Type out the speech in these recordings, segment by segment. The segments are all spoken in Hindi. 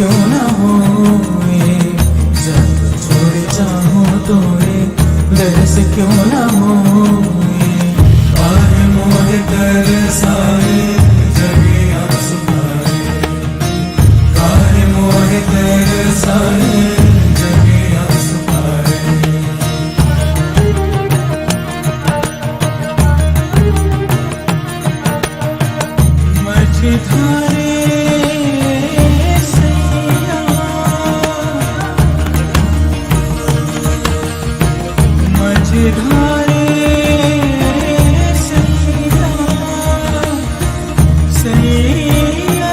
क्यों ना होए, जब छोड़ चाहूं तो ये दर्स क्यों ना होए, काहे मोहे तरसाए जगे आंसू भरे, काहे मोहे तरसाए जगे आंसू भरे। मझधारे सैया, मझधारे सैया, सैया,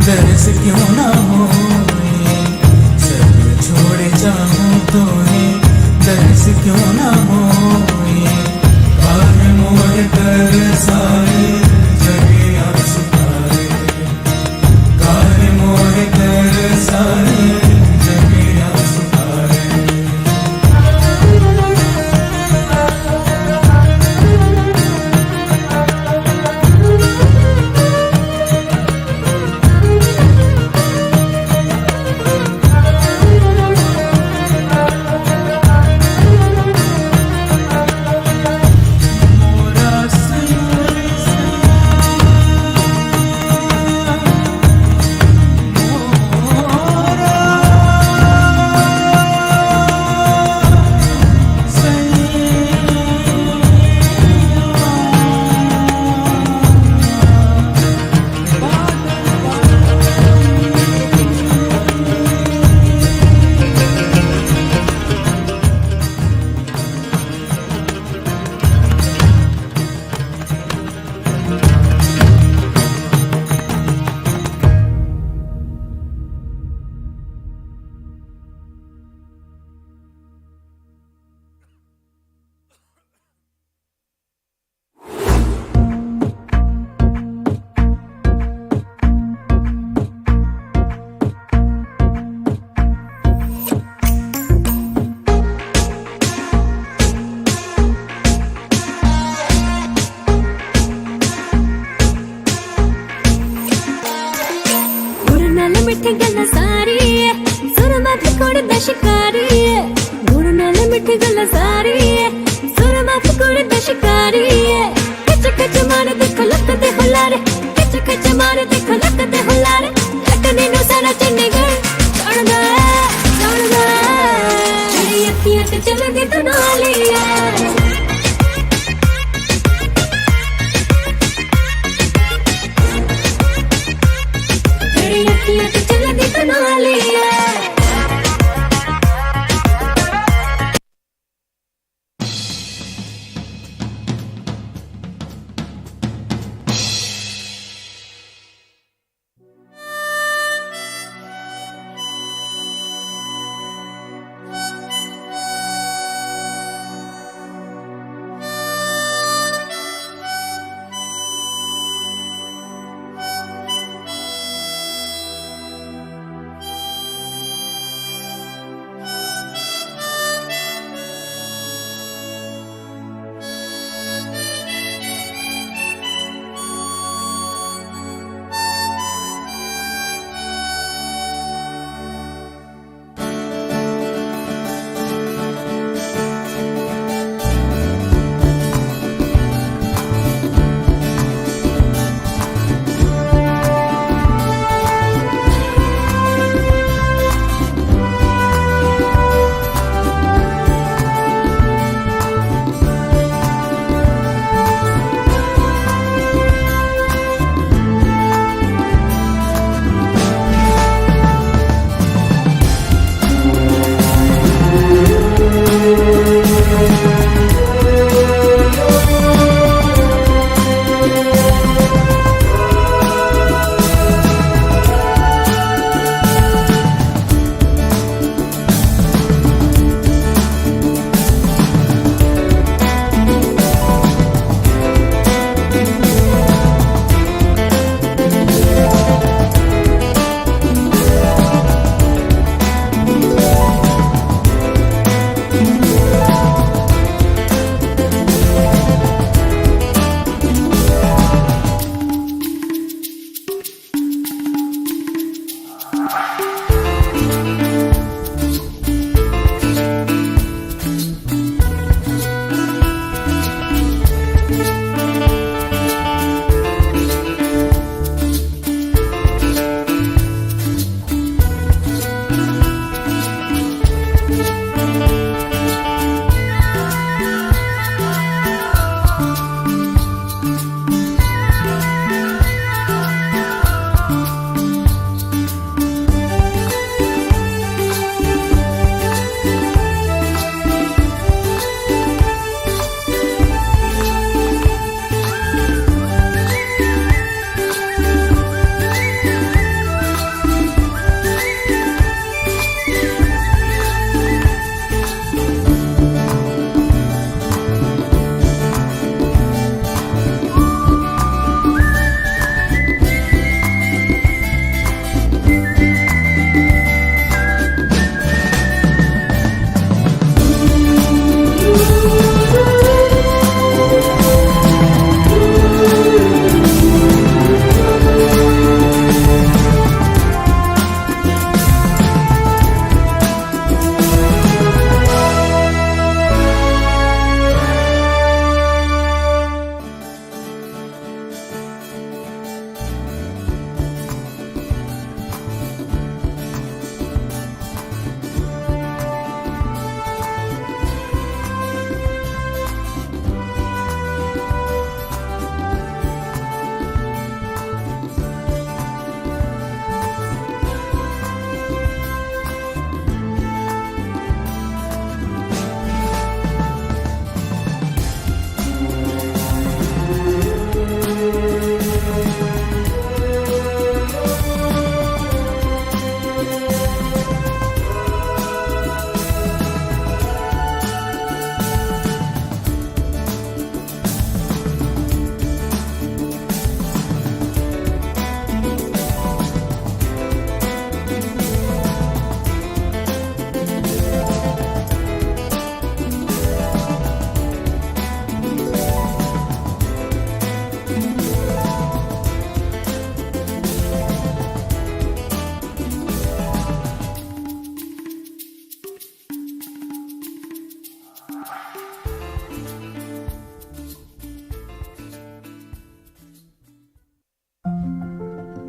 दर्स क्यों ना होए, सब छोड़े चाहूं तो ये दर्स क्यों ना होए, काहे मोहे तरसाए जगे आंसू भरे, काहे मोहे तरसाए जगे आंसू भरे।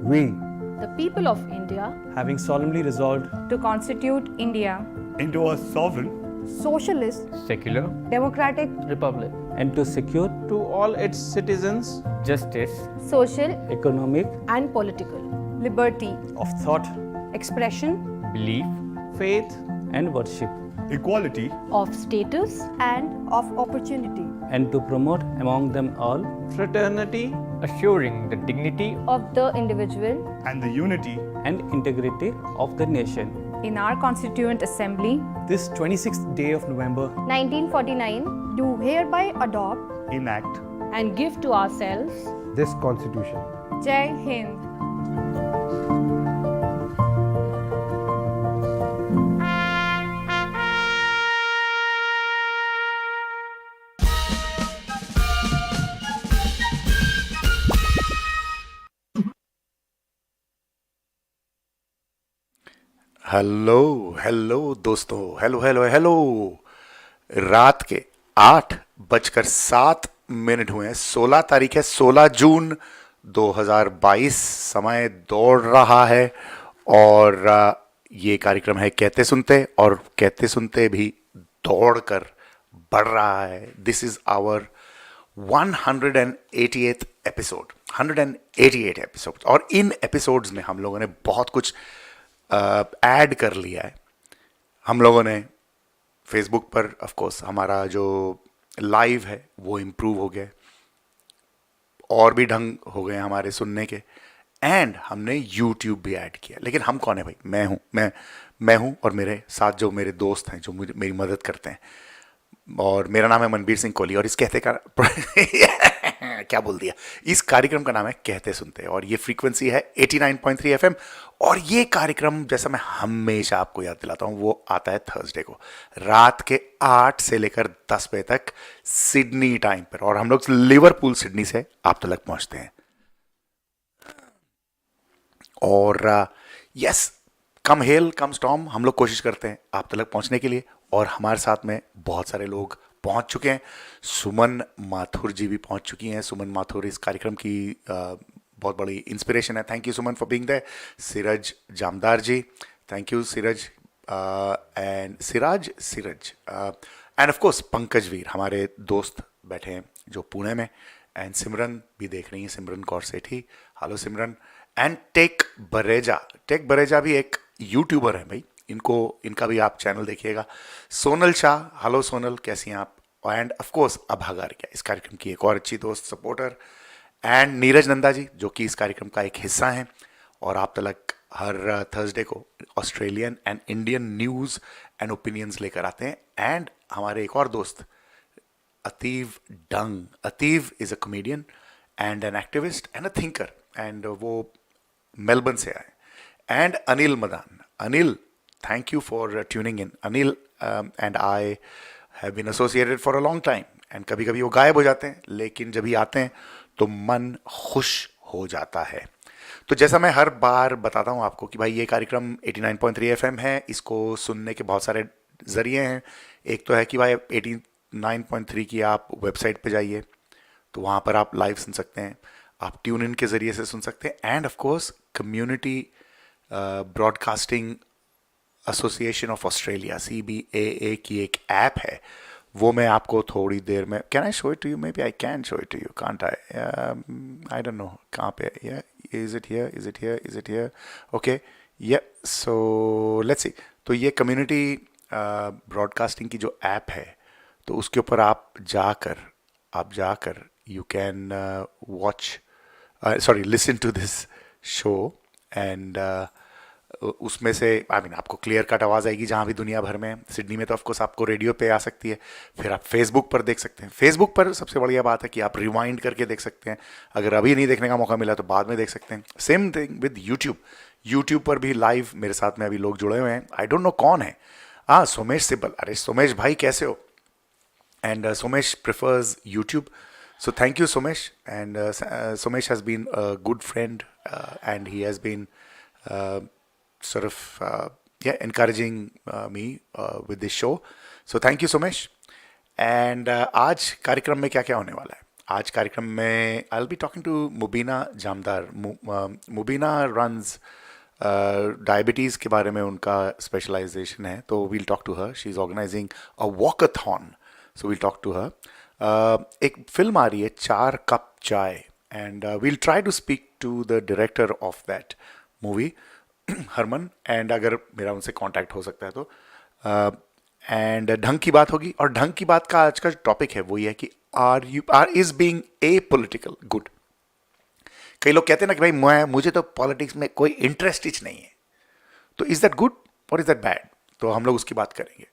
We, the people of India, having solemnly resolved to constitute India into a sovereign, socialist, secular, democratic, republic, and to secure to all its citizens justice, social, economic, and political liberty, of thought expression, belief, faith, and worship, equality, of status, and of opportunity, and to promote among them all fraternity, assuring the dignity of the individual and the unity and integrity of the nation. in our Constituent Assembly This 26th day of November 1949 do hereby adopt enact and give to ourselves this constitution. Jai Hind. Hello दोस्तों, हेलो। रात के 8:07 हुए हैं। 16 तारीख है, 16 जून 2022। समय दौड़ रहा है और ये कार्यक्रम है कहते सुनते, और कहते सुनते भी दौड़ कर बढ़ रहा है। This is our 188th episode, 188 episode. और इन एपिसोड्स में हम लोगों ने बहुत कुछ ऐड कर लिया है। हम लोगों ने फेसबुक पर ऑफ कोर्स हमारा जो लाइव है वो इम्प्रूव हो गया, और भी ढंग हो गए हमारे सुनने के, एंड हमने यूट्यूब भी ऐड किया। लेकिन हम कौन है भाई? मैं हूँ और मेरे साथ जो मेरे दोस्त हैं जो मेरी मदद करते हैं, और मेरा नाम है मनबीर सिंह कोहली, और इस कहते का क्या बोल दिया, इस कार्यक्रम का नाम है कहते सुनते, और ये फ्रीक्वेंसी है 89.3 FM। और ये कार्यक्रम, जैसा मैं हमेशा आपको याद दिलाता हूँ, वो आता है थर्सडे को रात के 8 से लेकर 10 बजे तक सिडनी टाइम पर, और हम लोग लिवरपूल सिडनी से आप तक पहुंचते हैं। और यस, कम हेल कम स्टॉर्म, हम लोग कोशिश करते हैं आप तक पहुंचने के लिए, और हमारे साथ में बहुत सारे लोग पहुंच चुके हैं। सुमन माथुर जी भी पहुंच चुकी हैं। सुमन माथुर इस कार्यक्रम की बहुत बड़ी इंस्पिरेशन है। Thank you Suman for being there. Siraj Jamdar ji, thank you Siraj, and Siraj and of course Pankaj Veer, हमारे दोस्त बैठे हैं जो पुणे में, एंड सिमरन भी देख रही हैं, सिमरन कौर सेठी, हेलो सिमरन। एंड टेक बरेजा भी एक यूट्यूबर है भाई, इनका भी आप चैनल देखिएगा। सोनल शाह, हेलो सोनल, कैसी हैं आप? एंड ऑफ कोर्स अभागार क्या, इस कार्यक्रम की एक और अच्छी दोस्त, सपोर्टर, एंड नीरज नंदा जी, जो कि इस कार्यक्रम का एक हिस्सा हैं, और आप तक हर थर्सडे को Australian and Indian news and opinions लेकर आते हैं। एंड हमारे एक और दोस्त अतीव डंग, अतीव is a comedian and an activist and a thinker, and वो मेलबर्न से आए। And Anil Madan, Anil, thank you for tuning in. Anil and I have been associated for a long time, and कभी कभी वो गायब हो जाते हैं, लेकिन जब ही आते हैं तो मन खुश हो जाता है। तो जैसा मैं हर बार बताता हूँ आपको कि भाई ये कार्यक्रम 89.3 FM है, इसको सुनने के बहुत सारे ज़रिए हैं। एक तो है कि भाई 89.3 की आप वेबसाइट पे जाइए, तो वहाँ पर आप लाइव सुन सकते हैं, आप ट्यून इन के ज़रिए से सुन सकते हैं, and of course community broadcasting association of Australia, CBAA की एक ऐप है, वो मैं आपको थोड़ी देर में, can I show it to you? May be I can show it to you, can't I don't know कहाँ पे है। Is it here? ओके, या, सो लेट्स सी। तो ये कम्युनिटी ब्रॉडकास्टिंग की जो ऐप है, तो उसके ऊपर आप जाकर you can watch, listen to this show, and उसमें से आपको क्लियर कट आवाज़ आएगी जहाँ भी दुनिया भर में। सिडनी में तो ऑफकोर्स आपको रेडियो पे आ सकती है, फिर आप फेसबुक पर देख सकते हैं। फेसबुक पर सबसे बढ़िया बात है कि आप रिवाइंड करके देख सकते हैं, अगर अभी नहीं देखने का मौका मिला तो बाद में देख सकते हैं। सेम थिंग विद यूट्यूब पर भी लाइव मेरे साथ में अभी लोग जुड़े हुए हैं। आई डोंट नो कौन है, सोमेश सिब्बल। अरे सोमेश भाई कैसे हो? And Somesh prefers YouTube, so thank you Somesh, and Somesh has been a good friend, and he has been sort of encouraging me with this show, so thank you Somesh. And आज कार्यक्रम में क्या क्या होने वाला है? आज कार्यक्रम में I will be talking to Mubina Jamdar. Mubina runs diabetes के बारे में उनका स्पेशलाइजेशन है, तो we'll talk to her. She is organizing a walkathon, so we'll talk to her. एक फिल्म आ रही है Char Cup Chai, and we'll try to speak to the director of that movie, Harman, and अगर मेरा उनसे कांटेक्ट हो सकता है तो. एंड ढंग की बात होगी, और ढंग की बात का आज का टॉपिक है वो ये है कि are is being apolitical good. कई लोग कहते हैं ना कि भाई मुझे तो पॉलिटिक्स में कोई इंटरेस्ट ही नहीं है, तो इज दैट गुड और इज दैट बैड? तो हम लोग उसकी बात करेंगे.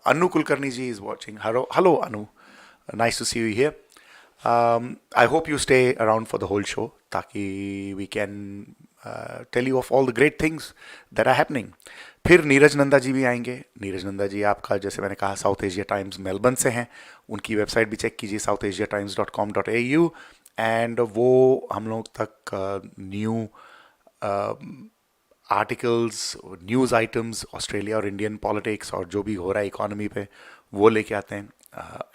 Anu Kulkarni ji is watching. Hello Anu, nice to see you here. I hope you stay around for the whole show, ताकि we can tell you of all the great things that are happening. फिर नीरज नंदा जी भी आएंगे. नीरज नंदा जी आपका, जैसे मैंने कहा, साउथ एशिया टाइम्स मेलबर्न से हैं. उनकी वेबसाइट भी चेक कीजिए, southasiatimes.com.au, एंड वो हम लोग तक new articles, news items, Australia और इंडियन पॉलिटिक्स और जो भी हो रहा है इकोनॉमी पे, वो लेके आते हैं.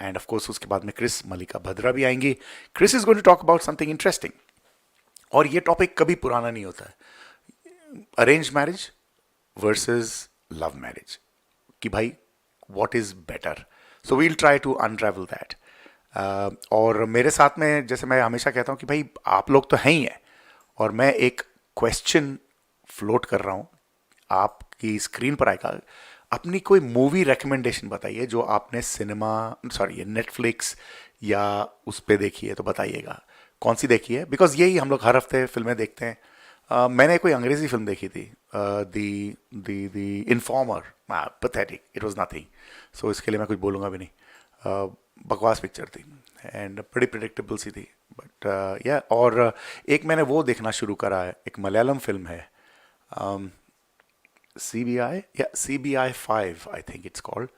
एंड ऑफ कोर्स उसके बाद में क्रिस मलिका भद्रा भी आएंगी. Chris is going to talk about something interesting, और ये टॉपिक कभी पुराना नहीं होता है. Arrange marriage versus love marriage, कि भाई what is better. So we'll try to unravel that. और मेरे साथ में, जैसे मैं हमेशा कहता हूँ कि भाई आप लोग तो हैं ही हैं, और मैं एक क्वेश्चन फ्लोट कर रहा हूँ, आपकी स्क्रीन पर आएगा. अपनी कोई मूवी रिकमेंडेशन बताइए जो आपने नेटफ्लिक्स या उस पर देखी है, तो बताइएगा कौन सी देखी है. बिकॉज यही हम लोग हर हफ्ते फिल्में देखते हैं. मैंने कोई अंग्रेजी फिल्म देखी थी, the informer. Pathetic, it was nothing. So इसके लिए मैं कुछ बोलूँगा भी नहीं. बकवास पिक्चर थी एंड बड़ी प्रिडिक्टेबल सी थी, बट या. और एक मैंने वो देखना शुरू करा है, एक मलयालम फिल्म है, CBI 5 I think it's called.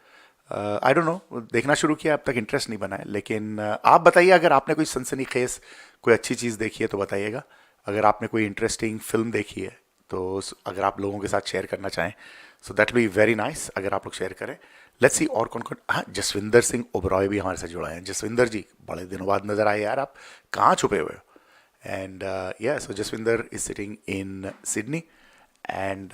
I don't no, देखना शुरू किया, अब तक इंटरेस्ट नहीं बना है. लेकिन आप बताइए, अगर आपने कोई सनसनीखेज कोई अच्छी चीज़ देखी है तो बताइएगा. अगर आपने कोई इंटरेस्टिंग फिल्म देखी है तो अगर आप लोगों के साथ शेयर करना चाहें, so that be very nice अगर आप लोग शेयर करें. लेट्स सी और कौन कौन. हाँ, जसविंदर सिंह ओबरॉय भी हमारे साथ जुड़ा है. जसविंदर जी, बड़े दिनों बाद नजर आए यार, आप कहाँ छुपे हुए हो? And yeah, so Jaswinder is sitting in Sydney, and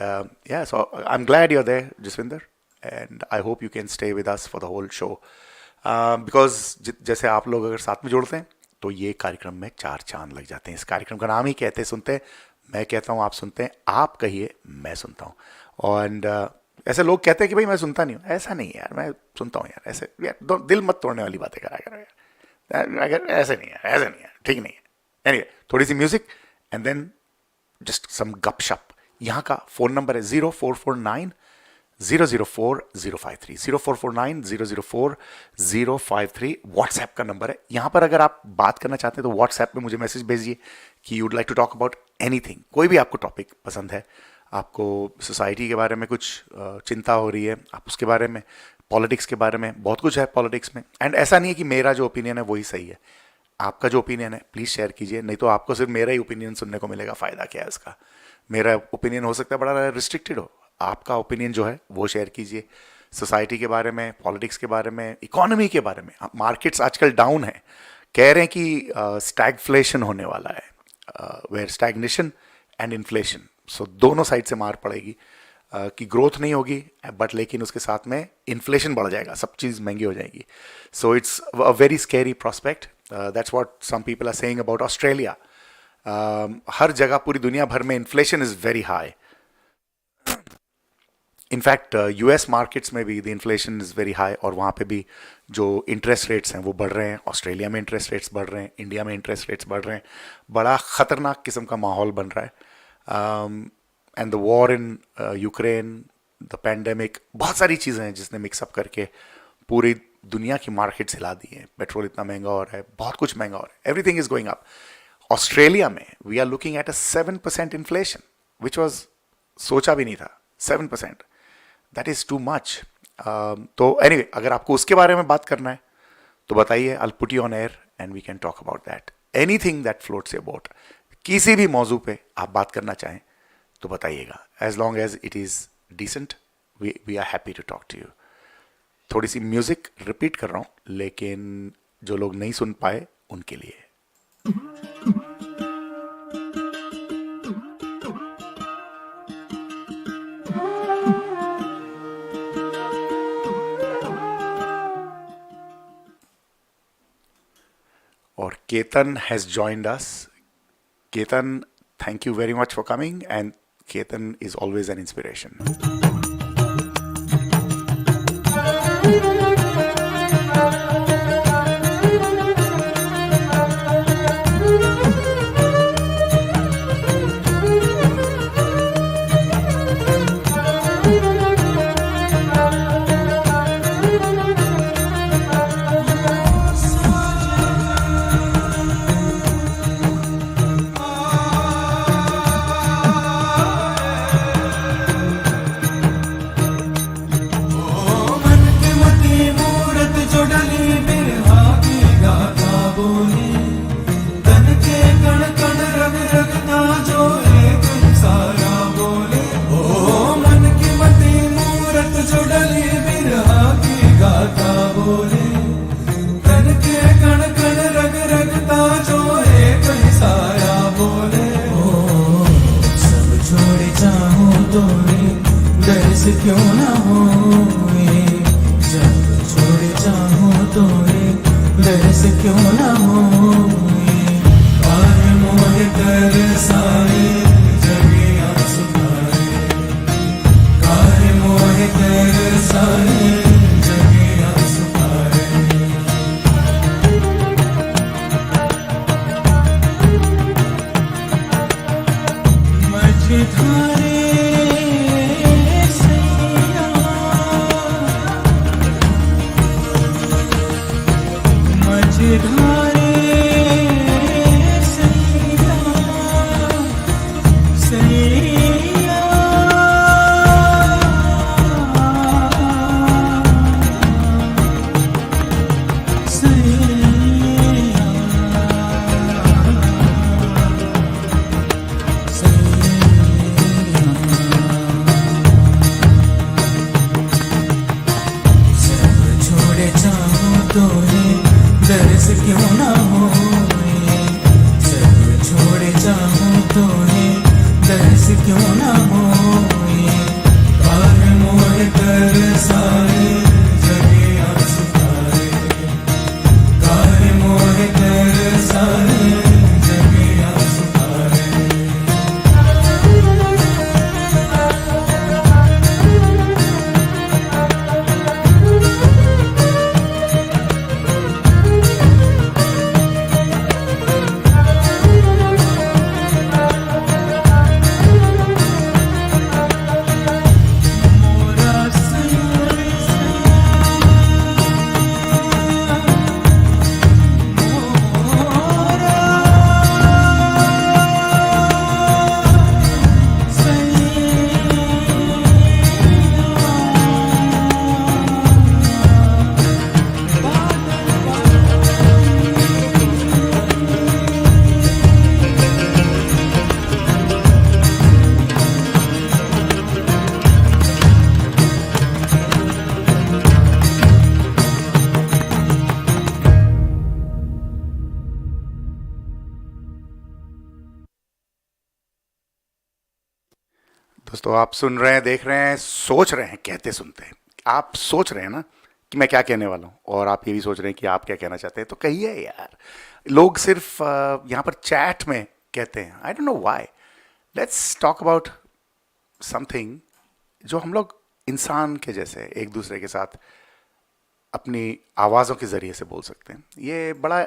yeah, so I am glad you are there Jaswinder, and I hope you can stay with us for the whole show. Because जैसे आप लोग अगर साथ में जुड़ते हैं तो ये कार्यक्रम में चार चांद लग जाते हैं. इस कार्यक्रम का नाम ही कहते सुनते हैं. मैं कहता हूँ आप सुनते हैं, आप कहिए मैं सुनता हूँ. और ऐसे लोग कहते हैं कि भाई मैं सुनता नहीं हूँ. ऐसा नहीं है यार, मैं सुनता हूँ यार. ऐसे यार दिल मत तोड़ने वाली बातें करा करो यार. अगर ऐसे नहीं है, ऐसे नहीं है, ठीक नहीं है. एनीवे, थोड़ी सी music and then just some gupshup. यहाँ का फ़ोन नंबर है 0449 004 053, 0449 004 053. व्हाट्सएप का नंबर है. यहाँ पर अगर आप बात करना चाहते हैं तो व्हाट्सएप में मुझे मैसेज भेजिए कि you'd like to talk about anything. कोई भी आपको टॉपिक पसंद है, आपको सोसाइटी के बारे में कुछ चिंता हो रही है, आप उसके बारे में, पॉलिटिक्स के बारे में, बहुत कुछ है पॉलिटिक्स में. एंड ऐसा नहीं है कि मेरा जो ओपिनियन है वही सही है. आपका जो ओपिनियन है प्लीज़ शेयर कीजिए, नहीं तो आपको सिर्फ मेरा ही ओपिनियन सुनने को मिलेगा. फ़ायदा क्या है इसका? मेरा ओपिनियन हो सकता है बड़ा रिस्ट्रिक्टेड हो, आपका ओपिनियन जो है वो शेयर कीजिए. सोसाइटी के बारे में, पॉलिटिक्स के बारे में, इकोनॉमी के बारे में. मार्केट्स आजकल डाउन है, कह रहे हैं कि स्टैगफ्लेशन होने वाला है, वेयर स्टैग्नेशन एंड इन्फ्लेशन. सो दोनों साइड से मार पड़ेगी, कि ग्रोथ नहीं होगी, बट लेकिन उसके साथ में इन्फ्लेशन बढ़ जाएगा, सब चीज़ महंगी हो जाएगी. So it's a very scary prospect. That's what some people are saying about Australia. हर जगह पूरी दुनिया भर में inflation is very high. In fact US markets में भी the inflation is very high, और वहाँ पे भी जो इंटरेस्ट रेट्स हैं वो बढ़ रहे हैं. ऑस्ट्रेलिया में इंटरेस्ट रेट्स बढ़ रहे हैं, इंडिया में इंटरेस्ट रेट्स बढ़ रहे हैं. बड़ा ख़तरनाक किस्म का माहौल बन रहा है. And the war in Ukraine, the pandemic, बहुत सारी चीज़ें हैं जिसने मिक्सअप करके पूरी दुनिया की मार्केट्स हिला दी हैं. पेट्रोल इतना महंगा हो रहा है, बहुत कुछ महंगा हो रहा है, everything is going up. Australia में we are looking at a 7% inflation, which was सोचा भी नहीं था. 7%, दैट इज़ टू मच. तो एनीवे, अगर आपको उसके बारे में बात करना है तो बताइए. I will put you on air and we can talk about that. Anything that floats your boat, किसी भी मौजू पे आप बात करना चाहें तो बताइएगा. As long as it is decent, we are happy to talk to you. थोड़ी सी म्यूज़िक रिपीट कर रहा हूँ, लेकिन जो लोग नहीं सुन पाए उनके लिए। और Ketan has joined us. Ketan, thank you very much for coming, and Ketan is always an inspiration. मन के मती मूरत जो डली बिरहा की गाथा बोले, तन के कण कण रग रगता जो एक सारा बोले। ओ मन की मती मूरत जो डली बिरहा की गाथा बोले, तन के कण कण रग रगता जो एक सारा बोले। ओ सब छोड़ जाऊं तो दर्श क्यों ना होए, जब छोड़ जाऊं तो दर्श क्यों ना होए। काहे मोहे तरसाए जगे आंसुखाए, काहे मोहे तरसाए जगे आंसुखाए। मझधारे सैया, मझधारे सैया, सैया। सब छोड़े जाऊं तो दर्श क्यों ना होए, सब छोड़े जाऊं तो दर्श क्यों ना होए। काहे मोहे तरसाए जगे आंसुखाए, काहे मोहे तरसाए जगे आंसुखाए। मोरा दोस्तों, आप सुन रहे हैं, देख रहे हैं, सोच रहे हैं, कहते सुनते हैं। आप सोच रहे हैं ना कि मैं क्या कहने वाला हूँ, और आप ये भी सोच रहे हैं कि आप क्या कहना चाहते हैं, तो कहिए यार। लोग सिर्फ यहाँ पर चैट में कहते हैं, आई don't know why. Let's talk about something जो हम लोग इंसान के जैसे एक दूसरे के साथ अपनी आवाज़ों के ज़रिए से बोल सकते हैं। ये बड़ा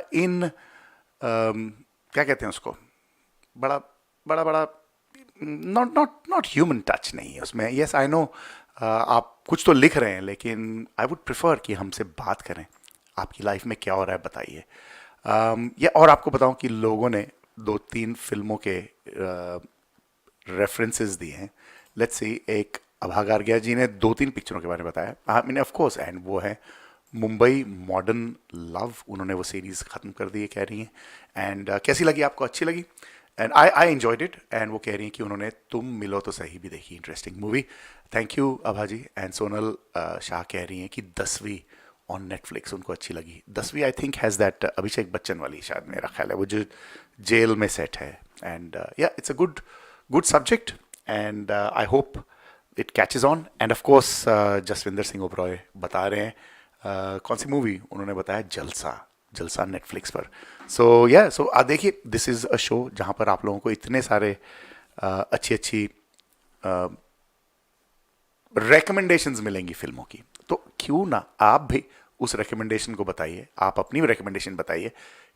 क्या कहते हैं उसको, बड़ा बड़ा बड़ा नॉट ह्यूमन टच नहीं है उसमें। यस आई नो, आप कुछ तो लिख रहे हैं, लेकिन आई वुड प्रिफर कि हमसे बात करें। आपकी लाइफ में क्या हो रहा है बताइए। या और आपको बताऊं कि लोगों ने 2-3 फिल्मों के रेफरेंसेस दिए हैं। लेट्स सी, एक अभागार गया जी ने 2-3 पिक्चरों के बारे में बताया, I mean of course, and वो है मुंबई मॉडर्न लव। उन्होंने वो सीरीज़ ख़त्म कर दी है, कह रही हैं। एंड कैसी लगी आपको? अच्छी लगी? And I enjoyed it. And वो कह रही हैं कि उन्होंने तुम मिलो तो सही भी देखी, interesting movie. Thank you Abha ji. And Sonal Shah कह रही हैं कि 10वीं ऑन नेटफ्लिक्स उनको अच्छी लगी. 10वीं I think has that Abhishek Bachchan वाली, शायद मेरा ख्याल है वो जो जेल में सेट है. एंड या it's a good subject and I hope it catches on. And of course Jasvinder Singh Oberoi बता रहे हैं कौन सी मूवी उन्होंने बताया, जलसा नेटफ्लिक्स पर. सो या सो देखिए, दिस इज़ अ शो जहाँ पर आप लोगों को इतने सारे अच्छी रिकमेंडेशंस मिलेंगी फिल्मों की. तो क्यों ना आप भी उस रिकमेंडेशन को बताइए, आप अपनी रिकमेंडेशन बताइए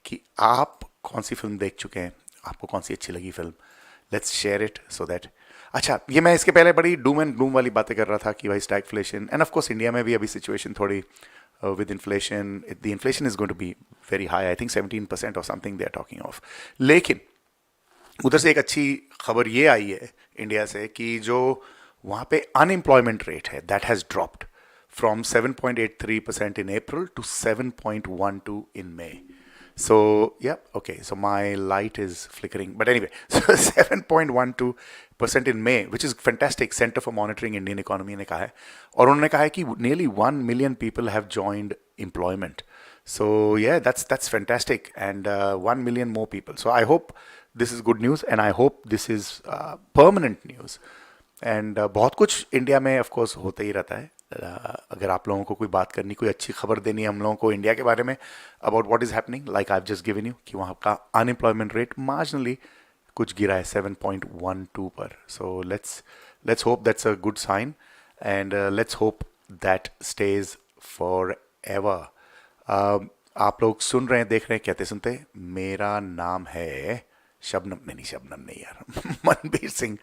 कि आप कौन सी फिल्म देख चुके हैं, आपको कौन सी अच्छी लगी film. Let's share it so that. अच्छा, ये मैं इसके पहले बड़ी डूम एंड ग्लूम वाली बातें कर रहा था कि भाई stagflation, and of course India में भी अभी सिचुएशन थोड़ी with inflation, the inflation is going to be very high. I think 17% or something they are talking of. लेकिन उधर से एक अच्छी खबर ये आई है इंडिया से कि जो वहाँ पे अनएम्प्लॉयमेंट रेट है that has dropped from 7.83% in April to 7.12 in May. So yeah, okay, so my light is flickering, but anyway, so 7.12% in May, which is fantastic. Center for Monitoring Indian Economy ने कहा है, और उन्होंने कहा है कि nearly 1 million people have joined employment. So yeah, that's fantastic, and 1 million more people. So I hope this is good news, and I hope this is permanent news. And बहुत कुछ इंडिया में of course होता ही रहता है. अगर आप लोगों को कोई बात करनी, कोई अच्छी खबर देनी है हम लोगों को इंडिया के बारे में, about what is happening, like I have just given you कि वहाँ का अनएम्प्लॉयमेंट रेट मार्जिनली कुछ गिरा है 7.12 पर. So let's hope that's a good sign, and let's hope that stage for ever. आप लोग सुन रहे हैं, देख रहे हैं कहते सुनते. मेरा नाम है शबनम नहीं यार मनबीर सिंह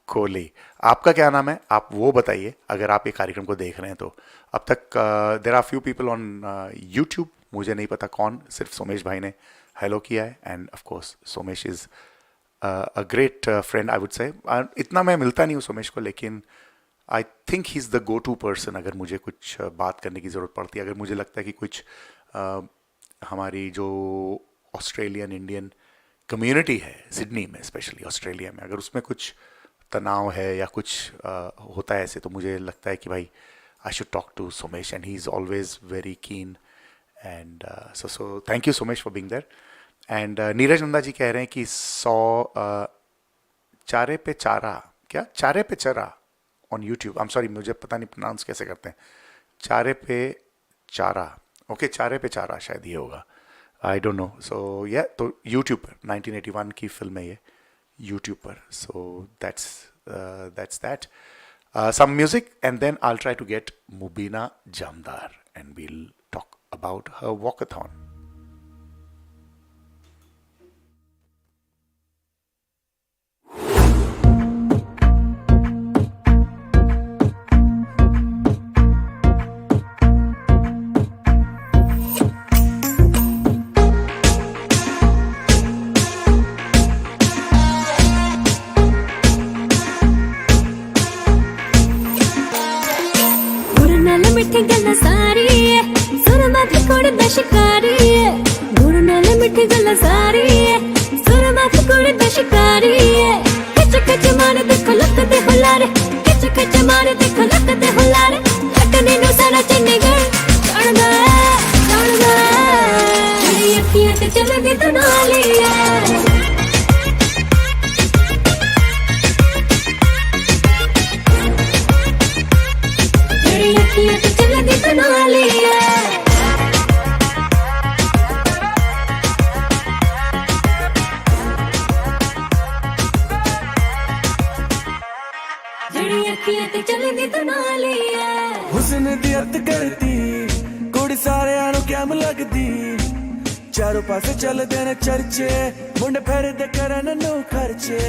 कोहली. आपका क्या नाम है, आप वो बताइए अगर आप ये कार्यक्रम को देख रहे हैं तो. अब तक there are few people on YouTube, मुझे नहीं पता कौन, सिर्फ सोमेश भाई ने हेलो किया है. And of course Somesh is a great friend I would say. इतना मैं मिलता नहीं हूँ सोमेश को, लेकिन I think he is the go to person अगर मुझे कुछ बात करने की ज़रूरत पड़ती है. अगर मुझे लगता है कि कुछ हमारी जो ऑस्ट्रेलियन इंडियन कम्युनिटी है सिडनी में, स्पेशली ऑस्ट्रेलिया में, अगर उसमें कुछ तनाव है या कुछ होता है ऐसे, तो मुझे लगता है कि भाई I should talk to Somesh, and he is always very keen. And so thank you Somesh for being there. And Neeraj Nanda ji कह रहे हैं कि 100 चारे पे चारा on YouTube. I am sorry, मुझे पता नहीं प्रोनाउंस कैसे करते हैं. चारे पे चारा, ओके, चारे पे चारा शायद ये होगा, आई डोंट नो. सो या, तो यूट्यूब पर 1981 की फिल्म है ये, YouTube पर. So that's that. Some music, and then I'll try to get Mubina Jamdar, and we'll talk about her walkathon. मिठी गल्ला सारी है सुरमा दी कुड़ी दा शिकारी है. गुड़ नाल मिठी गल्ला सारी है सुरमा दी कुड़ी दा शिकारी है. खच मारे देखो लक दे हुलारे, खच मारे देखो लक दे हुलारे. लकने नु सारा चंडीगढ़ जाणदा तेरी अखियां ते चलदी तू नाली है. हुस्न दी अत करती कुड़ी सारियां नू कैम लगदी. चारों पासे चलदे ने चर्चे, मुंडे फेरदे करन नू खर्चे.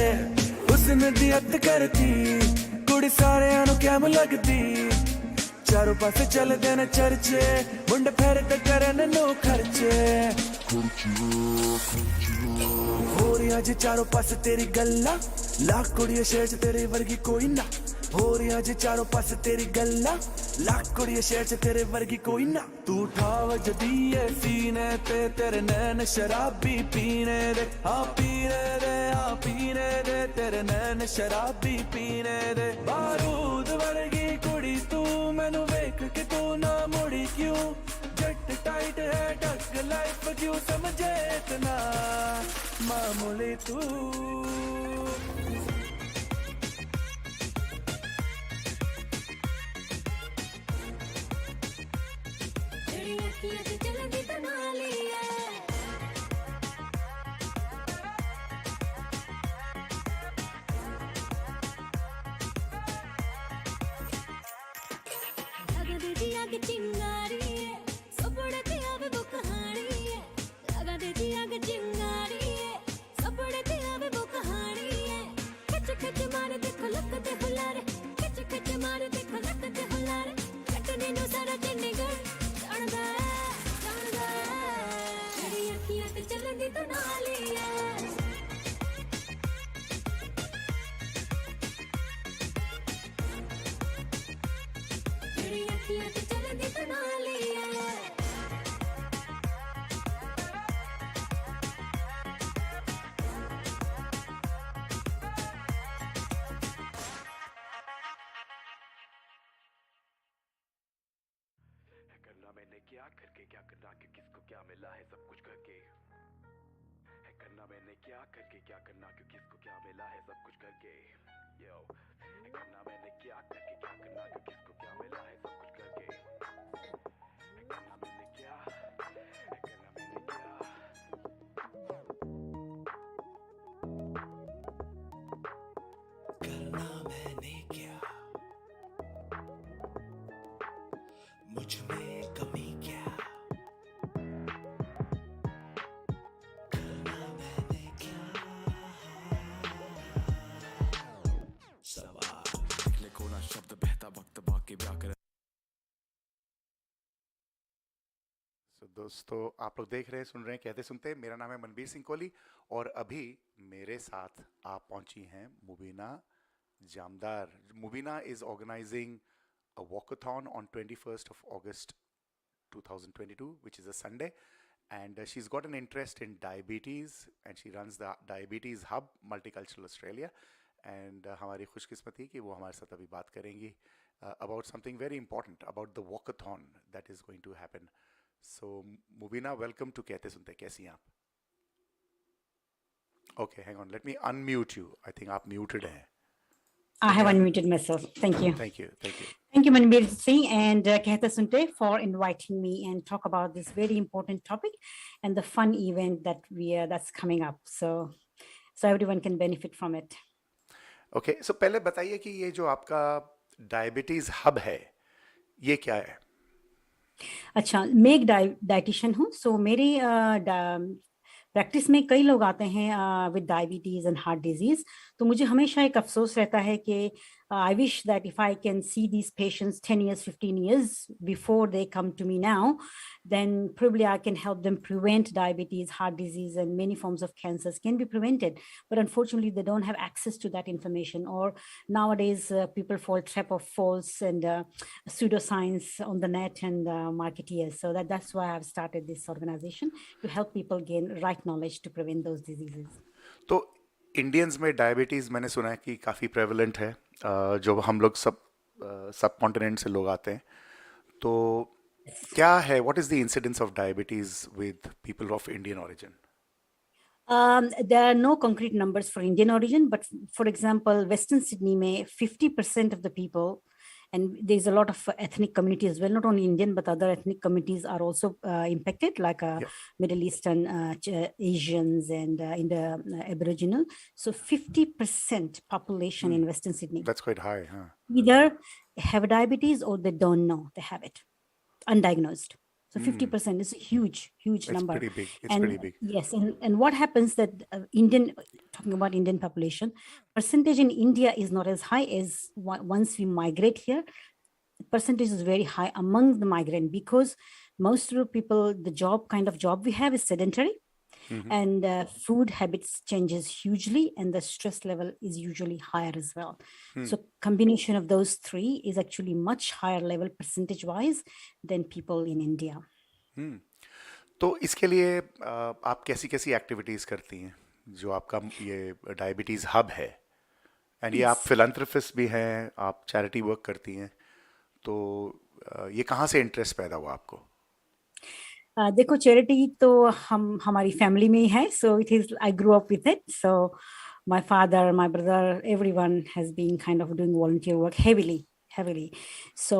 हुस्न दी अत करती कुड़ी सारियां नू कैम लगदी. चारों पासे चलदे ने चर्चे, मुंडे फेरदे करन नू खर्चे. हो रही अज चारों पासे तेरी गल्ला, लाख कुड़ियां शहर च तेरे वर्गी कोई ना. हो रही अज चारों पासे तेरी गल्ला, लाख कुड़ियां शहर च तेरे वर्गी कोई ना. तू ठाव जदी है सीने ते तेरे नैन शराबी पीने दे, हाँ पीने दे, हाँ पीने दे. तेरे नैन शराबी पीने दे. बारूद वर्गी कुड़ी तू, मैनू वेख के तू ना मुड़ी क्यों. हार्ट है डग लाइफ क्यों समझे इतना मामूली तू तेरी अखियां से चलदी तनाली है लगा दे दिया के चिंगारी है सपड़े ते आवे वो कहानी है लगा दे दिया के चिंगारी है सपड़े ते आवे वो कहानी है खच खच मारे देखो लकते हुलारे खच खच मारे देखो लकते हुलारे कटने नो सारा चंडीगढ़ जानदा तेरी अखियां ते चलदी तो नाली है तेरी अखियां ते चलदी तो नाली है करना मैंने क्या करके क्या करना कि किसको क्या मिला है सब कुछ करके है करना मैंने क्या करके क्या करना कि किसको क्या मिला है सब कुछ करके यो है करना मैंने क्या करके क्या करना कि किसको क्या मिला है सब कुछ करके है करना मैंने क्या है करना मैंने क्या करना मैंने क्या मुझ में कमी क्या करना मैंने क्या सवाल निकले कोना शब्द बहता वक्त बाकी व्याकरण दोस्तों आप लोग देख रहे हैं सुन रहे हैं कहते सुनते मेरा नाम है मनबीर सिंह कोहली और अभी मेरे साथ आप पहुंची हैं Mubina Jamdar. Mubina is organizing a walkathon on 21st of August 2022, which is a Sunday, and she's got an interest in diabetes and she runs the Diabetes Hub Multicultural Australia. And हमारी खुशकिस्मती कि वो हमारे साथ अभी बात करेंगी about something very important about the walkathon that is going to happen. So Mubina, welcome to कहते सुनते. कैसी हैं आप? Okay, hang on. Let me unmute you. I think आप muted हैं. I have unmuted myself. Thank you. Thank you. Thank you. Thank you, Manbir Singh and Kehte Sunte for inviting me and talk about this very important topic and the fun event that that's coming up. So everyone can benefit from it. Okay, so पहले बताइए कि ये जो आपका डायबिटीज हब है ये क्या है? अच्छा, मैं एक डाइटिशियन हूँ. सो मेरी प्रैक्टिस में कई लोग आते हैं with diabetes and heart disease. तो मुझे हमेशा एक अफसोस रहता है कि I wish that if I can see these patients 10 years, 15 years before they come to me now, then probably I can help them prevent diabetes, heart disease, and many forms of cancers can be prevented. But unfortunately, they don't have access to that information. Or nowadays, people fall trap of false and pseudoscience on the net and marketeers. So that's why I've started this organization to help people gain right knowledge to prevent those diseases. तो इंडियंस में डायबिटीज़ मैंने सुना है कि काफ़ी प्रेवलेंट है. जो हम लोग सब कॉन्टिनेंट से लोग आते हैं तो क्या है what is the incidence of diabetes with people of Indian origin? There are no concrete numbers for Indian origin, but for example, Western Sydney में 50% of the people, and there's a lot of ethnic communities as well, not only Indian, but other ethnic communities are also impacted, like Middle Eastern, Asians, and in the Aboriginal. So 50% population in Western Sydney. That's quite high, huh? Either have diabetes or they don't know they have it, undiagnosed. So 50% is a huge number. Pretty big. It's and, pretty big. Yes, and what happens that talking about Indian population, percentage in India is not as high as once we migrate here. Percentage is very high among the migrant because most of the people, the kind of job we have is sedentary, and food habits changes hugely, and the stress level is usually higher as well. So combination of those three is actually much higher level percentage wise than people in India. तो इसके लिए आप कैसी कैसी एक्टिविटीज़ करती हैं जो आपका ये डायबिटीज़ हब है? एंड ये आप फिलैंथ्रोपिस्ट भी हैं, आप चैरिटी वर्क करती हैं, तो ये कहाँ से इंटरेस्ट पैदा हुआ आपको? देखो चैरिटी तो हम हमारी फैमिली में ही है, so it is I grow up with it. So my father, my brother, everyone has been kind of doing volunteer work heavily. So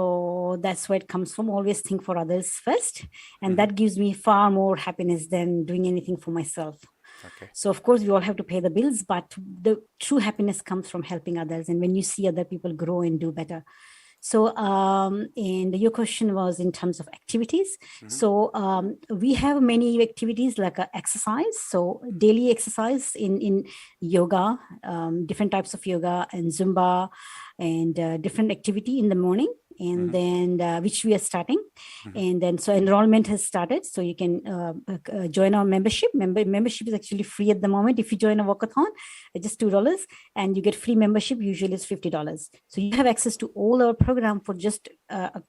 that's where it comes from. Always think for others first, and that gives me far more happiness than doing anything for myself. Okay. So of course we all have to pay the bills, but the true happiness comes from helping others, and when you see other people grow and do better. So and your question was in terms of activities. So we have many activities like exercise, so daily exercise in yoga, different types of yoga and Zumba, and different activity in the morning, and then which we are starting, and then so enrollment has started, so you can join our membership. Membership is actually free at the moment. If you join a walkathon, it's just $2, and you get free membership. Usually it's $50, so you have access to all our program for just a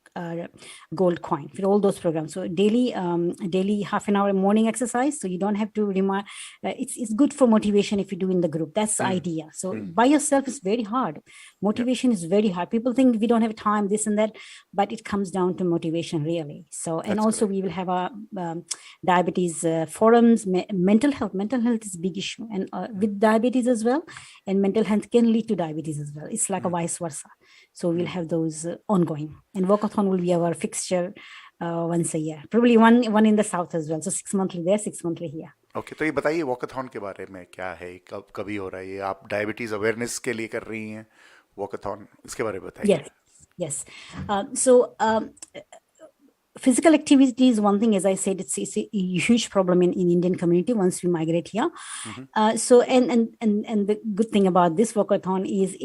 gold coin for all those programs. So daily half an hour morning exercise, so you don't have to remind. It's good for motivation if you do in the group. That's the idea. So by yourself is very hard. Motivation is very hard. People think we don't have time, this and that, but it comes down to motivation really. So, and also we will have a diabetes forums. Mental health is a big issue, and with diabetes as well, and mental health can lead to diabetes as well. It's like a vice versa. So we'll have those ongoing, and walkathon will be our fixture once a year, probably one in the south as well. So 6 monthly there, 6 monthly here. Okay, तो ये बताइए वॉकाथॉन के बारे में, क्या है, कभी हो रहा है ये? आप डायबिटीज अवेयरनेस के लिए कर रही हैं वॉकाथॉन, इसके बारे में बताइए. Yes. So physical activity is one thing. As I said, it's a huge problem in Indian community once we migrate here. So and the good thing about this walkathon is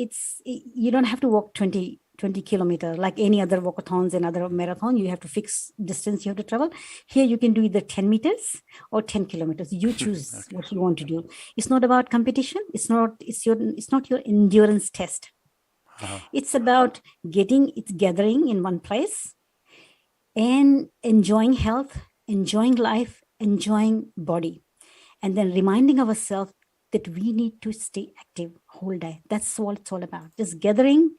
you don't have to walk 20 kilometers like any other walkathons and other marathon. You have to fix distance you have to travel. Here you can do either 10 meters or 10 kilometers. You choose what you want to do. It's not about competition. It's not your endurance test. It's about gathering in one place and enjoying health, enjoying life, enjoying body, and then reminding ourselves that we need to stay active whole day. That's what it's all about. Just gathering,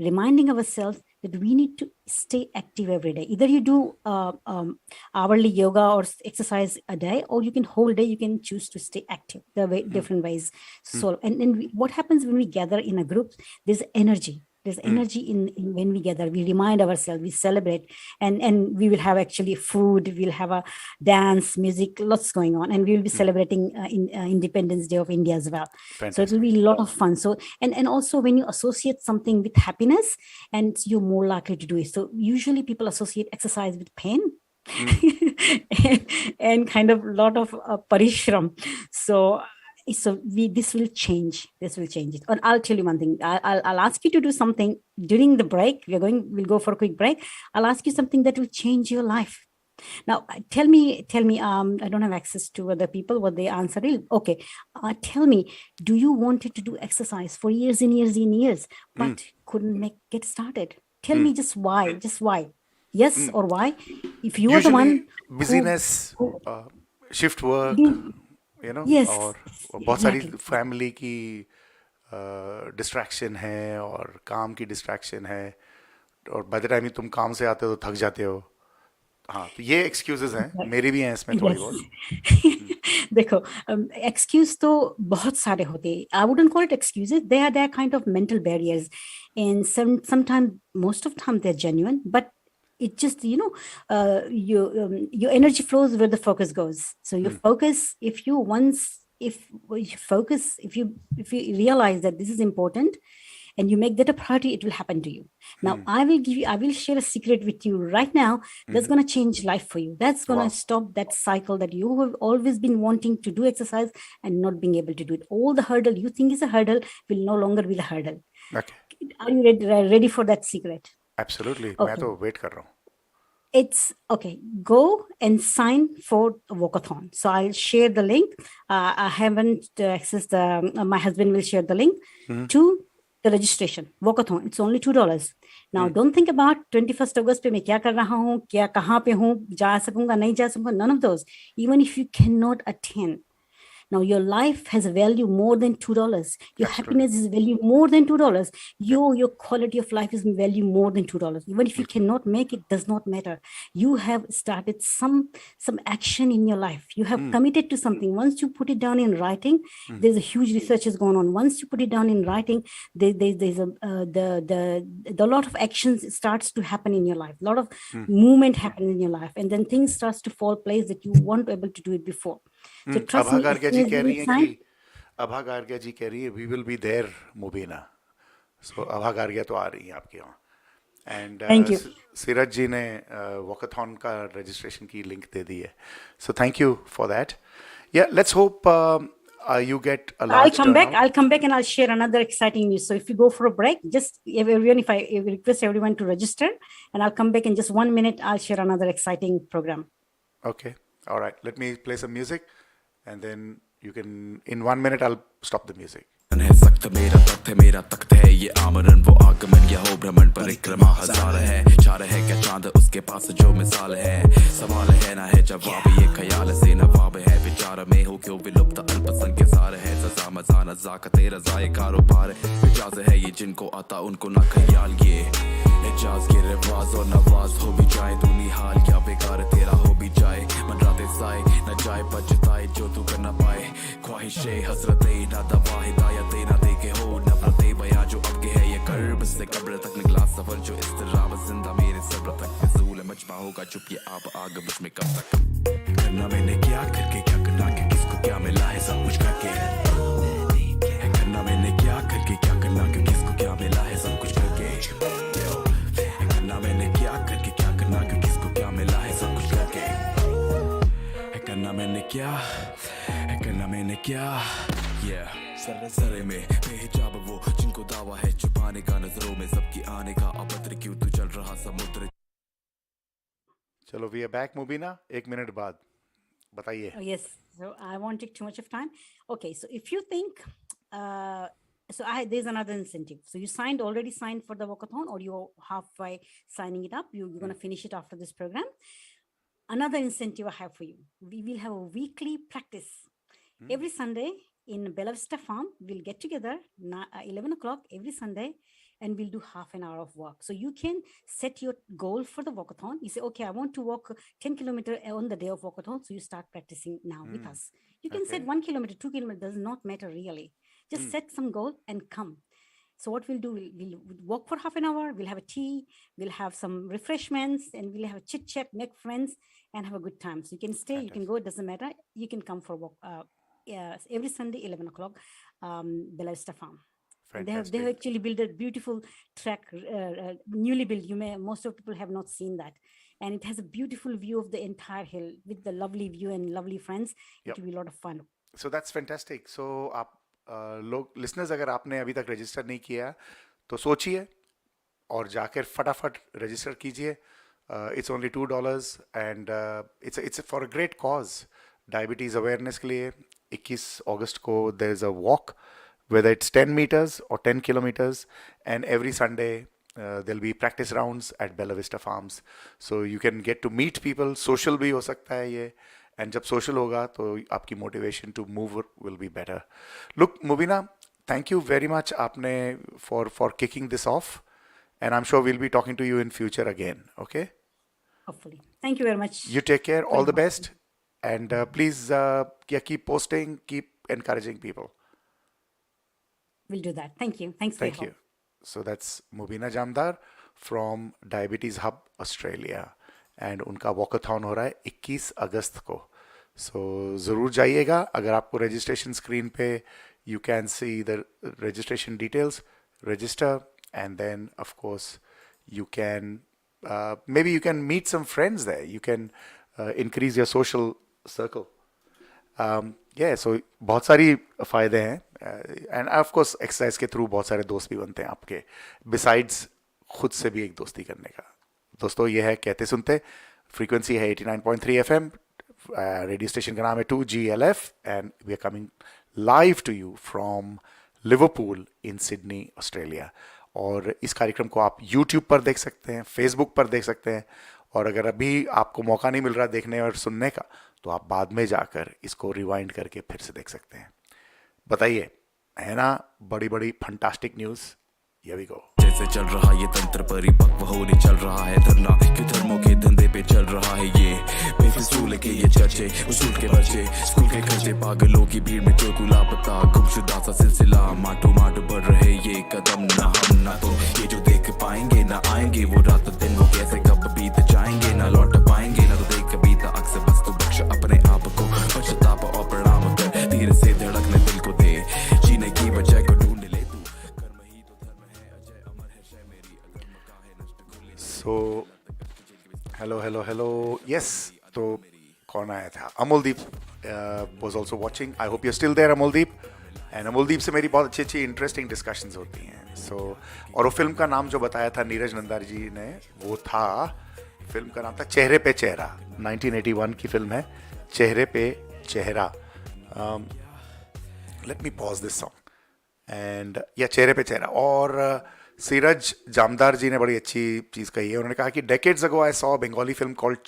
reminding ourselves that we need to stay active every day. Either you do hourly yoga or exercise a day, or you can whole day, you can choose to stay active. There are different ways. So, and what happens when we gather in a group, there's energy. There's energy in when we gather. We remind ourselves, we celebrate, and we will have actually food, we'll have a dance, music, lots going on, and we will be celebrating Independence Day of India as well. Fantastic. So it will be a lot of fun. So and also when you associate something with happiness, and you're more likely to do it. So usually people associate exercise with pain. and kind of a lot of parishram. So this will change it. And I'll tell you one thing. I'll ask you to do something during the break. We'll go for a quick break. I'll ask you something that will change your life. Now, tell me. I don't have access to other people what they answer. Okay, tell me. Do you wanted to do exercise for years and years and years, but couldn't get started? Tell me just why. Just why? Yes or why? If you are the one. Busyness, shift work. Yes, और बहुत सारी फैमिली की डिस्ट्रैक्शन है और काम की डिस्ट्रैक्शन है, और बाय द टाइम तुम काम से आते हो तो थक जाते हो. हाँ, तो ये एक्सक्यूजेस हैं, मेरी भी हैं इसमें थोड़ी बहुत. देखो, एक्सक्यूज तो बहुत सारे होते हैं. I wouldn't call it excuses. They are kind of mental barriers, and sometimes, most of the time, they're genuine, but it just, your energy flows where the focus goes. So your focus, if you realize that this is important and you make that a priority, it will happen to you. Now, I will share a secret with you right now. That's going to change life for you. That's going to stop that cycle that you have always been wanting to do exercise and not being able to do it. All the hurdle you think is a hurdle will no longer be the hurdle. Okay. Are you ready for that secret? Absolutely. Okay. मैं तो वेट कर रहा हूँ. It's okay. Go and sign for a walkathon. So I'll share the link. I haven't accessed my husband will share the link to the registration walkathon. It's only $2. Now don't think about 21st August पे मैं क्या कर रहा हूँ, क्या कहाँ पे हूँ, जा सकूँगा नहीं जा सकूँगा. None of those. Even if you cannot attend, Now your life has a value more than $2. Your Absolutely. happiness is value more than $2. Your quality of life is value more than $2. Even if you cannot make it, does not matter. You have started some action in your life. You have committed to something. Once you put it down in writing, there's a huge research is going on. Once you put it down in writing, there's a lot of actions starts to happen in your life. A lot of movement happens in your life, and then things starts to fall place that you weren't able to do it before. So trust Abha me. गार्गिया as ji soon as कह you रही हैं sign- कि अभा गार्गिया जी कह रही है we will be there Mubina. So Abha Gargiya तो आ रही हैं आपके यहाँ. And Thank you. Siraj ji ने वॉकाथॉन का रजिस्ट्रेशन की लिंक दे दी है. So thank you for that. Yeah let's hope you get a large I'll come back. turnout. I'll come back and I'll share another exciting news. So if you go for a break, just everyone, if I request everyone to register, and I'll come back in just 1 minute. I'll share another exciting program. Okay. All right. Let me play some music, and then you can. In 1 minute, I'll stop the music. है सख्त मेरा तख्त है मेरा तख्त है ये आमरण वो आगमन या हो भ्रमण परिक्रमा हजार है चार है क्या चांद उसके पास जो मिसाल है सवाल है ना है जवाब ये ख्याल से नवाब है विचार में हो क्यों विलुप्त अल्पसंख्य सार है सजा मजा नजाकत रजाए कारोबार इजाज है ये जिनको आता उनको ना ख्याल ये इजाज के रिवाज और नवाज हो भी जाए तू निहाल क्या बेकार तेरा हो भी जाए मन राते साए न जाए बचताए जो तू कर ना पाए ख्वाहिशें हसरतें ना दवा हिदायतें ना देखे हो नफरतें बयां जो अब के है ये कर्ब से कब्र तक निकला सफर जो इस्तराब जिंदा मेरे सब्र तक फिजूल मजमा होगा चुप ये आप आग मुझ में कब तक करना मैंने क्या करके क्या करना कि किसको क्या मिला है सब कुछ करके करना मैंने क्या करके क्या करना कि किसको क्या मिला है सब कुछ करके करना मैंने क्या करके क्या करना कि किसको क्या मिला है सब कुछ करके करना मैंने क्या सरे में बेहिजाब वो जिनको दावा है छुपाने का नजरों में सबकी आने का अभद्र क्यों तू चल रहा समुद्र. चलो we are back Mubina. 1 minute बाद बताइए. Oh, yes. So I won't take too much of time. Okay. So if you think, there's another incentive. So you already signed for the walkathon, or you're halfway signing it up. You're going to finish it after this program. Another incentive I have for you. We will have a weekly practice every Sunday in Bella Vista Farm. We'll get together 11 o'clock every Sunday, and we'll do half an hour of walk. So you can set your goal for the walkathon. You say, okay, I want to walk 10 kilometers on the day of walkathon. So you start practicing now with us. You can set 1 kilometer, 2 kilometers, does not matter really. Just set some goal and come. So what we'll do, we'll walk for half an hour. We'll have a tea. We'll have some refreshments, and we'll have a chit chat, make friends, and have a good time. So you can stay, you can go. It doesn't matter. You can come for a walk. Every Sunday, 11 o'clock, Bella Vista Farm. They have actually built a beautiful track, newly built. Most of people have not seen that, and it has a beautiful view of the entire hill with the lovely view and lovely friends. It will be a lot of fun. So that's fantastic. So आप लोग listeners अगर आपने अभी तक register नहीं किया तो सोचिए और जाकर फटाफट register कीजिए. It's only $2 and it's for a great cause. Diabetes awareness के लिए 21 अगस्त को there's a walk, whether it's 10 meters or 10 kilometers, and every Sunday there'll be practice rounds at Bella Vista Farms. So you can get to meet people. Social भी हो सकता है ये, and जब social होगा तो आपकी motivation to move will be better. Look, Mubina, thank you very much आपने for kicking this off, and I'm sure we'll be talking to you in future again. Okay? Hopefully. Thank you very much. You take care. All the best. And please keep posting, keep encouraging people. We'll do that. Thank you. Thanks for your Thank you. help. So that's Mubina Jamdar from Diabetes Hub, Australia. And उनका walkathon हो रहा है 21 अगस्त को. So ज़रूर जाइएगा. अगर आपको registration screen पे you can see the registration details, register, and then of course you can maybe you can meet some friends there. You can increase your social circle. So बहुत सारी फ़ायदे हैं, and of course exercise के through बहुत सारे दोस्त भी बनते हैं आपके, besides खुद से भी एक दोस्ती करने का. दोस्तों ये है कहते सुनते, फ्रीक्वेंसी है 89.3 FM, रेडियो स्टेशन का नाम है 2GLF, and we are coming live to you from Liverpool in Sydney, Australia. और इस कार्यक्रम को आप YouTube पर देख सकते हैं, Facebook पर देख सकते हैं, और अगर अभी आपको मौका नहीं मिल रहा देखने और सुनने का, तो आप बाद में जाकर इसको रिवाइंड करके फिर से देख सकते हैं। बताइए, है ना बड़ी बड़ी fantastic news? Here we go. जैसे चल रहा ये तंत्र परिपक्व होने चल रहा है धरना, क्यों धर्मों के धंधे पे चल रहा है ये बेफिजूल के ये चर्चे, उसूल के बच्चे स्कूल के खर्चे, पागलों की भीड़ में जो तू लापता, गुमशुदा सा सिलसिला, माटो माट बढ़ रहे ये कदम, ना हम ना तो ये जो देख पाएंगे, ना आएंगे वो रात दिन, वो कैसे कब बीत जाएंगे, ना लौट पाएंगे, ना तो देख कभी अक्सर बस तो बख्श अपने आप को, पश्चाताप और प्रणाम कर धीरे से धड़कने दिल को दे, जीने की वजह को ढूंढ ले तू, कर्म ही तो धर्म है, अजय अमर है शय मेरी, अधर्म का है नष्ट खुले। सो हेलो यस, तो कौन आया था? Amoldeep was also watching. I hope you are still there Amoldeep. And Amoldeep से मेरी बहुत अच्छी इंटरेस्टिंग डिस्कशंस होती हैं। और वो फिल्म का नाम जो बताया था नीरज नंदा जी ने, वो था, फिल्म का नाम था चेहरे पे चेहरा। 1981 की फिल्म है चेहरे पे चेहरा। Let me pause this song and या चेहरे पे चेहरा। और नीरज जामदार जी ने बड़ी अच्छी चीज़ कही है। उन्होंने कहा कि decades ago I saw Bengali film called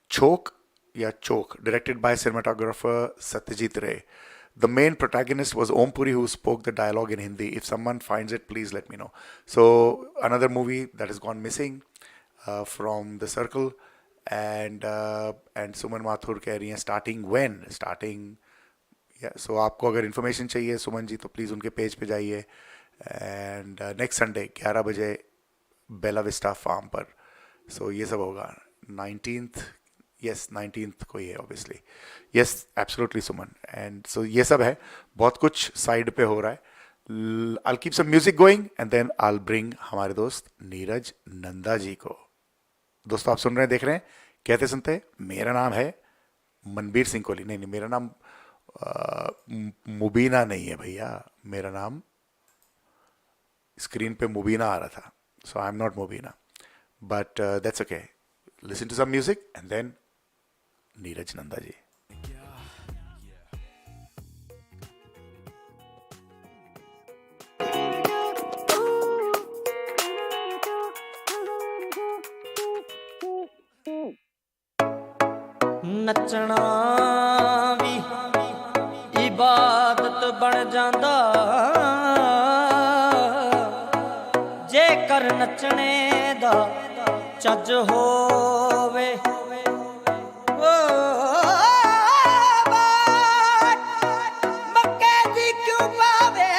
Chokh, directed by cinematographer Satyajit Ray. The main protagonist was Om Puri, who spoke the dialogue in Hindi. If someone finds it, please let me know. So another movie that has gone missing from the circle, and Suman Mathur कह रही हैं starting yeah. So आपको अगर information चाहिए सुमन जी, तो please उनके पेज पे जाइए। And next Sunday 11 बजे बेला विस्टा फार्म पर। So ये सब होगा 19th, yes 19th को ही है obviously, yes absolutely Suman. and so ये सब है, बहुत कुछ साइड पे हो रहा है। I'll keep some music going and then I'll bring हमारे दोस्त नीरज नंदा जी को। दोस्तों आप सुन रहे हैं, देख रहे हैं कहते सुनते। मेरा नाम है मनबीर सिंह कोहली। नहीं, मेरा नाम मुबीना नहीं है भैया, मेरा नाम स्क्रीन पे मुबीना आ रहा था। So I am not Mubina, but that's okay. Listen to some music and then Neeraj Nanda ji. नचना भी इबादत बन जांदा, जेकर नचने दा चज होवे। ओ बात मक्के दी क्यों पावे,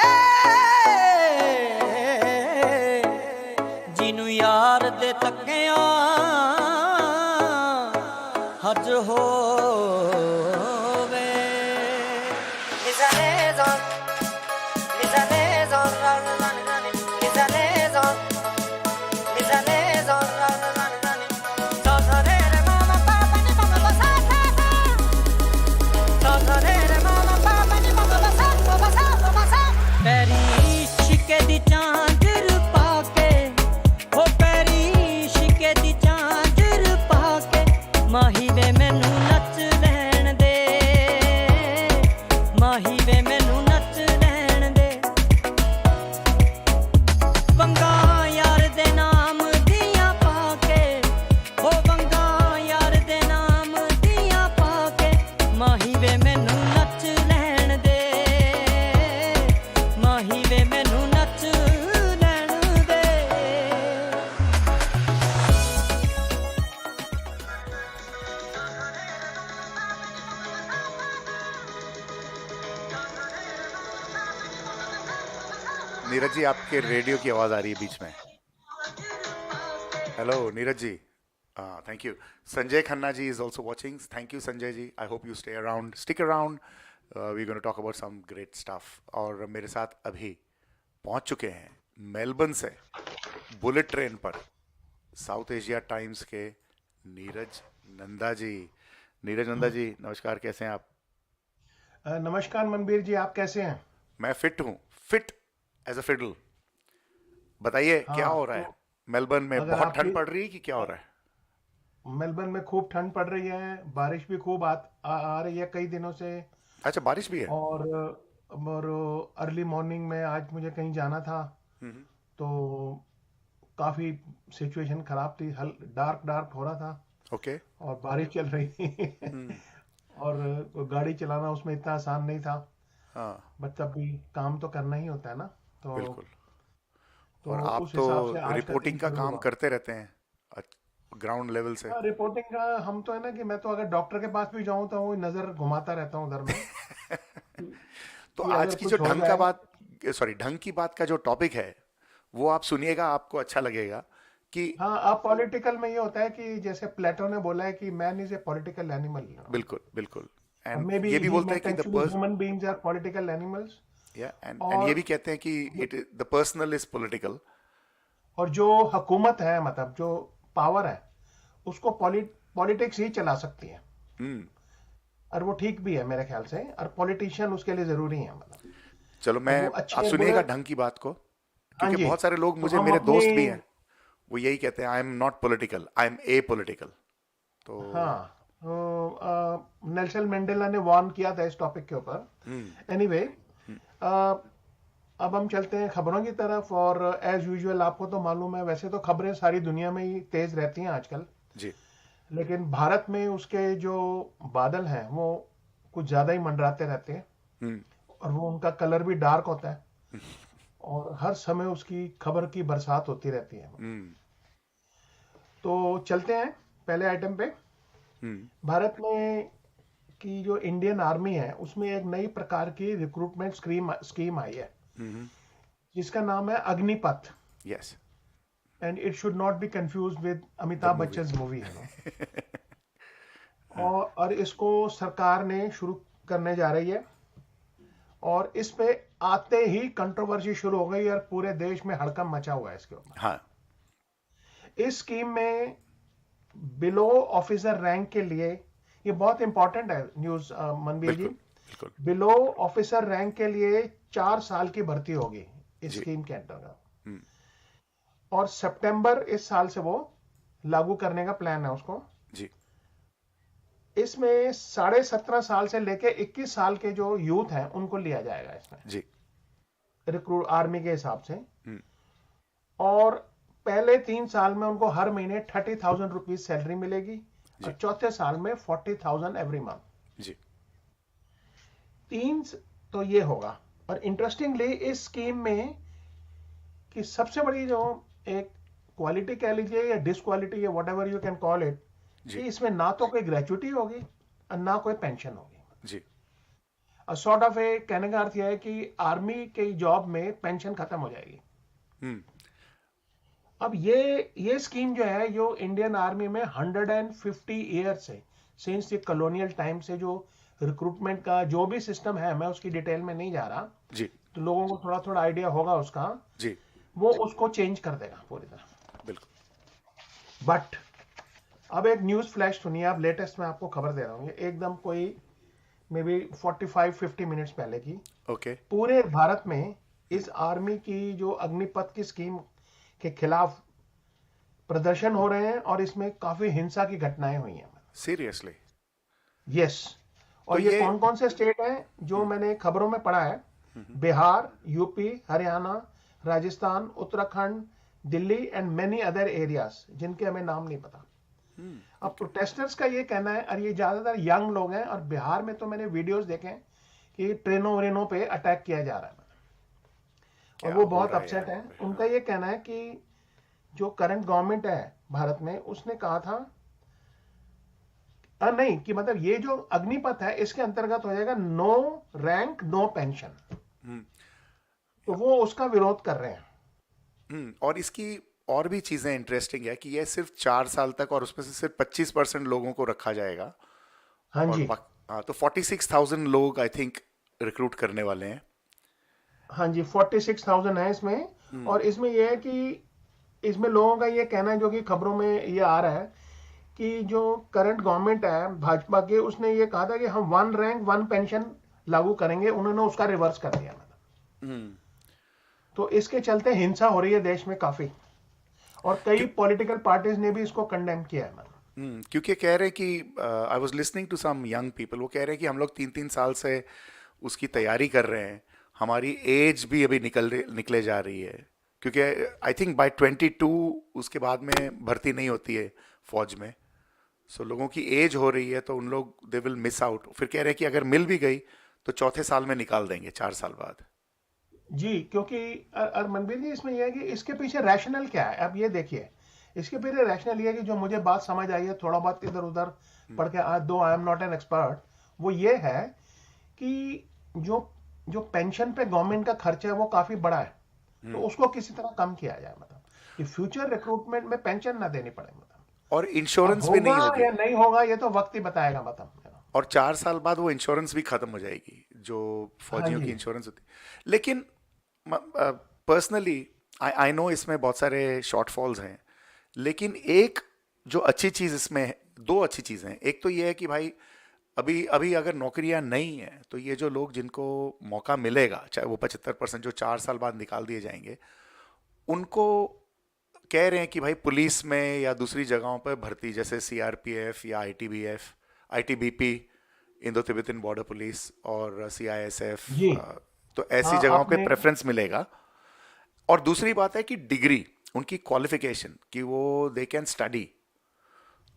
जिनू यार दे तकिया हज होवे। पैरी शिके दी चांदर पाके, हो पैरी शिके दी चांदर पाके, माही वे मैनू नच लैण दे, माही वे मैनू नच लैण दे। वंगा यार दे नाम दियां पाके, हो वंगा यार दे नाम दियां पाके, माही वे मैनू नच लैण दे, माही वे मैनू नच लैण दे। नीरज जी, आपके रेडियो की आवाज आ रही है बीच में। Hello Neeraj ji. Thank you. Sanjay Khanna ji is also watching. Thank you Sanjay ji. I hope you stay around, stick around. We gonna talk about some great stuff. और मेरे साथ अभी पहुंच चुके हैं मेलबर्न से बुलेट ट्रेन पर साउथ एशिया टाइम्स के नीरज नंदा जी। नीरज नंदा जी नमस्कार, कैसे हैं आप? नमस्कार मनबीर जी, आप कैसे हैं? मैं फिट हूँ, फिट एज अ फिडल। बताइए क्या हो रहा है मेलबर्न में? बहुत ठंड पड़ रही है कि क्या हो रहा है? मेलबर्न में खूब ठंड पड़ रही है, बारिश भी खूब आ रही है कई दिनों से। अच्छा, बारिश भी है? और अर्ली मॉर्निंग में आज मुझे कहीं जाना था, तो काफी सिचुएशन खराब थी, डार्क हो रहा था ओके और बारिश चल रही थी और गाड़ी चलाना उसमें इतना आसान नहीं था, हाँ बट तब भी काम तो करना ही होता है ना। तो बिल्कुल। तो और आप उस तो हिसाब से आज का रिपोर्टिंग दिन का शुरू काम हुआ। करते रहते हैं ग्राउंड लेवल से। हाँ, रिपोर्टिंग का हम तो है ना कि मैं तो अगर डॉक्टर के पास भी जाऊं तो वो नजर घुमाता रहता हूँ उधर में तो कि आज अगर की कुछ जो हो ढंग का जाए। बात सॉरी ढंग की बात का जो टॉपिक है वो आप सुनिएगा, आपको अच्छा लगेगा कि हाँ, अब पॉलिटिकल में ये होता है कि जैसे प्लेटो ने बोला है कि man is a political animal, बिल्कुल बिल्कुल। और एंड मे बी ये भी ही बोलते हैं मेंट कि the actually human beings are political animals. And ये भी कहते हैं कि it the personal is political. और जो हुकूमत है, मतलब जो पावर है, उसको पॉलिटिक्स ही चला सकती है, और वो ठीक भी है मेरे ख्याल से, और पॉलिटिशियन उसके लिए जरूरी है, मतलब चलो अब मैं वो आप अच्छे सुनिएगा बुरे। ढंग की बात को, हाँ क्योंकि जी, बहुत सारे लोग तो मुझे हम मेरे अपनी दोस्त भी हैं वो यही कहते हैं I am not political, I am apolitical. तो हाँ, नेल्सन मंडेला ने वार्न किया था इस टॉपिक के ऊपर। एनीवे, अब हम चलते हैं खबरों की तरफ, और एज यूजुअल आपको तो मालूम है, वैसे तो खबरें सारी दुनिया में ही तेज रहती हैं आजकल, जी लेकिन भारत में उसके जो बादल हैं वो कुछ ज्यादा ही मंडराते रहते हैं, और वो उनका कलर भी डार्क होता है, और हर समय उसकी खबर की बरसात होती रहती है। तो चलते हैं पहले आइटम पे। भारत में की जो इंडियन आर्मी है उसमें एक नई प्रकार की रिक्रूटमेंट स्कीम आई है, जिसका नाम है Agnipath. Yes and it should not be confuse with Amitabh Bachchan movie है ना। और इसको सरकार ने शुरू करने जा रही है, और इस पे आते ही कंट्रोवर्सी शुरू हो गई और पूरे देश में हड़कंप मचा हुआ है इसके ऊपर। हाँ इस स्कीम में बिलो ऑफिसर रैंक के लिए, ये बहुत इंपॉर्टेंट है न्यूज मनबीर जी, बिल्कुल बिलो ऑफिसर रैंक के लिए 4 साल की भर्ती होगी इस स्कीम के अंतर्गत, और सितंबर इस साल से वो लागू करने का प्लान है उसको। जी इसमें 17.5 साल से लेके 21 साल के जो यूथ हैं उनको लिया जाएगा इसमें, जी रिक्रूट आर्मी के हिसाब से। और पहले 3 साल में उनको हर महीने 30,000 रुपीज सैलरी मिलेगी, और चौथे साल में 40,000 एवरी मंथ। जी 3 तो ये होगा। और इंटरेस्टिंगली इस स्कीम में कि सबसे बड़ी जो एक क्वालिटी कह लीजिए या डिसक्वालिटी या what ever you can call it, कि इसमें ना तो कोई ग्रेचुइटी होगी और ना कोई पेंशन होगी। जी सॉर्ट ऑफ ए कहने का अर्थ यह है कि आर्मी के जॉब में पेंशन खत्म हो जाएगी। अब ये स्कीम जो है, जो इंडियन आर्मी में 150 ईयर से, सिंस द कॉलोनियल टाइम से जो रिक्रूटमेंट का जो भी सिस्टम है, मैं उसकी डिटेल में नहीं जा रहा जी तो लोगों को थोड़ा थोड़ा आइडिया होगा उसका, जी वो उसको चेंज कर देगा पूरी तरह। बिल्कुल। बट अब एक न्यूज फ्लैश सुनिए आप, लेटेस्ट में आपको खबर दे रहा हूँ, ये एकदम कोई मे बी 45-50 मिनट्स पहले की। ओके पूरे भारत में इस आर्मी की जो अग्निपथ की स्कीम के खिलाफ प्रदर्शन हो रहे हैं, और इसमें काफी हिंसा की घटनाएं हुई हैं। सीरियसली? यस। और तो ये कौन कौन से स्टेट हैं जो मैंने खबरों में पढ़ा है? Bihar, UP, Haryana, Rajasthan, Uttarakhand, Delhi and many other areas, जिनके हमें नाम नहीं पता। अब प्रोटेस्टर्स का ये कहना है, और ये ज्यादातर यंग लोग हैं, और बिहार में तो मैंने वीडियोस देखे हैं कि ट्रेनों पे अटैक किया जा रहा है, और वो बहुत अपसेट है। उनका ये कहना है कि जो करंट गवर्नमेंट है भारत में, उसने कहा था नहीं, कि मतलब ये जो अग्निपथ है इसके अंतर्गत हो जाएगा नो रैंक नो पेंशन, तो वो उसका विरोध कर रहे हैं। और इसकी और भी चीजें इंटरेस्टिंग है कि ये सिर्फ 4 साल तक, और उसमें से सिर्फ 25% लोगों को रखा जाएगा। हाँ जी, हाँ, तो 46,000 लोग आई थिंक रिक्रूट करने वाले हैं। हाँ जी, 46,000 है इसमें। और इसमें यह है कि इसमें लोगों का ये कहना है, जो कि खबरों में ये आ रहा है, कि जो करंट गवर्नमेंट है भाजपा के, उसने ये कहा था कि हम 1 रैंक 1 पेंशन लागू करेंगे, उन्होंने उसका रिवर्स कर दिया। तो इसके चलते हिंसा हो रही है देश में काफी, और कई पॉलिटिकल पार्टीज ने भी इसको कंडेम किया है। क्योंकि कह रहे कि I was listening to some young people, वो कह रहे हैं कि हम लोग 3-3 साल से उसकी तैयारी कर रहे हैं, हमारी एज भी अभी निकले जा रही है, क्योंकि आई थिंक बाय 22 उसके बाद में भर्ती नहीं होती है फौज में, सो लोगों की एज हो रही है तो उन लोग दे विल मिस आउट। फिर कह रहे हैं कि अगर मिल भी गई तो चौथे साल में निकाल देंगे, 4 साल बाद। जी, क्योंकि मनबीर जी इसमें यह है कि इसके पीछे रैशनल क्या है। अब ये देखिए, इसके पीछे रैशनल ये है कि जो मुझे बात समझ आई है, थोड़ा बहुत इधर उधर पढ़ के, दो आई एम नॉट एन एक्सपर्ट, वो ये है कि जो पेंशन पे गवर्नमेंट का खर्चा है वो काफी बड़ा है, तो उसको किसी तरह कम किया जाए, मतलब कि फ्यूचर रिक्रूटमेंट में पेंशन ना देनी पड़े, मतलब। और इंश्योरेंस भी नहीं होगा या नहीं होगा ये तो वक्त ही बताएगा, मतलब। और 4 साल बाद वो इंश्योरेंस भी खत्म हो जाएगी जो फौजियों की इंश्योरेंस होती। लेकिन पर्सनली आई नो इसमें बहुत सारे शॉर्टफॉल्स हैं, लेकिन एक जो अच्छी चीज़ इसमें है, 2 अच्छी चीज़ें हैं। एक तो ये है कि भाई अभी अगर नौकरियां नहीं है तो ये जो लोग जिनको मौका मिलेगा, चाहे वो 75% जो 4 साल बाद निकाल दिए जाएंगे, उनको कह रहे हैं कि भाई पुलिस में या दूसरी जगहों पर भर्ती, जैसे CRPF या ITBP, Indo Tibetan border police, और CISF, तो ऐसी जगहों पे प्रेफरेंस मिलेगा। और दूसरी बात है कि डिग्री, उनकी क्वालिफिकेशन, कि वो दे कैन स्टडी।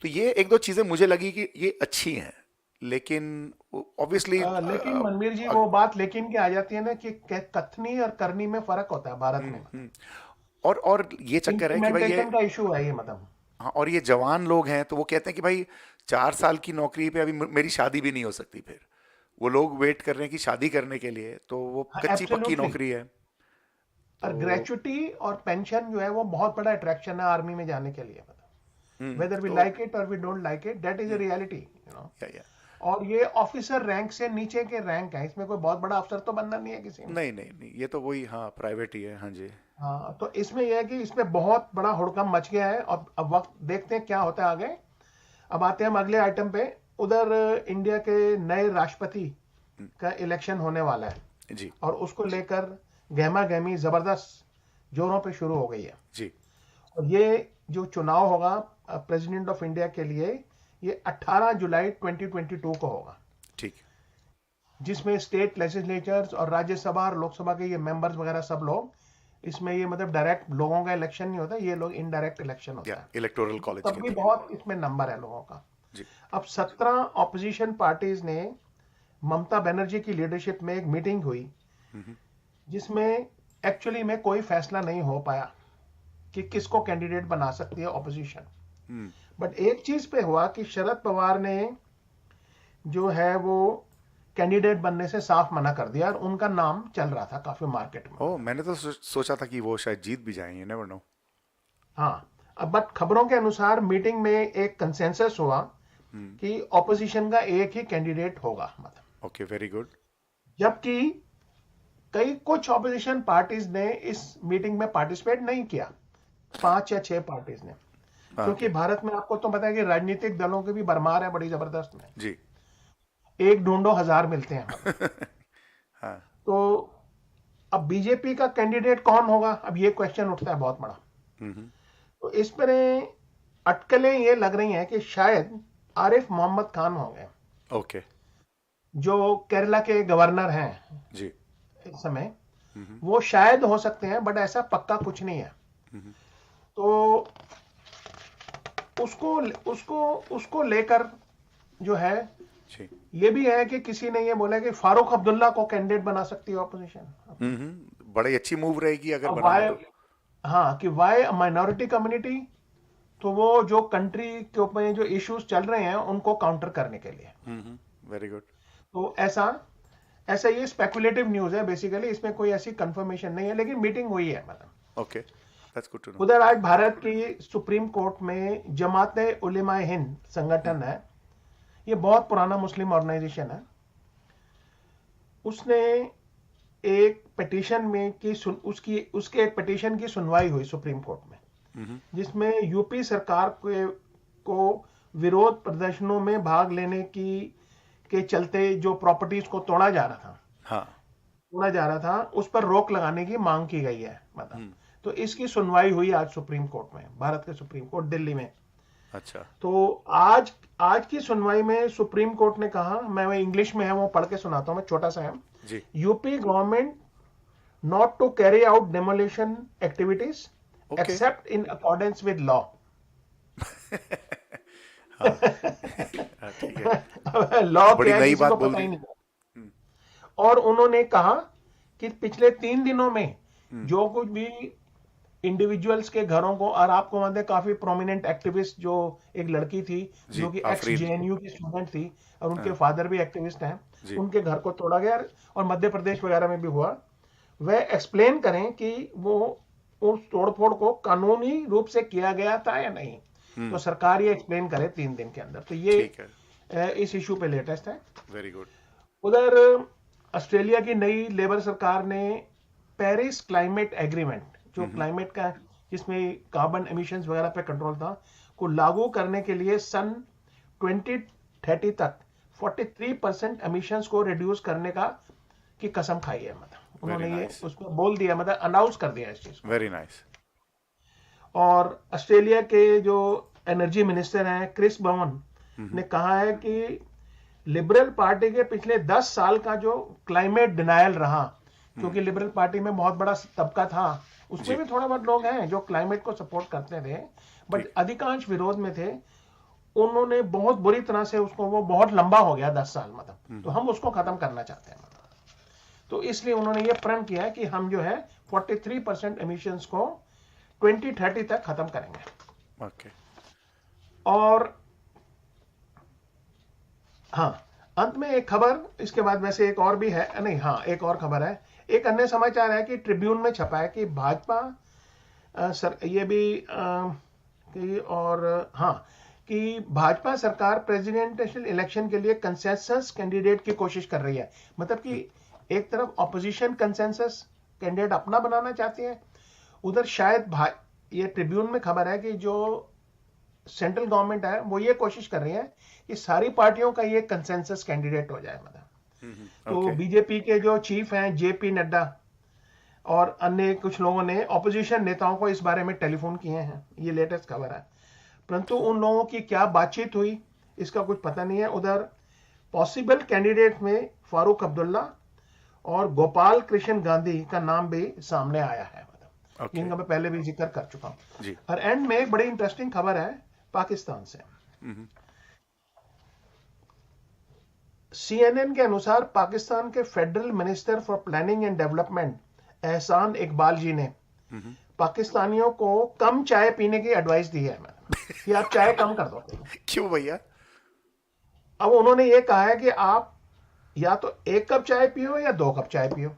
तो ये 1-2 चीज़ें मुझे लगी कि ये अच्छी हैं, लेकिन ऑब्वियसली लेकिन मनबीर जी वो बात लेकिन क्या आ जाती है ना कि कथनी और करनी में फर्क होता है भारत में। और ये चक्कर है कि भाई ये का इशू है ये, मतलब। हाँ, और ये जवान लोग हैं तो वो कहते हैं कि भाई 4 साल की नौकरी पे अभी मेरी शादी भी नहीं हो सकती। फिर वो लोग वेट कर रहे हैं कि शादी करने के लिए, तो वो कच्ची पक्की नौकरी है। और ग्रेचुटी और पेंशन जो है वो बहुत बड़ा अट्रैक्शन है आर्मी में जाने के लिए, मतलब। वेदर वी लाइक इट और we don't like it, that is a reality, you know. और ये ऑफिसर रैंक से नीचे के रैंक है, इसमें कोई बहुत बड़ा अफसर तो बनना नहीं है किसी में। नहीं, ये तो वही, हाँ, प्राइवेट ही है। हाँ जी, हाँ, तो इसमें यह है कि इसमें बहुत बड़ा हुड़कम मच गया है। अब वक्त देखते हैं क्या होता है आगे। अब आते हैं हम अगले आइटम पे। उधर इंडिया के नए राष्ट्रपति का इलेक्शन होने वाला है जी, और उसको लेकर गहमा गहमी जबरदस्त जोरों पे शुरू हो गई है जी। और ये जो चुनाव होगा प्रेसिडेंट ऑफ इंडिया के लिए, ये 18 जुलाई 2022 को होगा। ठीक, जिसमें स्टेट लेजिस्लेचर्स और राज्यसभा और लोकसभा के ये मेंबर्स वगैरह सब लोग इसमें, ये मतलब डायरेक्ट लोगों का इलेक्शन नहीं होता, ये लोग इनडायरेक्ट इलेक्शन होता है, इलेक्टोरल कॉलेज। तब भी बहुत इसमें नंबर है लोगों का जी। अब 17 ऑपोजिशन पार्टीज ने ममता बनर्जी की लीडरशिप में एक मीटिंग हुई, जिसमें एक्चुअली में कोई फैसला नहीं हो पाया कि किसको कैंडिडेट बना सकती है ऑपोजिशन। बट एक चीज पे हुआ कि शरद पवार ने जो है वो कैंडिडेट बनने से साफ मना कर दिया और उनका नाम चल रहा था काफी मार्केट में। मैंने तो सोचा था कि वो शायद जीत भी जाएंगे, नेवर नो। हाँ, अब बट खबरों के अनुसार मीटिंग में एक कंसेंसस हुआ कि ऑपोजिशन का एक ही कैंडिडेट होगा, मतलब। Okay, very good. जबकि कुछ ऑपोजिशन पार्टीज ने इस मीटिंग में पार्टिसिपेट नहीं किया, 5 या 6 पार्टीज ने, क्योंकि भारत में आपको तो पता है कि राजनीतिक दलों की भी भरमार है बड़ी जबरदस्त में जी। एक ढूंढो 1000 मिलते हैं। हाँ। तो अब बीजेपी का कैंडिडेट कौन होगा, अब ये क्वेश्चन उठता है बहुत बड़ा। तो इस पर अटकलें ये लग रही हैं कि शायद आरिफ मोहम्मद खान होंगे, ओके, जो केरला के गवर्नर हैं जी इस समय। वो शायद हो सकते हैं, बट ऐसा पक्का कुछ नहीं है। तो उसको लेकर जो है जी, ये भी है कि किसी ने ये बोला कि फारूक अब्दुल्ला को कैंडिडेट बना सकती है ऑपोजिशन। बड़ी अच्छी मूव रहेगी अगर बनाए तो। हाँ, कि वाई माइनॉरिटी कम्युनिटी, तो वो जो कंट्री के ऊपर जो इश्यूज चल रहे हैं उनको काउंटर करने के लिए। Very good. तो ऐसा ये स्पेकुलेटिव न्यूज है बेसिकली, इसमें कोई ऐसी कंफर्मेशन नहीं है, लेकिन मीटिंग हुई है, मतलब। Okay, that's good to know. उधर आज भारत की सुप्रीम कोर्ट में जमाते उलेमा हिंद संगठन है, ये बहुत पुराना मुस्लिम ऑर्गेनाइजेशन है, उसने एक पिटीशन में उसके एक पिटीशन की सुनवाई हुई सुप्रीम कोर्ट में, जिसमें यूपी सरकार को विरोध प्रदर्शनों में भाग लेने के चलते जो प्रॉपर्टीज को तोड़ा जा रहा था, उस पर रोक लगाने की मांग की गई है, मतलब। तो इसकी सुनवाई हुई आज सुप्रीम कोर्ट में, भारत के सुप्रीम कोर्ट दिल्ली में। अच्छा। तो आज की सुनवाई में सुप्रीम कोर्ट ने कहा, मैं इंग्लिश में है वो पढ़ के सुनाता हूं, मैं छोटा सा है जी। UP government not to carry out demolition activities Okay. except in accordance with law. ठीक है, लॉ बड़ी क्या है नई किसी बात को बोल पता ही दी। नहीं। और उन्होंने कहा कि पिछले 3 दिनों में जो कुछ भी इंडिविजुअल्स के घरों को, और आपको मानते काफी प्रोमिनेंट एक्टिविस्ट, जो एक लड़की थी जो कि एक्स आफरीन। जेएनयू की स्टूडेंट थी और उनके फादर भी एक्टिविस्ट हैं, जी। उनके घर को तोड़ा गया, और मध्य प्रदेश वगैरह में भी हुआ। वह एक्सप्लेन करें कि वो उस तोड़फोड़ को कानूनी रूप से किया गया था या नहीं, तो सरकार ये एक्सप्लेन करे 3 दिन के अंदर। तो ये ठीक है, इस इशू पे लेटेस्ट है। Very good. उधर ऑस्ट्रेलिया की नई लेबर सरकार ने पेरिस क्लाइमेट एग्रीमेंट, जो क्लाइमेट का, जिसमें कार्बन एमिशंस वगैरह पे कंट्रोल था, को लागू करने के लिए सन 2030 तक 43% एमिशंस को रिड्यूस करने की कसम खाई है। मतलब उन्होंने ये उसमें बोल दिया, मतलब अनाउंस कर दिया इस चीज को। Very nice. और ऑस्ट्रेलिया के जो एनर्जी मिनिस्टर हैं क्रिस बवन ने कहा है कि लिबरल पार्टी के पिछले 10 साल का जो क्लाइमेट डिनायल रहा, क्योंकि लिबरल पार्टी में बहुत बड़ा तबका था, उसमें भी थोड़ा बहुत लोग हैं जो क्लाइमेट को सपोर्ट करते थे, बट अधिकांश विरोध में थे। उन्होंने बहुत बुरी तरह से उसको, वो बहुत लंबा हो गया 10 साल, मतलब तो हम उसको खत्म करना चाहते हैं। तो इसलिए उन्होंने ये प्रण किया है कि हम जो है 43% एमिशंस को 2030 तक खत्म करेंगे। ओके। और हाँ, अंत में एक खबर, इसके बाद वैसे एक और भी है, नहीं हाँ, एक और खबर है। एक अन्य समाचार है कि ट्रिब्यून में छपा है कि भाजपा ये भी कि भाजपा सरकार प्रेसिडेंशियल इलेक्शन के लिए कंसेंसस कैंडिडेट की कोशिश कर रही है। मतलब कि एक तरफ ऑपोजिशन कंसेंसस कैंडिडेट अपना बनाना चाहती है, उधर शायद ये ट्रिब्यून में खबर है कि जो सेंट्रल गवर्नमेंट है वो ये कोशिश कर रही है कि सारी पार्टियों का ये कंसेंसस कैंडिडेट हो जाए। मतलब तो बीजेपी के जो चीफ हैं जेपी नड्डा और अन्य कुछ लोगों ने ऑपोजिशन नेताओं को इस बारे में टेलीफोन किए हैं, ये लेटेस्ट खबर है। परंतु उन लोगों की क्या बातचीत हुई इसका कुछ पता नहीं है। उधर पॉसिबल कैंडिडेट में फारूक अब्दुल्ला और गोपाल कृष्ण गांधी का नाम भी सामने आया है, मतलब जिनका मैं पहले भी जिक्र कर चुका हूं। और एंड में एक बड़ी इंटरेस्टिंग खबर है पाकिस्तान से। CNN के अनुसार पाकिस्तान के federal minister for planning and development एहसान इकबाल जी ने पाकिस्तानियों को कम चाय पीने की एडवाइस दी है कि आप चाय कम कर दो। क्यों भैया? अब उन्होंने ये कहा है कि आप या तो 1 कप चाय पियो या 2 कप चाय पियो।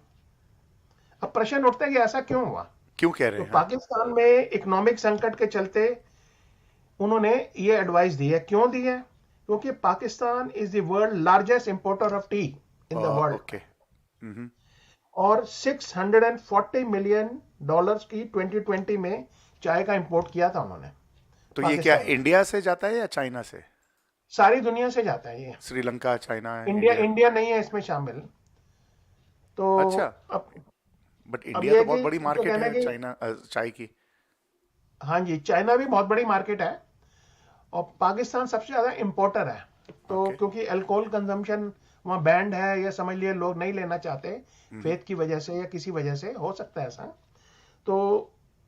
अब प्रश्न उठता है कि ऐसा क्यों हुआ, क्यों कह रहे हैं? पाकिस्तान में इकोनॉमिक संकट के चलते उन्होंने ये एडवाइस दी है। क्यों दी है? क्योंकि Pakistan is the world largest importer of T in the world, और $640 मिलियन की 2020 में चाय का इंपोर्ट किया था उन्होंने। तो ये क्या इंडिया से जाता है या चाइना से? सारी दुनिया से जाता है ये। श्रीलंका, चाइना, इंडिया नहीं है इसमें शामिल। तो अच्छा, बट इंडिया तो बहुत बड़ी मार्केट है चाइना चाय की। हाँ जी, चाइना भी बहुत बड़ी मार्केट है और पाकिस्तान सबसे ज्यादा इंपोर्टर है। तो क्योंकि अल्कोहल कंजम्पशन वहां बैंड है, या समझ लिए लोग नहीं लेना चाहते फेथ की वजह से या किसी वजह से, हो सकता है ऐसा। तो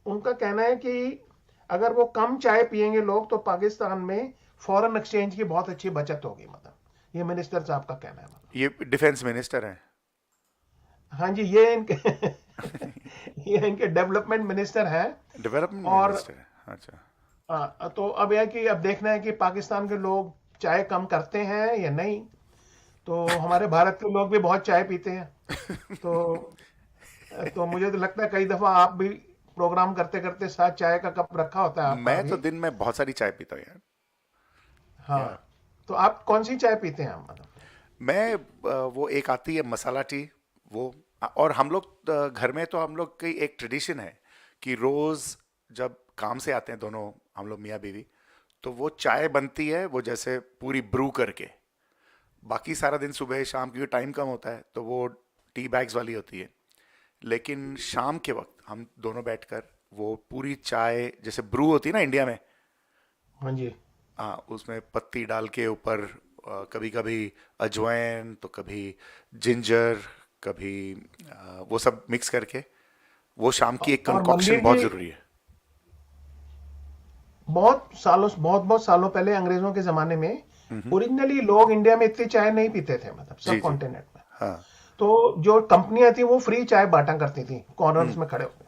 उनका कहना है कि अगर वो कम चाय पिएंगे लोग तो पाकिस्तान में फॉरेन एक्सचेंज की बहुत अच्छी बचत होगी। मतलब ये मिनिस्टर साहब का कहना है। ये डिफेंस मिनिस्टर हैं? हाँ जी, ये इनके डेवलपमेंट मिनिस्टर हैं। डेवलपमेंट मिनिस्टर है, अच्छा। तो अब यह कि अब देखना है कि पाकिस्तान के लोग चाय कम करते हैं या नहीं। तो हमारे भारत के लोग भी बहुत चाय पीते हैं। तो मुझे तो लगता है कई दफा आप भी प्रोग्राम करते करते साथ चाय का कप रखा होता है। मैं तो दिन में बहुत सारी चाय पीता हूँ यार। हाँ, तो आप कौन सी चाय पीते हैं? मैं वो एक आती है मसाला टी, वो। और हम लोग घर में तो हम लोग की एक ट्रेडिशन है कि रोज जब काम से आते हैं दोनों हम लोग मियाँ बीवी, तो वो चाय बनती है, वो जैसे पूरी ब्रू करके। बाकी सारा दिन सुबह शाम, क्योंकि टाइम कम होता है, तो वो टी बैग्स वाली होती है। लेकिन शाम के वक्त हम दोनों बैठकर वो पूरी चाय जैसे ब्रू होती है ना इंडिया में, हाँ जी, हाँ, उसमें पत्ती डाल के ऊपर कभी कभी अजवाइन, तो कभी जिंजर, कभी वो सब मिक्स करके वो शाम की एक और कंकॉक्शन मंदिर बहुत की जरूरी है। बहुत सालों पहले अंग्रेजों के जमाने में ओरिजिनली लोग इंडिया में इतनी चाय नहीं पीते थे, मतलब जी सब जी। कॉन्टिनेंट में। हाँ। तो जो कंपनियां थी वो फ्री चाय बांटा करती थी कॉर्नर्स में खड़े होकर,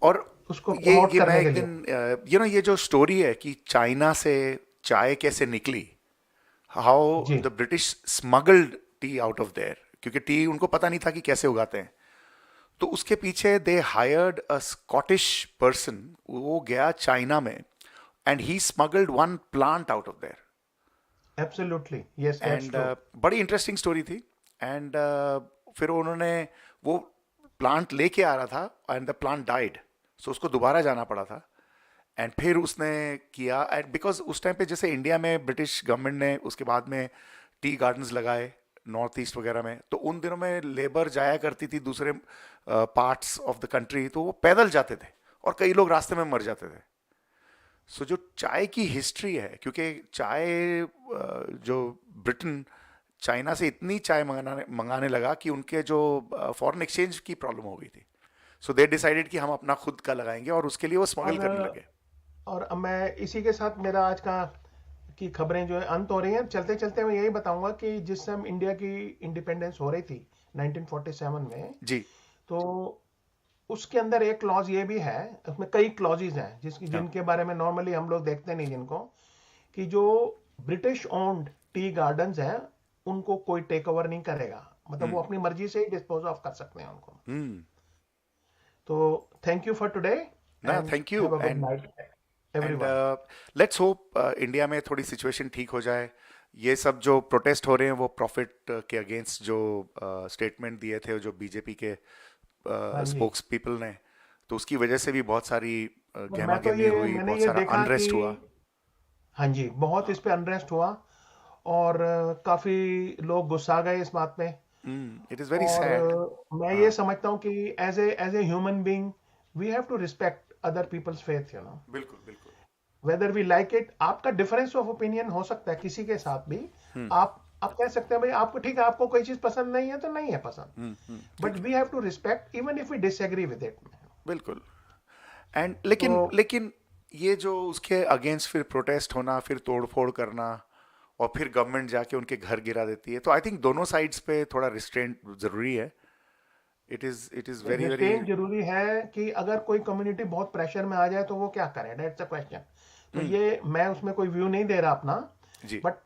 और उसको ये प्रमोट मैं करने एक के लिए। दिन ये जो स्टोरी है कि चाइना से चाय कैसे निकली, हाउ जी the British smuggled tea out of there, क्योंकि टी उनको पता नहीं था कि कैसे उगाते हैं। तो उसके पीछे they hired a Scottish person, वो गया चाइना में and he smuggled one plant out of there. Absolutely, yes, that's and true. बड़ी इंटरेस्टिंग स्टोरी थी। एंड फिर उन्होंने वो प्लांट लेके आ रहा था एंड द प्लांट डाइड, सो उसको दोबारा जाना पड़ा था। एंड फिर उसने किया, एंड बिकॉज उस टाइम पे जैसे इंडिया में ब्रिटिश गवर्नमेंट ने उसके बाद में टी गार्डन्स लगाए नॉर्थ ईस्ट वगैरह में, तो उन दिनों में लेबर जाया करती थी दूसरे पार्ट्स ऑफ द कंट्री, तो वो पैदल जाते थे और कई लोग रास्ते में मर जाते थे। सो जो चाय की हिस्ट्री है, क्योंकि चाय जो ब्रिटेन चाइना से इतनी चाय मंगाने लगा कि उनके जो फॉरेन एक्सचेंज की प्रॉब्लम हो गई थी, सो दे डिसाइडेड कि हम अपना खुद का लगाएंगे और उसके लिए वो स्मगल करने लगे। और अब मैं इसी के साथ मेरा आज का की खबरें जो है अंत हो रही हैं। चलते चलते मैं यही बताऊंगा कि जिस समय इंडिया की इंडिपेंडेंस हो रही थी 1947 में, जी तो उसके अंदर एक क्लॉज ये भी है, उसमें कई क्लॉजेज हैं जिनके बारे में नॉर्मली हम लोग देखते नहीं, जिनको कि जो ब्रिटिश ओन्ड टी गार्डन्स हैं उनको कोई टेक ओवर नहीं करेगा, मतलब वो अपनी मर्जी से ही डिस्पोज ऑफ कर सकते हैं उनको। तो थैंक यू फॉर टुडे, ना thank you, good night and everyone. Let's hope India में थोड़ी सिचुएशन ठीक हो जाए। ये सब जो प्रोटेस्ट हो रहे हैं वो प्रॉफिट के अगेंस्ट जो स्टेटमेंट दिए थे जो बीजेपी के हाँ जी, स्पोक्स पीपल ने, तो उसकी वजह से भी बहुत सारी मैं तो गहमा-गहमी हुई, मैंने बहुत ये सारा देखा अनरेस्ट हुआ। कि हाँ जी, बहुत इस पे अनरेस्ट हुआ और काफी लोग गुस्सा गए इस बात पे। इट इज वेरी और सैड। मैं ये समझता हूँ कि as a human being we have to respect other people's faith, you know, बिल्कुल बिल्कुल। Whether we like it. आपका डिफरेंस ऑफ ओपिनियन हो सकता है किसी के साथ भी, आप कह सकते हैं भाई आपको ठीक है, आपको कोई चीज पसंद नहीं है तो नहीं है पसंद, but we have to respect even if we disagree with it. बिल्कुल। एंड लेकिन ये जो उसके अगेंस्ट फिर प्रोटेस्ट होना, फिर तोड़फोड़ करना, और फिर गवर्नमेंट जाके उनके घर गिरा देती है, तो आई थिंक दोनों साइड्स पे थोड़ा रिस्ट्रेंट जरूरी है। इट इज वेरी वेरी जरूरी है कि अगर कोई कम्युनिटी बहुत प्रेशर में आ जाए तो वो क्या करे, दैट्स अ क्वेश्चन। तो ये मैं उसमें कोई व्यू नहीं दे रहा अपना, जी। बट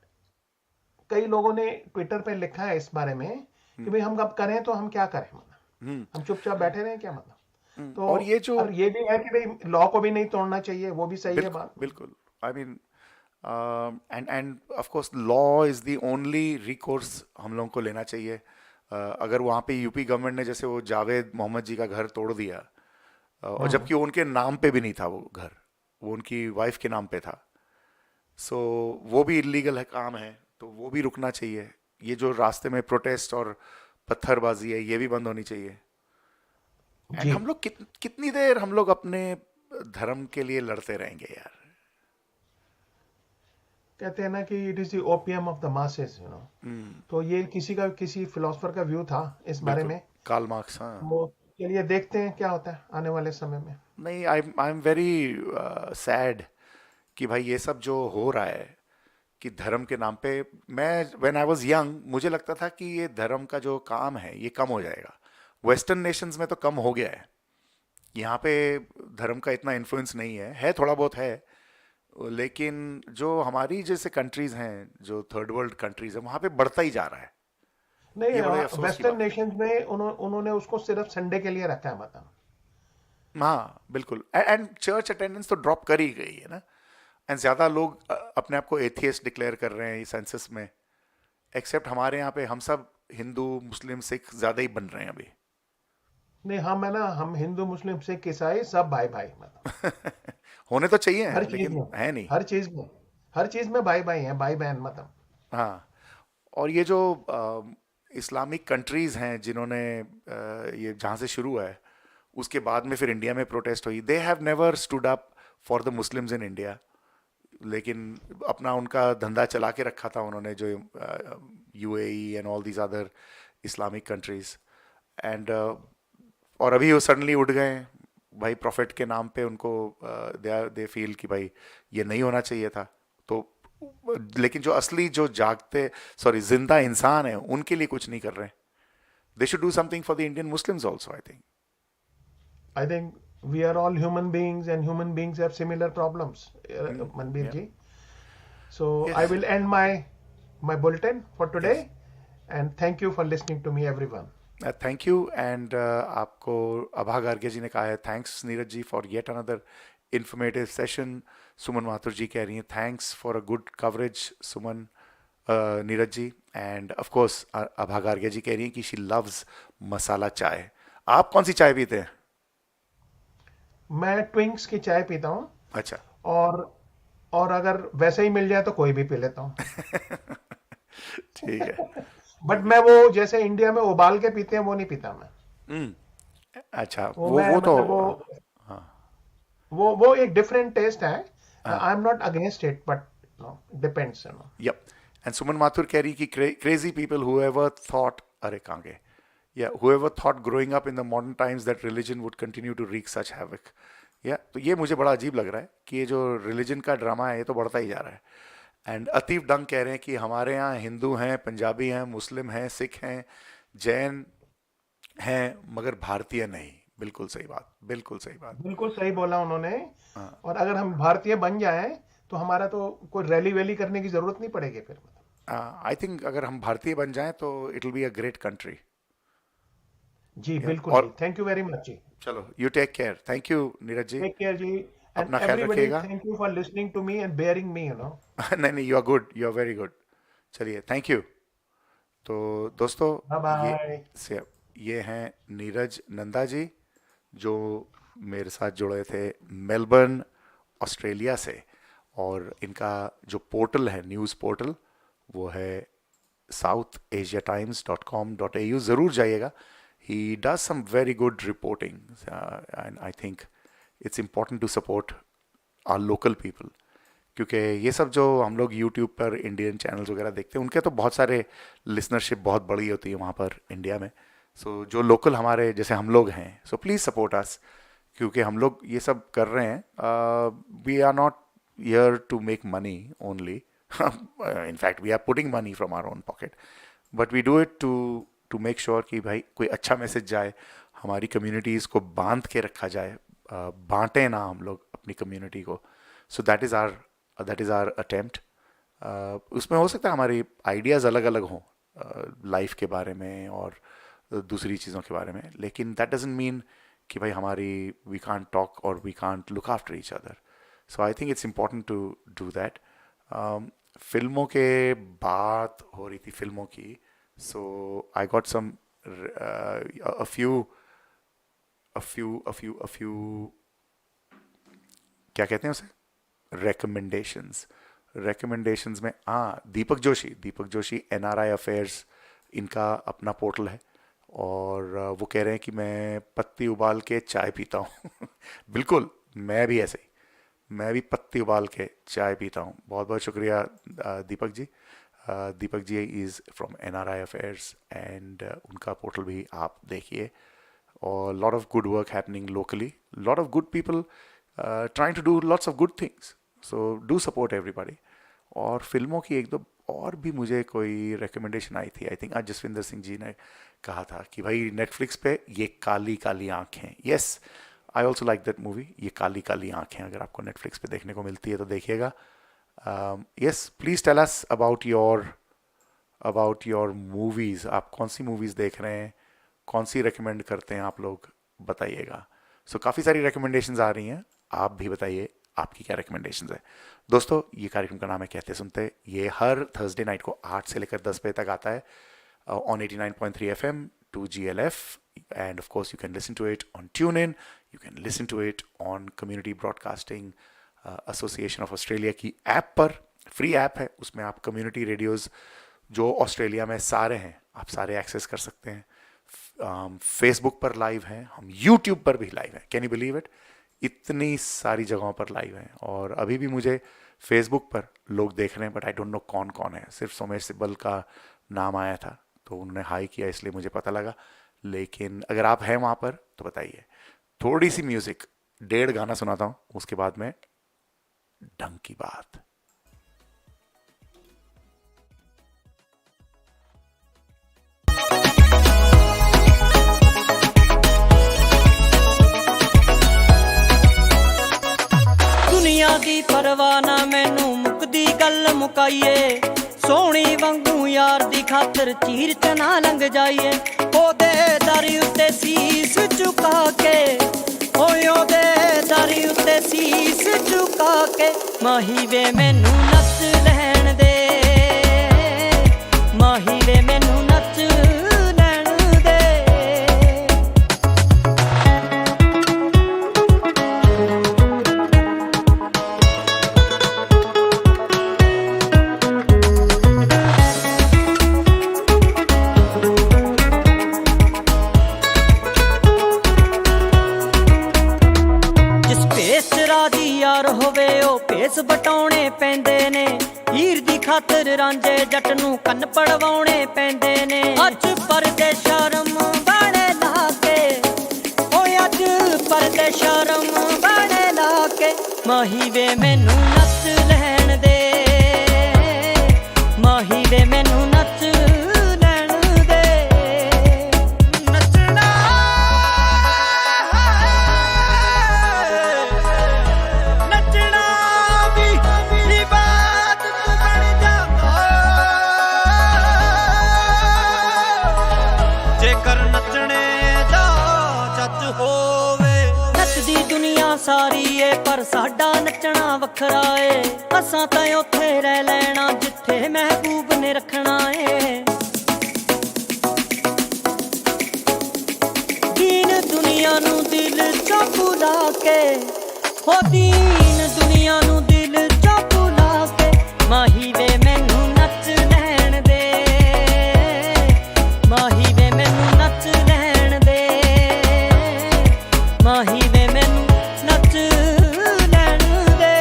कई लोगों ने ट्विटर पे लिखा है इस बारे में कि भाई हम अब करें तो हम क्या करें, मतलब हम चुपचाप बैठे रहें क्या, मतलब। तो और ये भी है कि भाई लॉ को भी नहीं तोड़ना चाहिए, वो भी सही है बात। बिल्कुल, I mean and of course law is the only recourse हम लोगों को लेना चाहिए। अगर वहाँ पे यूपी गवर्नमेंट ने जैसे वो जावेद मोहम्मद जी का घर तोड़ दिया, और जबकि वो उनके नाम पे भी नहीं था, वो घर वो उनकी वाइफ के नाम पे था, सो वो भी इलीगल है, काम है, तो वो भी रुकना चाहिए। ये जो रास्ते में प्रोटेस्ट और पत्थरबाजी है ये भी बंद होनी चाहिए। एंड हम लोग कितनी देर हम लोग अपने धर्म के लिए लड़ते रहेंगे यार। कहते हैं ना कि it is the opium of the masses, you know. तो ये किसी फिलोसफर का व्यू था इस बारे में, कार्ल मार्क्स। हाँ, वो चलिए देखते हैं क्या होता है आने वाले समय में। नहीं, आई एम वेरी सैड कि भाई ये सब जो हो रहा है कि धर्म के नाम पे, मैं व्हेन आई वाज यंग मुझे लगता था कि ये धर्म का जो काम है ये कम हो जाएगा। वेस्टर्न नेशंस में तो कम हो गया है, यहाँ पे धर्म का इतना इन्फ्लुएंस नहीं है, थोड़ा बहुत है, लेकिन जो हमारी जैसे कंट्रीज हैं, जो थर्ड वर्ल्ड कंट्रीज हैं, वहाँ पे बढ़ता ही जा रहा है। नहीं, ये बड़े अफसोस की वेस्टर्न बात है। नेशंस में उन्होंने उसको सिर्फ संडे के लिए रखा है, मतलब। हाँ बिल्कुल, एंड चर्च अटेंडेंस तो ड्रॉप कर ही गई है ना, एंड ज़्यादा लोग अपने आप को एथियस्ट डिक्लेयर कर रहे हैं ये सेंसस में, एक्सेप्ट हमारे यहाँ पे हम सब हिंदू मुस्लिम सिख ज़्यादा ही बन रहे हैं अभी। नहीं, हम हिंदू मुस्लिम सिख ईसाई सब भाई भाई, मतलब। होने तो चाहिए, हर चीज लेकिन में, है नहीं। हर चीज में भाई भाई हैं, भाई बहन, मतलब। हाँ, और ये जो इस्लामिक कंट्रीज हैं जिन्होंने ये जहाँ से शुरू है, उसके बाद में फिर इंडिया में प्रोटेस्ट हुई, they have never stood up for the Muslims in India, लेकिन अपना उनका धंधा चला के रखा था उन्होंने, जो UAE and all these other Islamic countries and और अभी वो सडनली उठ गए भाई प्रॉफिट के नाम पे उनको दे फील कि भाई ये नहीं होना चाहिए था। तो लेकिन जो असली जो जिंदा इंसान है उनके लिए कुछ नहीं कर रहे हैं। They should do something for the Indian Muslims also. I think we are all human beings and human beings have similar problems, Manbir ji. So I will end my bulletin for today and thank you for listening to me everyone. Thank you and आपको अभा गार्गे जी ने कहा है thanks Neeraj ji for yet another informative session. Suman Mathur ji कह रही हैं thanks for a good coverage Suman Neeraj ji. And of course Abha Garge ji कह रही हैं कि शी लव्स मसाला चाय। आप कौन सी चाय पीते हैं? मैं ट्विंक्स की चाय पीता हूँ। अच्छा। और अगर वैसे ही मिल जाए तो कोई भी पी लेता हूँ। ठीक है। बट मैं वो जैसे इंडिया में उबाल के पीते हैं वो नहीं पीता मैं। अच्छा वो तो वो एक डिफरेंट टेस्ट है। I am not against it but depends. Yup. And Suman Mathur कह रही कि क्रेजी पीपल whoever thought अरे कहाँ गए whoever thought growing up in the modern times that religion would continue to wreak such havoc। तो ये मुझे बड़ा अजीब लग रहा है कि ये जो रिलीजन का ड्रामा है ये तो बढ़ता ही जा रहा है। एंड अतीफ डंग कह रहे हैं कि हमारे यहाँ हिंदू हैं, पंजाबी हैं, मुस्लिम हैं, सिख हैं, जैन हैं, मगर भारतीय नहीं। बिल्कुल सही बात, बिल्कुल सही बात, बिल्कुल सही बोला उन्होंने। और अगर हम भारतीय बन जाएं तो हमारा तो कोई रैली वैली करने की जरूरत नहीं पड़ेगी फिर। आई थिंक अगर हम भारतीय बन जाएं तो it will be a great country. जी बिल्कुल। थैंक यू वेरी मच जी। चलो you take care. Thank you Neeraj ji. Take care जी। अपना ख्याल रखिएगा। Thank you for listening to me and bearing me नहीं you are good, you are very good. चलिए थैंक यू। तो दोस्तों ये हैं नीरज नंदा जी जो मेरे साथ जुड़े थे मेलबर्न ऑस्ट्रेलिया से। और इनका जो पोर्टल है न्यूज़ पोर्टल वो है southasiatimes.com.au। ज़रूर जाइएगा। He does some very good reporting and I think it's important to support our local people क्योंकि ये सब जो हम लोग YouTube पर इंडियन चैनल्स वगैरह देखते हैं उनके तो बहुत सारे लिसनरशिप बहुत बड़ी होती है वहाँ पर इंडिया में। सो जो लोकल हमारे जैसे हम लोग हैं सो प्लीज़ सपोर्ट अस क्योंकि हम लोग ये सब कर रहे हैं। We are not here to make money only, in fact we are putting money from our own pocket but we do it to make sure कि भाई कोई अच्छा मैसेज जाए, हमारी कम्युनिटीज़ को बांध के रखा जाए, बांटे ना हम लोग अपनी कम्युनिटी को। So that is our attempt. उसमें हो सकता है हमारी आइडियाज़ अलग अलग हों लाइफ के बारे में और दूसरी चीज़ों के बारे में, लेकिन दैट डजंट मीन कि भाई हमारी वी कांट टॉक और we can't look after each other. So I think it's important to do that. फिल्मों के बात हो रही थी फिल्मों की। So I got some a few क्या कहते हैं उसे recommendations में दीपक जोशी NRI अफेयर्स इनका अपना पोर्टल है और वो कह रहे हैं कि मैं पत्ती उबाल के चाय पीता हूँ। बिल्कुल मैं भी ऐसे ही, मैं भी पत्ती उबाल के चाय पीता हूँ। बहुत बहुत शुक्रिया Deepak ji. Deepak ji is from NRI affairs and उनका पोर्टल भी आप देखिए। और lot of good work happening locally, lot of good people trying to do lots of good things. So do support everybody. और फिल्मों की एक दो और भी मुझे कोई रिकमेंडेशन आई थी। आई थिंक आज जसविंदर सिंह जी ने कहा था कि भाई नेटफ्लिक्स पे ये काली काली आँखें। Yes I also like that movie. ये काली काली आँखें अगर आपको नेटफ्लिक्स पे देखने को मिलती है तो देखिएगा। Yes, please tell us about your movies। आप कौन सी मूवीज़ देख रहे हैं, कौन सी recommend करते हैं आप लोग, बताइएगा। So काफ़ी सारी recommendations आ रही हैं, आप भी बताइए आपकी क्या recommendations है। दोस्तों ये कार्यक्रम का नाम है कहते सुनते। ये हर थर्सडे नाइट को 8 से लेकर 10 बजे तक आता है on 89.3 FM 2GLF and of course you can listen to it on TuneIn, you can listen to it on Community Broadcasting association of Australia की ऐप पर। फ्री ऐप है, उसमें आप कम्युनिटी रेडियोज़ जो ऑस्ट्रेलिया में सारे हैं आप सारे एक्सेस कर सकते हैं। फेसबुक पर लाइव हैं हम, यूट्यूब पर भी लाइव हैं। कैन यू बिलीव इट, इतनी सारी जगहों पर लाइव हैं। और अभी भी मुझे फेसबुक पर लोग देख रहे हैं बट आई डोंट नो कौन कौन है। सिर्फ सोमेश सिब्बल का नाम आया था तो उन्होंने हाई किया इसलिए मुझे पता लगा। लेकिन अगर आप हैं वहाँ पर तो बताइए। थोड़ी सी म्यूज़िक, 1.5 गाना सुनाता हूँ, उसके बाद में ढंग की बात। दुनिया दी परवाह ना मैनू मुकदी गल मुकाइए, सोहनी वांगू यार दी खातर चीर च ना लंघ जाइए। ओदे दर उत्ते सीस झुका के, ओदे दर उत्ते सीस झुका के, माही वे मैनू नच लैण दे, माही वे मैनू नच लैण दे। ਭੇਸ ਬਟਾਉਣੇ ਪੈਂਦੇ ਨੇ, ਹੀਰ ਦੀ ਖਾਤਰ ਰਾਂਝੇ ਜੱਟ ਨੂੰ ਕੰਨ ਪੜਵਾਉਣੇ ਪੈਂਦੇ ਨੇ। ਅੱਜ ਪਰਦੇ ਸ਼ਰਮ ਬਾਣੇ ਲਾ ਕੇ, ਓਏ ਅੱਜ ਪਰਦੇ ਸ਼ਰਮ ਬਾਣੇ ਲਾ ਕੇ, ਮਾਹੀ ਵੇ ਮੈਨੂੰ ਨੱਚ ਲੈਣ ਦੇ, ਮਾਹੀ ਵੇ ਮੈਨੂੰ ਨੱਚ ਲੈਣ ਦੇ। ਨੱਚਣਾ ਸਾਰੀ ਏ ਪਰ ਸਾਡਾ ਨੱਚਣਾ ਵੱਖਰਾ ਏ, ਅਸਾਂ ਤਾਂ ਉੱਥੇ ਰਹਿ ਲੈਣਾ ਜਿੱਥੇ ਮਹਿਬੂਬ ਨੇ ਰੱਖਣਾ ਏ। ਦੀਨ ਦੁਨੀਆ ਨੂੰ ਦਿਲ ਚੋਂ ਭੁਲਾ ਕੇ, ਹੋ ਦੀਨ ਦੁਨੀਆ ਨੂੰ ਦਿਲ ਚੋਂ ਭੁਲਾ ਕੇ, ਮਾਹੀ ਵੇ ਮੈਨੂੰ ਨੱਚ ਲੈਣ ਦੇ, ਮਾਹੀ ਵੇ ਮੈਨੂੰ ਨੱਚ ਲੈਣ ਦੇ, ਮਾਹੀ ਵੇ ਮੈਨੂੰ ਨੱਚ ਲੈਣ ਦੇ।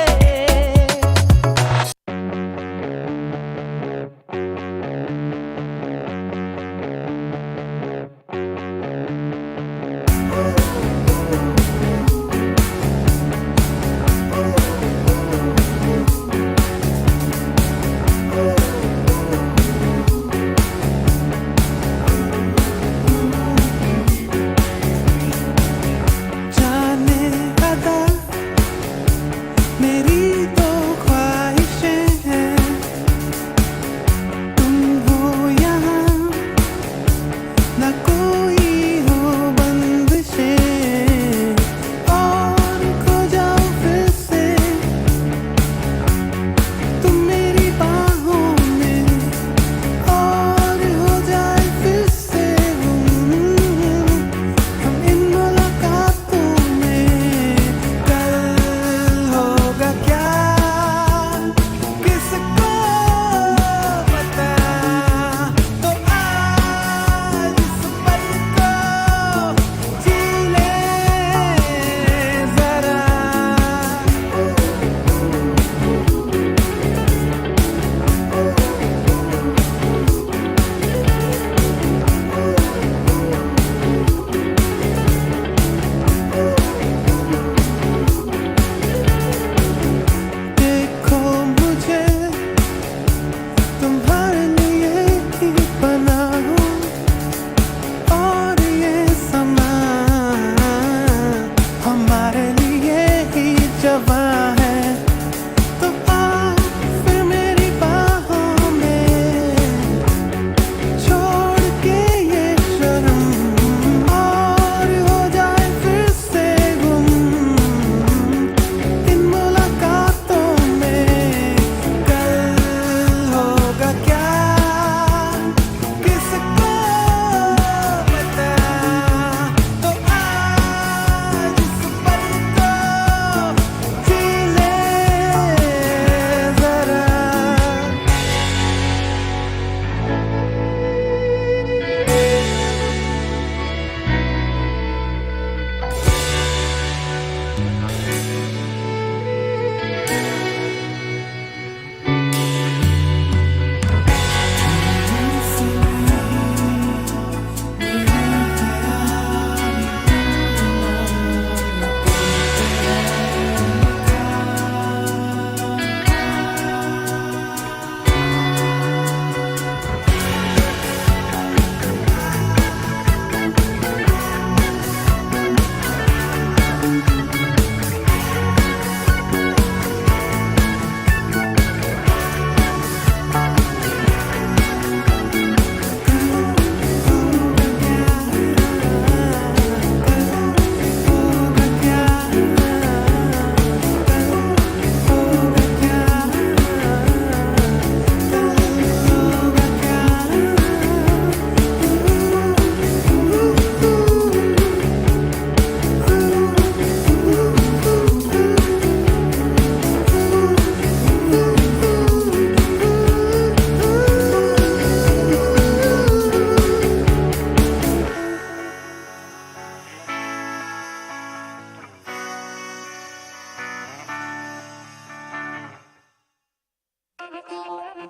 तो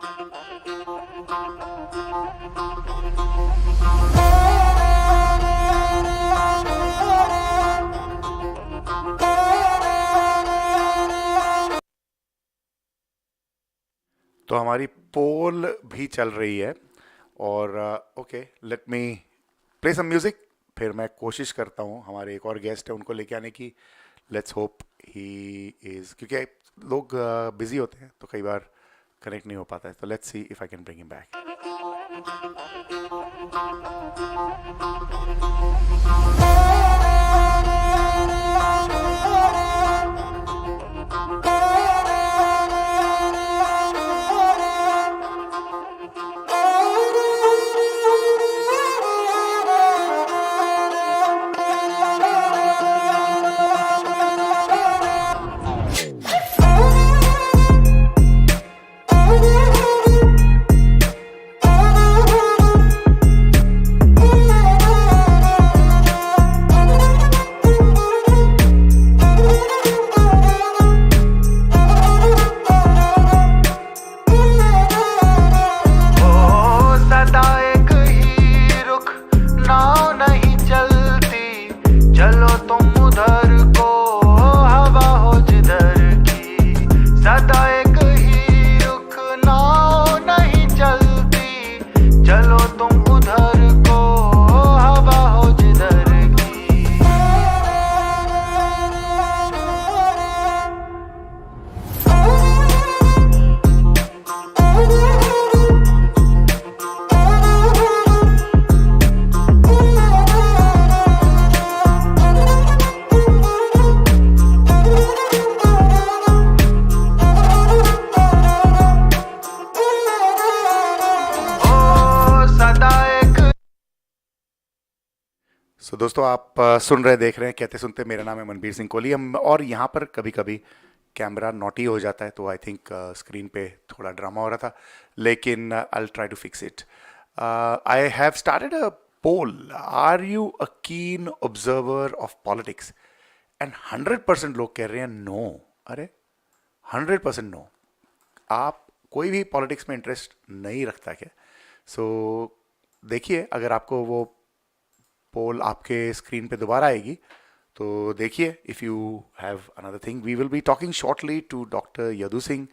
हमारी पोल भी चल रही है और okay, let me play some music, फिर मैं कोशिश करता हूँ हमारे एक और गेस्ट है उनको लेके आने की. लेट्स होप ही इज, क्योंकि लोग बिजी होते हैं तो कई बार कनेक्ट नहीं हो पाता है. तो let's see if I can bring him back. दोस्तों आप सुन रहे देख रहे हैं कहते सुनते. मेरा नाम है मनबीर सिंह कोहली. और यहाँ पर कभी कभी कैमरा नॉटी हो जाता है, तो आई थिंक स्क्रीन पे थोड़ा ड्रामा हो रहा था, लेकिन I will try to fix it. I have started a poll. Are you a keen observer of politics? And 100% लोग कह रहे हैं नो. अरे 100% नो. आप कोई भी पॉलिटिक्स में इंटरेस्ट नहीं रखता क्या? सो देखिए, अगर आपको वो पोल आपके स्क्रीन पे दोबारा आएगी तो देखिए. If you have another thing, we will be talking shortly to doctor Yadu Singh.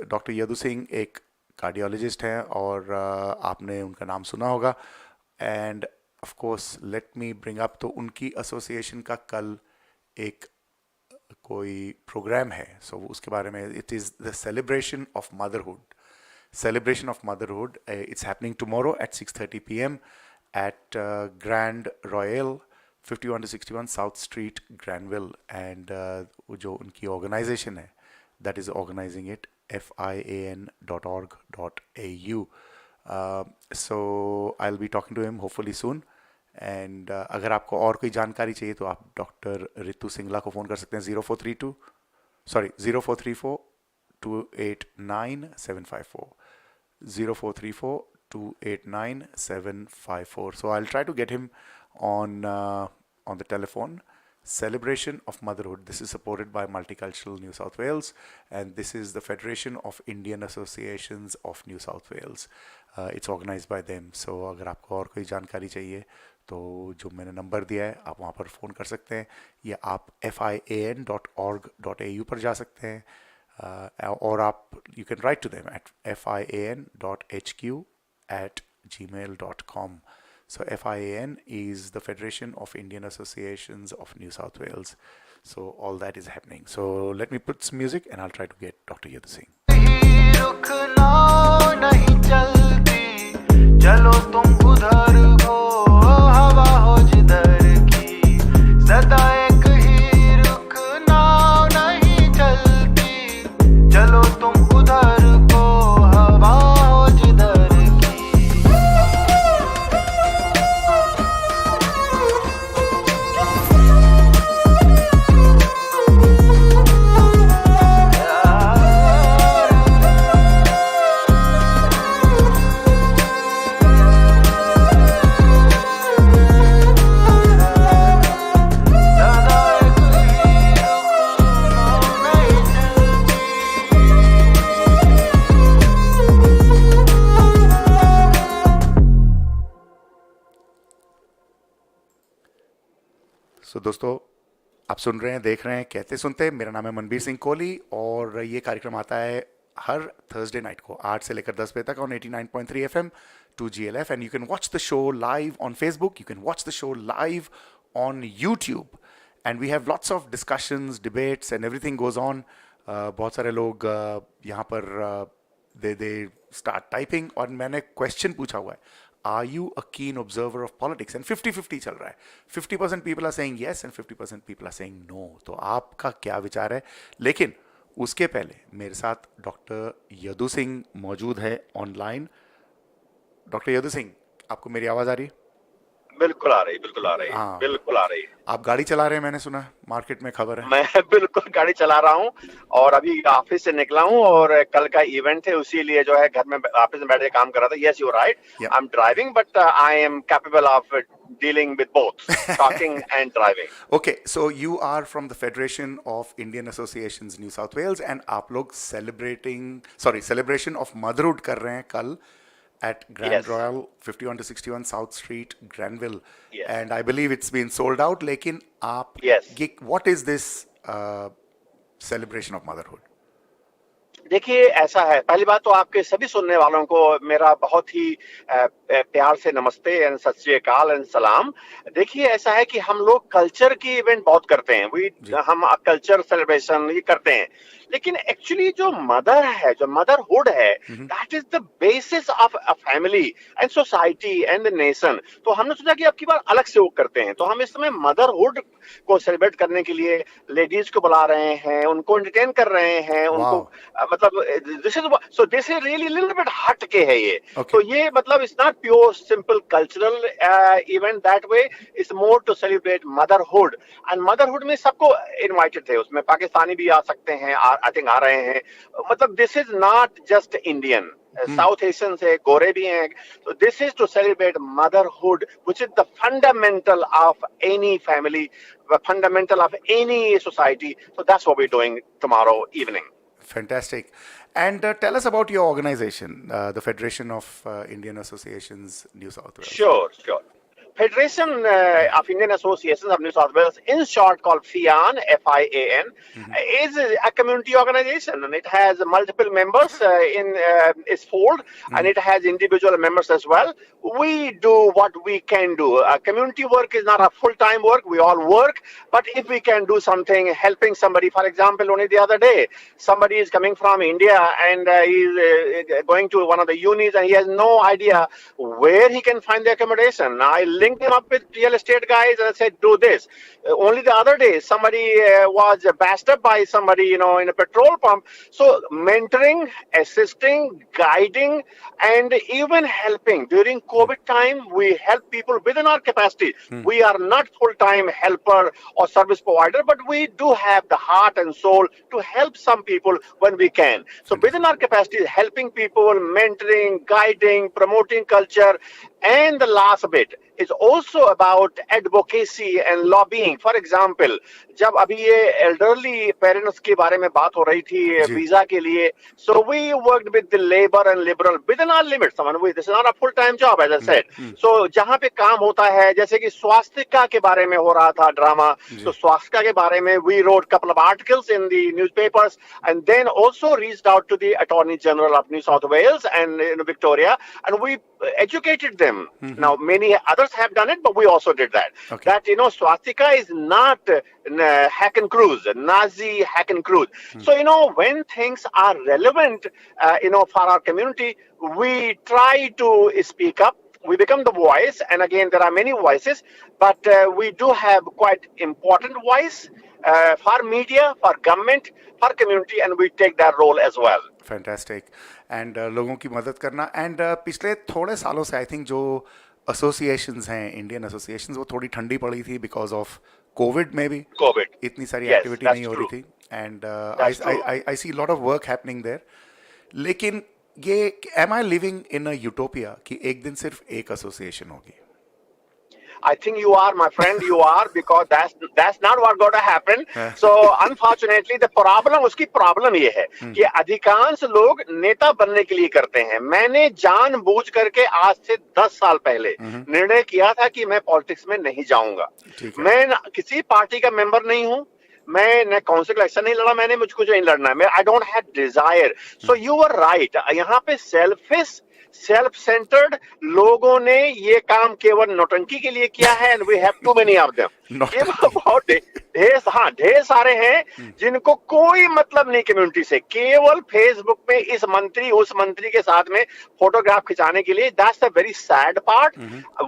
Doctor Yadu Singh एक कार्डियोलॉजिस्ट हैं और आपने उनका नाम सुना होगा. And of course let me bring up, तो उनकी एसोसिएशन का कल एक कोई प्रोग्राम है. सो उसके बारे में, it is the celebration of motherhood. Celebration of Motherhood. It's happening tomorrow at 6:30 p.m. at Grand Royal, 51 to 61 South Street, Granville. And जो उनकी organization है, that is organizing it, fian.org.au. So I'll be talking to him hopefully soon. And अगर आपको और कोई जानकारी चाहिए तो आप डॉक्टर रितु सिंगला को फ़ोन कर सकते हैं. 0434 289 754. 0434 289 754. So I'll try to get him on the telephone. Celebration of Motherhood. This is supported by Multicultural New South Wales, and this is the Federation of Indian Associations of New South Wales. It's organized by them. So अगर आपको और कोई जानकारी चाहिए तो जो मैंने नंबर दिया है आप वहाँ पर फ़ोन कर सकते हैं, या आप fian.org.au पर जा सकते हैं. और आप you can write to them at fian.hq@gmail.com. So FIAN is the Federation of Indian Associations of New South Wales. So all that is happening. So let me put some music and I'll try to get Dr. Yadu Singh. चलो तुम उधर हो, हवा हो जिधर की, सदा एक ही रुकना नहीं चलती. चलो तुम उधर को, हवा हो जिधर की. दोस्तों, आप सुन रहे हैं, देख रहे हैं कहते सुनते। मेरा नाम है मनबीर सिंह कोहली और ये कार्यक्रम आता है हर थर्सडे नाइट को 8 से लेकर 10 बजे तक on 89.3 FM 2GLF, and you can watch the show live on Facebook, you can watch the show live on YouTube, and we have lots of discussions, debates and everything goes on. बहुत सारे लोग यहाँ पर दे स्टार्ट टाइपिंग, और मैंने क्वेश्चन पूछा हुआ है, are you a keen observer of politics, and 50-50 चल रहा है. 50% people are saying yes and 50% people are saying no. तो आपका क्या विचार है? लेकिन उसके पहले मेरे साथ डॉक्टर यदु सिंह मौजूद है ऑनलाइन. डॉक्टर यदु सिंह, आपको मेरी आवाज आ रही है? बिल्कुल आ रही, बिल्कुल आ रही, हाँ. बिल्कुल आ रही. आप गाड़ी चला रहे हैं, मैंने सुना, मार्केट में खबर है. मैं बिल्कुल गाड़ी चला रहा हूँ और अभी ऑफिस से निकला हूँ और कल का इवेंट है, उसीलिए जो है घर में ऑफिस में बैठ के काम कर रहा था. Yes, you right, I am driving but I am capable of dealing with both talking and driving. Okay, so you are from the Federation of Indian Associations New South Wales, and आप लोग celebration of motherhood कर रहे हैं कल at Grand Royal 51 to 61 South Street, Granville. Yes. And I believe it's been sold out. लेकिन आप what is this celebration of motherhood? देखिए, ऐसा है, पहली बात तो आपके सभी सुनने वालों को मेरा बहुत ही प्यार से नमस्ते एंड सत श्री अकाल एंड सलाम. देखिए, ऐसा है कि हम लोग कल्चर की इवेंट बहुत करते हैं, हम कल्चर सेलिब्रेशन ये करते हैं, लेकिन एक्चुअली जो मदर है, जो मदरहुड है, that is the basis of a family and society and the nation. तो हमने सोचा कि अब की बार अलग से वो करते हैं, तो हम इस समय मदरहुड को सेलिब्रेट करने के लिए लेडीज को बुला रहे हैं, उनको एंटरटेन कर रहे हैं, उनको मतलब this is really little bit हट के है ये. तो ये मतलब it's not pure simple cultural event that way, it's more to celebrate motherhood. And motherhood में सबको इनवाइटेड थे, उसमें पाकिस्तानी भी आ सकते हैं, आई थिंक आ रहे हैं. मतलब this is not just Indian, South Asian है, गोरे भी हैं. तो this is to celebrate motherhood which is the fundamental of any family, fundamental of any society. So that's what we are doing tomorrow evening. Fantastic. And tell us about your organization, the Federation of Indian Associations New South Wales. Sure. Federation of Indian Associations of New South Wales, in short called FIAN, F-I-A-N, is a community organization, and it has multiple members in its fold, and it has individual members as well. We do what we can do. Community work is not a full-time work. We all work, but if we can do something, helping somebody, for example, only the other day, somebody is coming from India and he's going to one of the unis and he has no idea where he can find the accommodation. I linked him up with real estate guys and I said, do this. Only the other day, somebody was bashed up by somebody, in a petrol pump. So mentoring, assisting, guiding, and even helping. During COVID time, we help people within our capacity. We are not full-time helper or service provider, but we do have the heart and soul to help some people when we can. So within our capacity, helping people, mentoring, guiding, promoting culture, and the last bit is also about advocacy and lobbying. For example, जब अभी ये elderly parents के बारे में बात हो रही थी वीजा के लिए, so we worked with the labor and liberal within our limits. This is not a full-time job, as I said. So जहाँ पे काम होता है, जैसे कि स्वास्थ्य के बारे में हो रहा था ड्रामा, तो स्वास्थ्य के बारे में we wrote couple of articles in the newspapers, and then also reached out to the Attorney General of New South Wales and Victoria, and we educated them. Now many others have done it, but we also did that. That swastika is not hack and cruise, Nazi hack and cruise. So when things are relevant for our community, we try to speak up. We become the voice, and again there are many voices, but we do have quite important voice for media, for government, for community, and we take that role as well. Fantastic. And लोगों की मदद करना, and पिछले थोड़े सालों से आई थिंक जो associations हैं, इंडियन associations, वो थोड़ी ठंडी पड़ी थी because of COVID में भी इतनी सारी एक्टिविटी नहीं हो रही थी, and I see a lot of work happening there. लेकिन ये am I living in a utopia कि एक दिन सिर्फ एक association होगी? I think you are, my friend, you are, because that's not what going to happen. So unfortunately the problem, उसकी problem ये है कि अधिकांश लोग नेता बनने के लिए करते हैं. मैंने जानबूझ करके आज से 10 साल पहले निर्णय किया था कि मैं पॉलिटिक्स में नहीं जाऊंगा. मैं किसी पार्टी का मेंबर नहीं हूं. मैं न काउंसिल इलेक्शन नहीं लड़ा. मैंने मुझको जो नहीं लड़ना है. मैं I don't have desire. So you are right. यहाँ पे सेल्फ सेंटर्ड लोगों ने ये काम केवल नौटंकी के लिए किया है. And we have too many of them. ढेर सारे हैं जिनको कोई मतलब नहीं कम्युनिटी से. केवल फेसबुक में इस मंत्री उस मंत्री के साथ में फोटोग्राफ खिंचाने के लिए. That's a very sad part.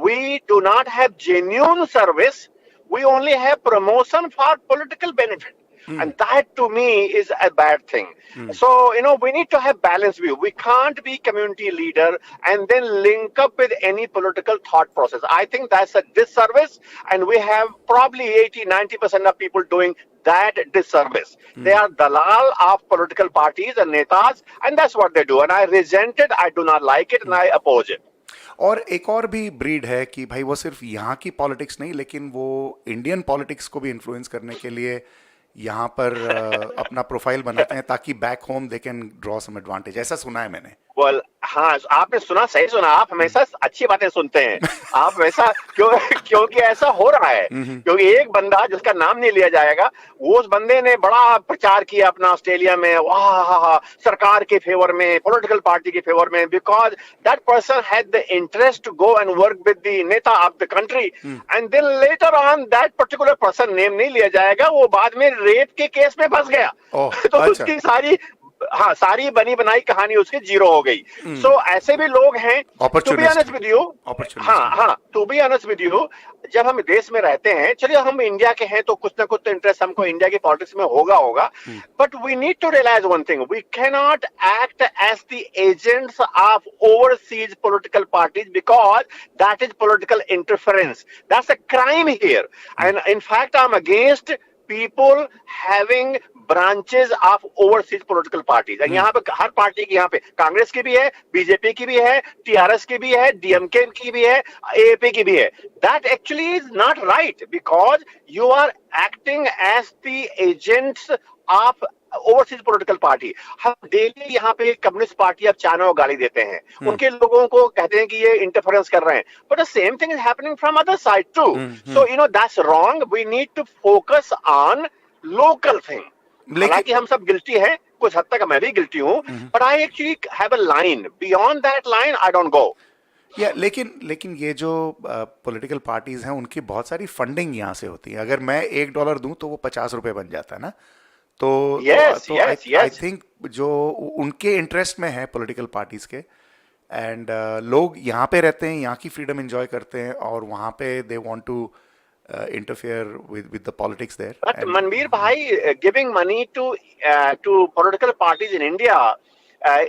We do not have genuine service. We only have promotion for political benefit. And that to me is a bad thing. So, we need to have balanced view. We can't be community leader and then link up with any political thought process. I think that's a disservice, and we have probably 80-90% of people doing that disservice. They are dalal of political parties and netas, and that's what they do. And I resent it, I do not like it, and I oppose it. और एक और भी ब्रीड है कि भाई वो सिर्फ यहाँ की पॉलिटिक्स नहीं, लेकिन वो इंडियन पॉलिटिक्स को भी इन्फ्लुएंस करने के लिए यहाँ पर अपना प्रोफाइल बनाते हैं ताकि back home they can draw some advantage. ऐसा सुना है मैंने. Well, हाँ, आपने सुना, सही सुना. आप हमेशा अच्छी बातें सुनते हैं. आप हमेशा क्योंकि ऐसा हो रहा है. क्योंकि एक बंदा जिसका नाम नहीं लिया जाएगा, वो उस बंदे ने बड़ा प्रचार किया अपना ऑस्ट्रेलिया में, वाह सरकार के फेवर में, पॉलिटिकल पार्टी के फेवर में, because that person had the interest to go and work with the neta of the country. And then later on that particular person, name नहीं लिया जाएगा, वो बाद में रेप के केस में फंस गया. तो उसकी सारी बनी बनाई कहानी उसकी जीरो हो गई. सो ऐसे भी लोग हैं. To be honest with you, to be honest with you, जब हम देश में रहते हैं, चलिए हम इंडिया के हैं तो कुछ ना कुछ तो इंटरेस्ट हमको इंडिया की पॉलिटिक्स में होगा. But we need to realise one thing. We can not act as the agents of overseas political parties because that is political interference. That's a crime here. And in fact I am against people having branches of overseas political parties. And यहाँ पे हर पार्टी की, यहाँ पे कांग्रेस की भी है, बीजेपी की भी है, टीआरएस की भी है, डीएमके की भी है, एएपी की भी है. That actually is not right because you are acting as the agents of overseas political party. हम डेली यहाँ पे कम्युनिस्ट पार्टी अब चाइना को गाली देते हैं. उनके लोगों को कहते हैं कि ये इंटरफेरेंस कर रहे हैं. But the same thing is happening from other side too. So that's wrong. We need to focus on local thing. हालांकि हम सब गिल्टी हैं, कुछ हद तक मैं भी गिल्टी हूँ, but I actually have a line. Beyond that line I don't go. लेकिन ये जो पॉलिटिकल पार्टीज हैं, उनकी बहुत सारी फंडिंग यहाँ से होती है. अगर मैं $1 दूं तो वो ₹50 बन जाता है ना. तो आई थिंक जो उनके इंटरेस्ट में है पॉलिटिकल पार्टीज के, एंड लोग यहाँ पे रहते हैं, यहाँ की फ्रीडम एंजॉय करते हैं, और वहाँ पे they want to interfere with the politics there. But Manbir भाई, giving money to political parties in India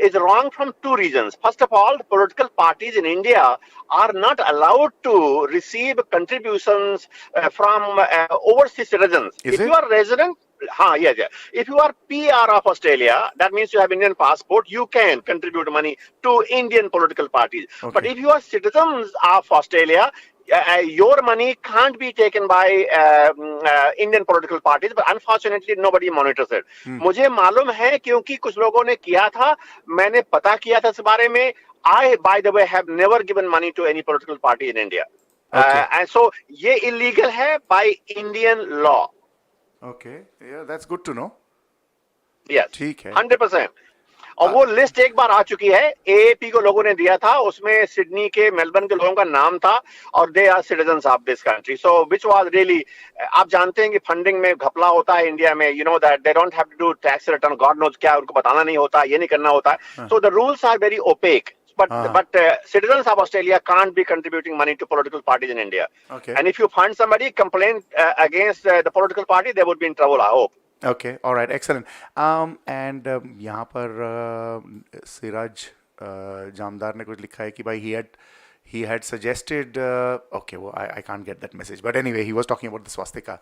is wrong from two reasons. First of all, the political parties in India are not allowed to receive contributions from overseas citizens. If you are resident, yes. If you are PR of Australia, that means you have Indian passport, you can contribute money to Indian political parties. Okay. But if you are citizens of Australia, your money can't be taken by Indian political parties, but unfortunately nobody monitors it. मुझे मालूम है क्योंकि कुछ लोगों ने किया था, मैंने पता किया था इस बारे में. I, by the way, have never given money to any political party in India. Okay. And so ये illegal है by Indian law. Okay, yeah, that's good to know. Yes, ठीक है. 100%. और वो लिस्ट एक बार आ चुकी है, एएपी को लोगों ने दिया था, उसमें सिडनी के, मेलबर्न के लोगों का नाम था, और they are citizens of this country. So which was really, आप जानते हैं कि फंडिंग में घपला होता है इंडिया में. You know that they don't have to do tax return, God knows क्या, उनको बताना नहीं होता, ये नहीं करना होता है. So the rules are very opaque. But citizens of Australia can't be contributing money to political parties in India. Okay. And if you find somebody complain against the political party, they would be in trouble, I hope. Okay, all right, excellent. And यहाँ पर सिराज जामदार ने कुछ लिखा है कि भाई he had suggested, okay, वो I can't get that message, but anyway he was talking about the swastika,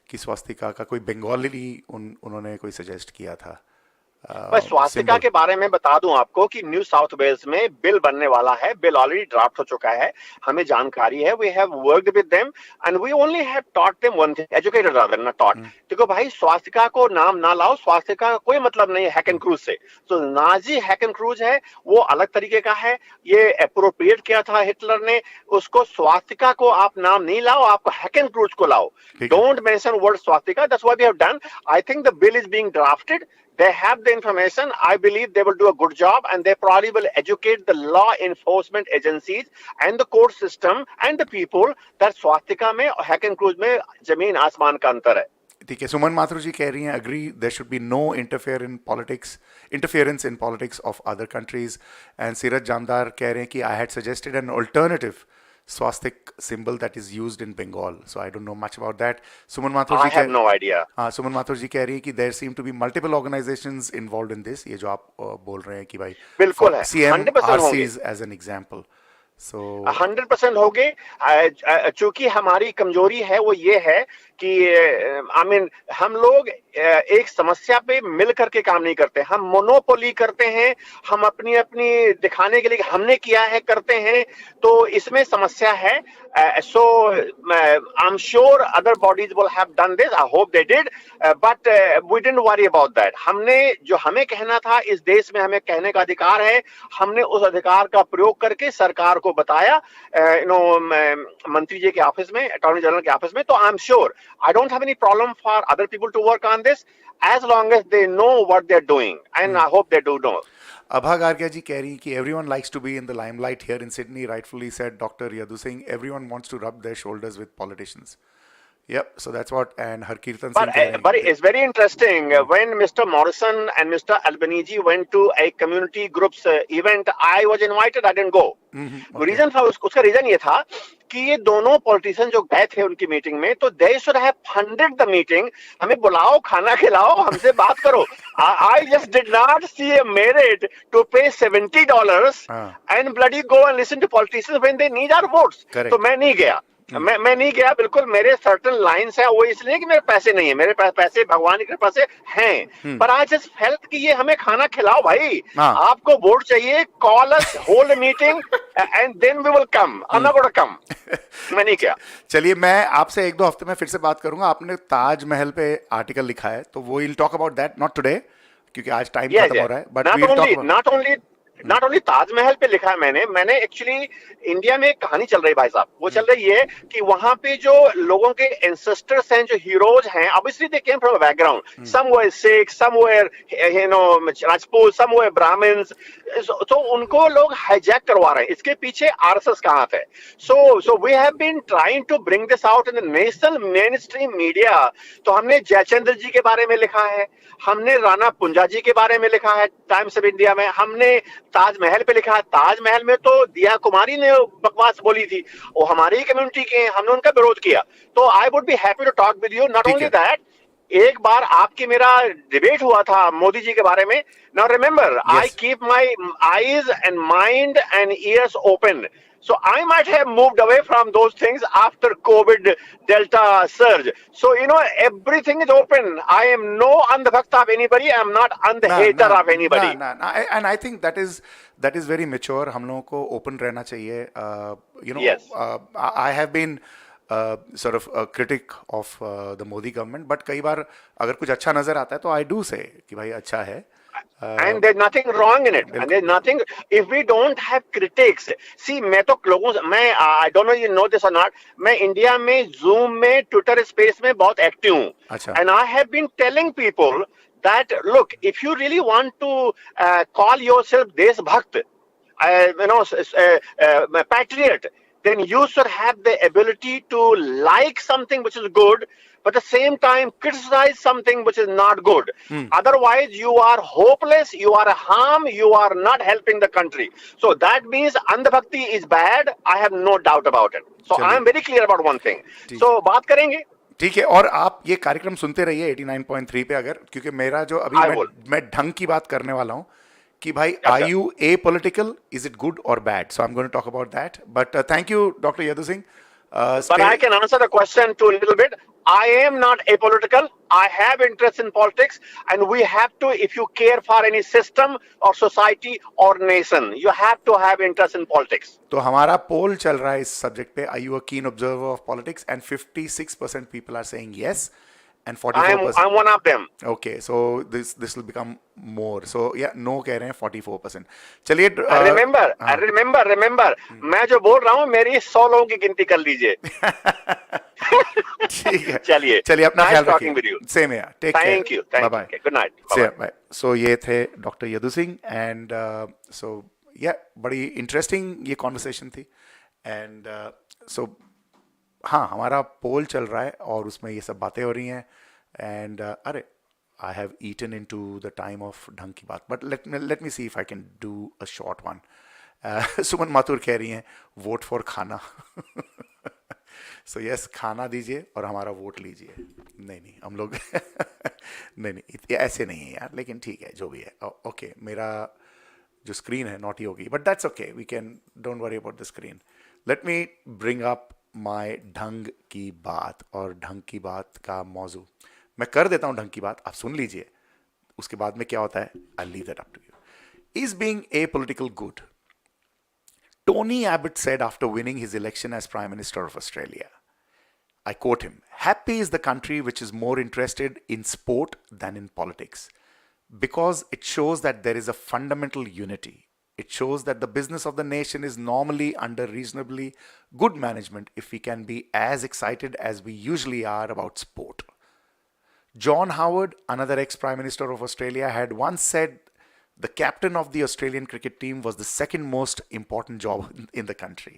कि swastika का कोई बंगाली उन्होंने कोई suggest किया था. पर स्वास्थ्य के बारे में बता दूं आपको कि न्यू साउथ वेल्स में बिल बनने वाला है, बिल ऑलरेडी ड्राफ्ट हो चुका है, हमें जानकारी है, we have worked with them and we only have taught them one thing, educated rather not taught. देखो भाई, स्वास्थ्य को नाम ना लाओ, स्वास्थ्य का कोई मतलब नहीं है हैक एंड क्रूज से। तो नाजी हैक एंड क्रूज है, वो अलग तरीके का है, ये अप्रोप्रिएट किया था हिटलर ने, उसको स्वास्थ्य को आप नाम नहीं लाओ, आप हैक एंड क्रूज को लाओ, डोंट मेंशन वर्ड स्वास्थ्य। That's what we have done. I think the bill is being drafted, they have the information, I believe they will do a good job and they probably will educate the law enforcement agencies and the court system and the people that swastika में और hack and cruise में जमीन आसमान का अंतर है। ठीक है, सुमन माथुर जी कह रही हैं agree there should be no interference in politics of other countries, and series Jamdar कह रहे हैं कि I had suggested an alternative swastik symbol that is used in Bengal, so I don't know much about that. Suman Mathur ji, I have no idea. हाँ, सुमन माथुर जी कह रही है कि there seem to be multiple organizations involved in this, ये जो आप बोल रहे हैं कि भाई बिल्कुल है, CMRCs as an example, so 100% होंगे। चूंकि हमारी कमजोरी है वो ये है कि I mean, हम लोग एक समस्या पे मिल करके काम नहीं करते, हम मोनोपोली करते हैं, हम अपनी अपनी दिखाने के लिए हमने किया है करते हैं, तो इसमें समस्या है। So I'm sure other bodies will have done this, I hope they did, but we didn't worry about that। हमने जो हमें कहना था, इस देश में हमें कहने का अधिकार है, हमने उस अधिकार का प्रयोग करके सरकार को बताया, मंत्री जी के ऑफिस में, अटॉर्नी जनरल के ऑफिस में। तो I am sure I don't have any problem for other people to work on this as long as they know what they're doing, and I hope they do know. अभा गार्गिया जी कह रही हैं कि everyone likes to be in the limelight here in Sydney, rightfully said Dr. Yadu Singh, everyone wants to rub their shoulders with politicians. Yep, so that's what, and Harkirtan Singh. But it's very interesting, when Mr. Morrison and Mr. Albanese went to a community groups event, I was invited, I didn't go. Reason था, उसका रीजन ये था कि ये दोनों पॉलिटिशियन जो गए थे उनकी मीटिंग में, तो they should have funded the meeting, हमें बुलाओ, खाना खिलाओ, हमसे बात करो। I just did not see a merit to pay $70 and bloody go and listen to politicians when they need our votes. तो मैं नहीं गया, मैं नहीं गया बिल्कुल। मेरे सर्टन लाइन्स है, वो इसलिए कि मेरे पैसे नहीं है, मेरे पास पैसे भगवान की कृपा से हैं, पर आई जस्ट फेल्ट कि ये हमें खाना खिलाओ भाई, आपको वोट चाहिए, call us, hold a meeting and then we will come, I am not gonna come. मैं नहीं किया। चलिए, मैं आपसे 1-2 हफ्ते में फिर से बात करूंगा। आपने ताजमहल पे आर्टिकल लिखा है, तो वो will talk about that, not today क्योंकि आज टाइम खत्म हो रहा है, but we will talk not only Taj Mahal पे लिखा है मैंने एक्चुअली इंडिया में एक कहानी चल रही है भाई साहब, वो चल रही है कि वहां पे जो लोगों के एंसेस्टर्स हैं, जो हीरोज हैं, obviously they came from a background, some were Sikh, some were Rajput, some were Brahmins, तो उनको लोग हाईजैक करवा रहे हैं। इसके पीछे आरएसएस का हाथ है। So we have been trying to bring this out in the national mainstream media. तो हमने जयचंद्र जी के बारे में लिखा है, हमने राणा पुंजा जी के बारे में लिखा है टाइम्स ऑफ इंडिया में, हमने ताजमहल पे लिखा है। ताजमहल में तो दिया कुमारी ने बकवास बोली थी, वो हमारी कम्युनिटी के हैं, हमने उनका विरोध किया। तो I would be happy to talk with you. Not only that, एक बार आपके मेरा डिबेट हुआ था मोदी जी के बारे में। Now remember, I keep my eyes and mind and years open, so I might have moved away from those things after COVID Delta surge. So everything is open. I am no andhbhakta of anybody. I am not hater of anybody. And I think that is very mature. हम लोगों को open रहना चाहिए. Yes. I have been sort of a critic of the Modi government, but कई बार अगर कुछ अच्छा नजर आता है तो I do say कि भाई अच्छा है. And there's nothing wrong in it. And there's nothing, if we don't have critics. See, मैं तो लोगों से, I don't know you know this or not, मैं इंडिया में Zoom में Twitter space में बहुत एक्टिव हूँ. And I have been telling people that, look, if you really want to call yourself Deshbhakt, patriot, then you should have the ability to like something which is good, but at the same time criticize something which is not good. Otherwise, you are hopeless, you are a harm, you are not helping the country. So that means Andhbhakti is bad. I have no doubt about it. So I am very clear about one thing. So बात करेंगे. ठीक है, और आप ये कार्यक्रम सुनते रहिए 89.3 पे, अगर, क्योंकि मेरा जो अभी मैं ढंग की बात करने वाला हूँ कि भाई, are you apolitical? Is it good or bad? So I'm going to talk about that. But thank you, Dr. Yadu Singh. But I can answer the question too a little bit. I am not apolitical. I have interest in politics, and we have to, if you care for any system or society or nation, you have to have interest in politics. तो हमारा पोल चल रहा है इस सब्जेक्ट पे, are you a keen observer of politics? And 56% people are saying yes, and 44%. I'm one of them. Okay, so this will become more. So yeah, no कह रहे हैं 44%. चलिए. Remember, मैं जो बोल रहा हूँ मेरी 100 लोगों की गिनती कर लीजिए. ठीक है. चलिए अपना ख्याल रखिए. Same here. Take care. Thank you. Bye. Good night. Bye. So ये थे doctor Yadu Singh, and so yeah, बड़ी इंटरेस्टिंग ये कॉन्वर्सेशन थी. And so हाँ, हमारा पोल चल रहा है और उसमें ये सब बातें हो रही हैं. And अरे, I have eaten into the time of ढंग की बात, but let me see if I can do a short one. सुमन माथुर कह रही हैं वोट फॉर खाना. So yes, खाना दीजिए और हमारा वोट लीजिए. नहीं हम लोग नहीं ऐसे नहीं है यार, लेकिन ठीक है जो भी है. ओके, मेरा जो स्क्रीन है नॉटी होगी, but that's okay, we can, don't worry about the screen. Let me bring up my ढंग की बात. और ढंग की बात का मौजू मैं कर देता हूं. ढंग की बात आप सुन लीजिए, उसके बाद में क्या होता है, I leave that up to you. Is being apolitical good? Tony Abbott said after winning his election as Prime Minister of Australia. I quote him, "Happy is the country which is more interested in sport than in politics, because it shows that there is a fundamental unity. It shows that the business of the nation is normally under reasonably good management if we can be as excited as we usually are about sport." John Howard, another ex-Prime Minister of Australia, had once said the captain of the Australian cricket team was the second most important job in the country.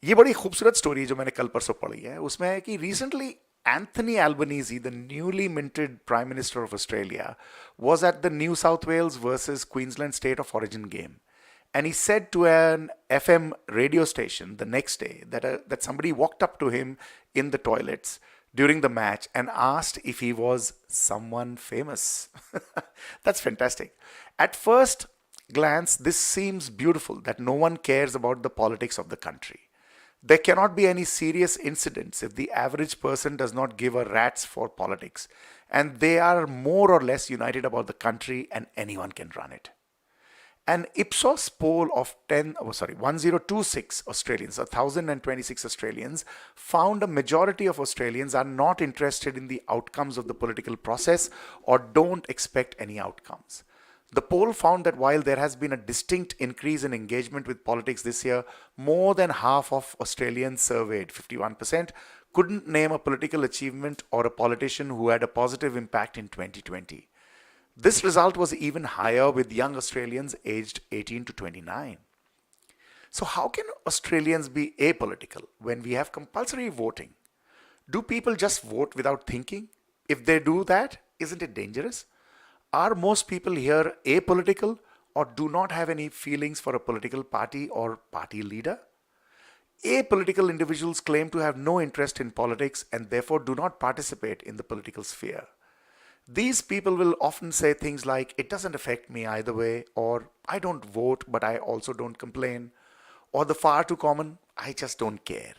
ये बड़ी खूबसूरत स्टोरी जो मैंने कल परसों पढ़ी है, उसमें है कि recently Anthony Albanese, the newly minted Prime Minister of Australia, was at the New South Wales versus Queensland State of Origin game. And he said to an FM radio station the next day that somebody walked up to him in the toilets during the match and asked if he was someone famous. That's fantastic. At first glance, this seems beautiful, that no one cares about the politics of the country. There cannot be any serious incidents if the average person does not give a rat's for politics, and they are more or less united about the country and anyone can run it. An Ipsos poll of 1026 Australians, 1,026 Australians, found a majority of Australians are not interested in the outcomes of the political process or don't expect any outcomes. The poll found that while there has been a distinct increase in engagement with politics this year, more than half of Australians surveyed, 51%, couldn't name a political achievement or a politician who had a positive impact in 2020. This result was even higher with young Australians aged 18 to 29. So how can Australians be apolitical when we have compulsory voting? Do people just vote without thinking? If they do that, isn't it dangerous? Are most people here apolitical or do not have any feelings for a political party or party leader? Apolitical individuals claim to have no interest in politics and therefore do not participate in the political sphere. These people will often say things like, "It doesn't affect me either way," or "I don't vote but I also don't complain," or the far too common, "I just don't care."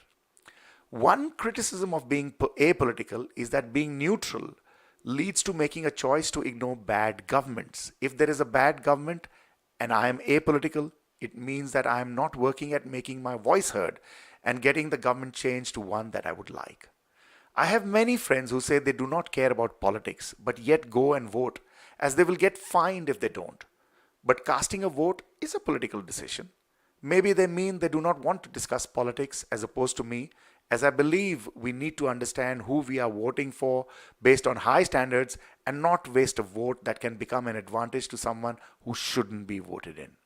One criticism of being apolitical is that being neutral leads to making a choice to ignore bad governments. If there is a bad government and I am apolitical, it means that I am not working at making my voice heard and getting the government changed to one that I would like. I have many friends who say they do not care about politics, but yet go and vote, as they will get fined if they don't. But casting a vote is a political decision. Maybe they mean they do not want to discuss politics as opposed to me, as I believe we need to understand who we are voting for based on high standards and not waste a vote that can become an advantage to someone who shouldn't be voted in.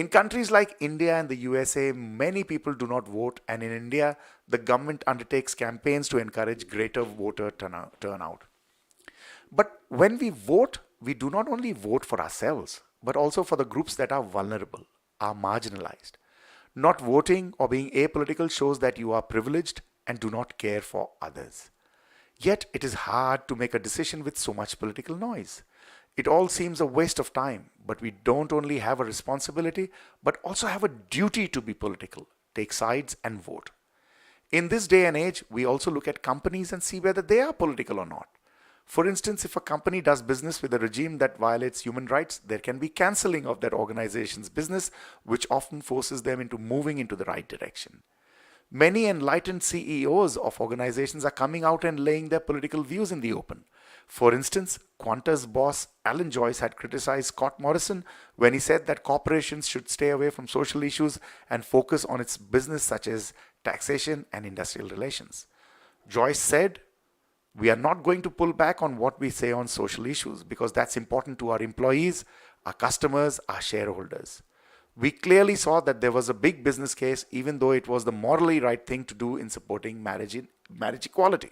In countries like India and the USA, many people do not vote, and in India, the government undertakes campaigns to encourage greater voter turnout. But when we vote, we do not only vote for ourselves, but also for the groups that are vulnerable, are marginalized. Not voting or being apolitical shows that you are privileged and do not care for others. Yet it is hard to make a decision with so much political noise. It all seems a waste of time, but we don't only have a responsibility, but also have a duty to be political, take sides and vote. In this day and age, we also look at companies and see whether they are political or not. For instance, if a company does business with a regime that violates human rights, there can be cancelling of that organization's business, which often forces them into moving into the right direction. Many enlightened CEOs of organizations are coming out and laying their political views in the open. For instance, Qantas boss Alan Joyce had criticized Scott Morrison when he said that corporations should stay away from social issues and focus on its business such as taxation and industrial relations. Joyce said, "We are not going to pull back on what we say on social issues because that's important to our employees, our customers, our shareholders. We clearly saw that there was a big business case even though it was the morally right thing to do in supporting marriage equality.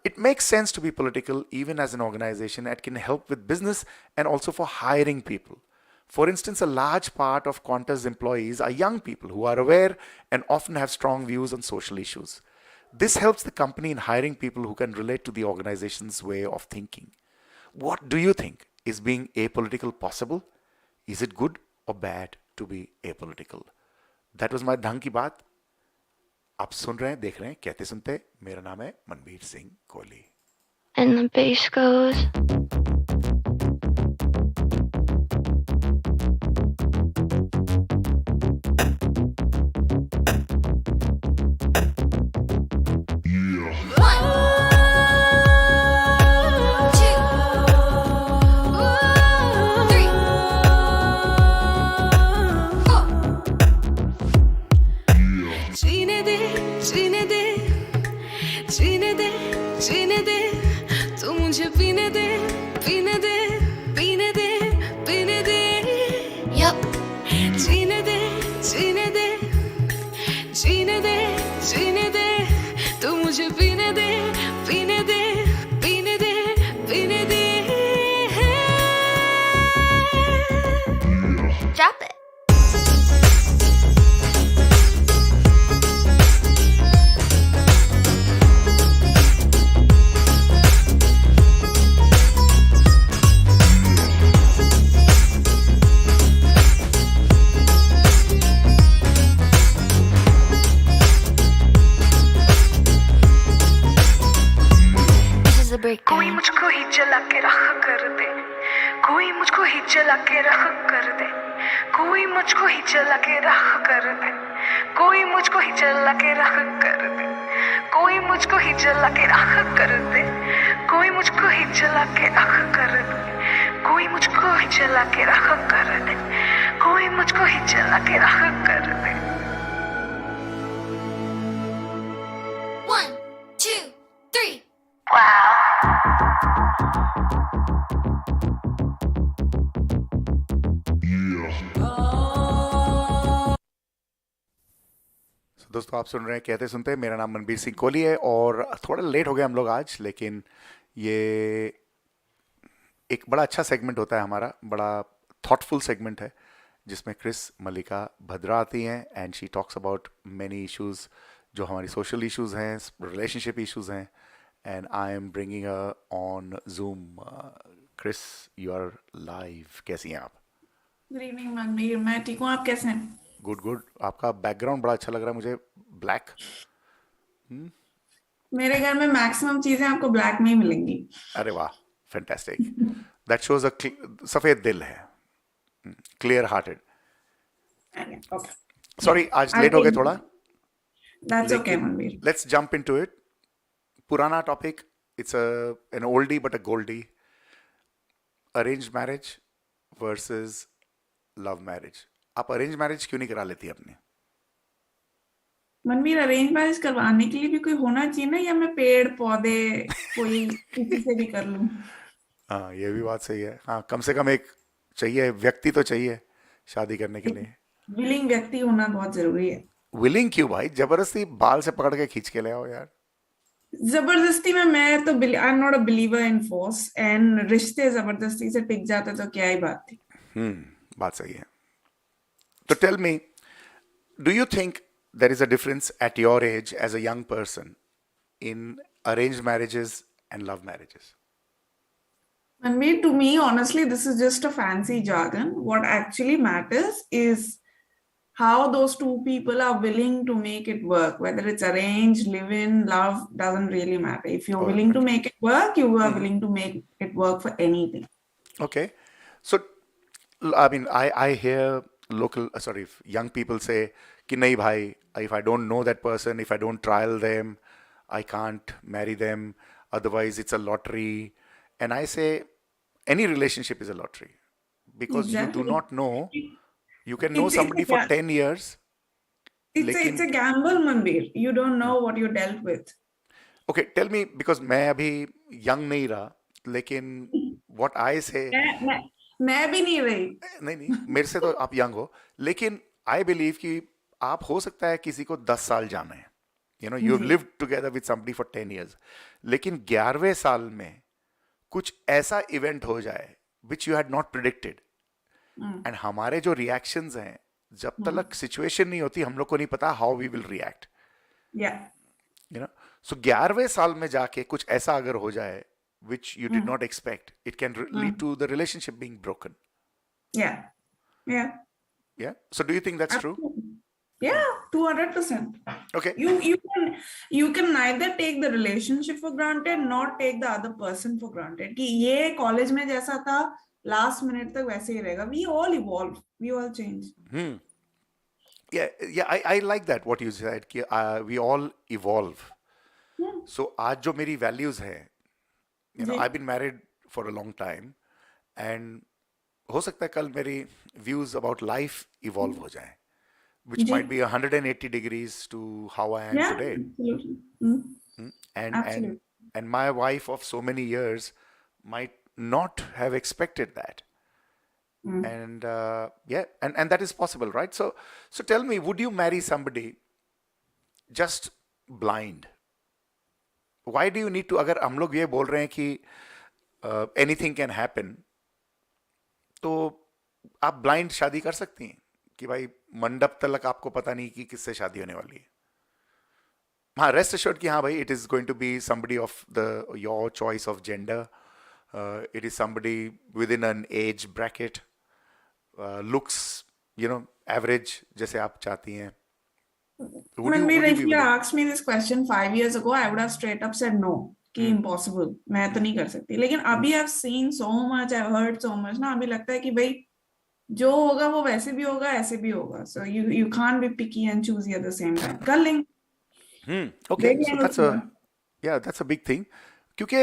It makes sense to be political even as an organization that can help with business and also for hiring people. For instance, a large part of Qantas employees are young people who are aware and often have strong views on social issues. This helps the company in hiring people who can relate to the organization's way of thinking. What do you think? Is being apolitical possible? Is it good or bad to be apolitical?" That was my Dhangg की बात. आप सुन रहे हैं, देख रहे हैं, कहते सुनते. मेरा नाम है Manbir Singh Kohli. And the bass goes. Drop it. कोई मुझको ही जला के रख कर दे, कोई मुझको ही जला के रख कर दे, कोई मुझको ही जला के रख कर दे, कोई मुझको ही जला के रख कर दे, कोई मुझको ही जला के रख कर दे, कोई मुझको ही जला के रख कर दे, कोई मुझको ही जला के रख कर दे, कोई मुझको ही जला के रख कर दे. 1, 2, 3. Wow. दोस्तों, आप सुन रहे हैं कहते सुनते. मेरा नाम मनबीर सिंह कोहली है और थोड़ा लेट हो गए हम लोग आज, लेकिन ये एक बड़ा अच्छा सेगमेंट होता है हमारा, बड़ा थॉटफुल सेगमेंट है जिसमें क्रिस, मल्लिका, भद्रा आती हैं and she talks about many issues जो हमारी सोशल इश्यूज हैं, रिलेशनशिप इश्यूज हैं, and I am bringing on Zoom. Chris, you are live. कैसी हैं आप? गुड इवनिंग मनबीर, मैं ठीक हूँ, आप कैसे हैं? Good good. आपका बैकग्राउंड बड़ा अच्छा लग रहा है मुझे, ब्लैक. मेरे घर में मैक्सिमम चीजें आपको ब्लैक में ही मिलेंगी. अरे वाह, फैंटास्टिक. दैट शोज अ सफेद दिल है, क्लियर हार्टेड. सॉरी, आज लेट हो गए थोड़ा. That's okay Manbir. Let's jump into it. पुराना topic, it's an oldie but a goldie. Arranged marriage versus love marriage. आप अरेंज मैरिज क्यों नहीं करा लेती अपने? मनबीर, अरेंज मैरिज करवाने के लिए भी कोई होना चाहिए ना, या मैं पेड़ पौधे कोई किसी से भी कर लूं? हाँ, ये भी बात सही है. हाँ, कम से कम एक चाहिए, व्यक्ति तो चाहिए शादी करने के लिए. विलिंग व्यक्ति होना बहुत जरूरी है. विलिंग क्यों भाई? जबरदस्ती बाल से पकड़ के खींच के ले आओ यार. जबरदस्ती में मैं तो आई am not a believer in force, and रिश्ते जबरदस्ती से टिक जाते तो क्या ही बात थी. बात सही है. तो tell me, do you think there is a difference at your age as a young person in arranged marriages and love marriages? And to me, honestly, this is just a fancy jargon. What actually matters is how those two people are willing to make it work. Whether it's arranged, live-in, love, doesn't really matter. If you're willing to make it work, you are willing to make it work for anything. Okay. So, I mean, I hear young people say, कि नहीं भाई, if I don't know that person, if I don't trial them, I can't marry them. Otherwise, it's a lottery. And I say, any relationship is a lottery because you do not know. You can know somebody for 10 years. It's a gamble, Manbir. You don't know what you dealt with. Okay, tell me, because मैं अभी young नहीं रहा, लेकिन what I say. मैं भी नहीं रही. नहीं, मेरे से तो आप young हो, लेकिन I believe कि आप हो सकता है किसी को 10 साल जाना है. You know, you've lived together with somebody for 10 years. लेकिन 11वें साल में कुछ ऐसा इवेंट हो जाए which you had not predicted. And हमारे जो reactions हैं, जब तक situation नहीं होती, हम लोग को नहीं पता how we will react. Yeah. You know, so 11वें साल में जाके कुछ ऐसा अगर हो जाए which you did not expect, it can lead to the relationship being broken. Yeah. Yeah. Yeah. So do you think that's true? Yeah, 200%. Okay. You can neither take the relationship for granted nor take the other person for granted. कि ये college में जैसा था last minute तक वैसे ही रहेगा. We all evolve. We all change. Yeah. I like that what you said कि we all evolve. So आज जो मेरी values हैं, you know, I've been married for a long time, and हो सकता है कल मेरी views about life evolve हो जाएं, which might be 180 degrees to how I am today. Absolutely. And my wife of so many years might not have expected that. And and that is possible, right? So tell me, would you marry somebody just blind? Why do you need to? अगर हम लोग ये बोल रहे हैं कि anything can happen, तो आप blind शादी कर सकती हैं कि भाई मंडप तक आपको पता नहीं कि किससे शादी होने वाली है. हाँ, rest assured कि हाँ भाई, it is going to be somebody of your choice of gender. It is somebody within an age bracket. Looks, you know, average जैसे आप चाहती हैं. Manbir, if you asked me this question 5 years ago, I would have straight up said no. कि impossible. मैं तो नहीं कर सकती. लेकिन अभी I've seen so much, I've heard so much ना, अभी लगता है कि भाई जो होगा वो वैसे भी होगा, ऐसे भी होगा. So you can't be picky and choosy at the same time. कर लेंगे. Okay, so that's a big thing. क्योंकि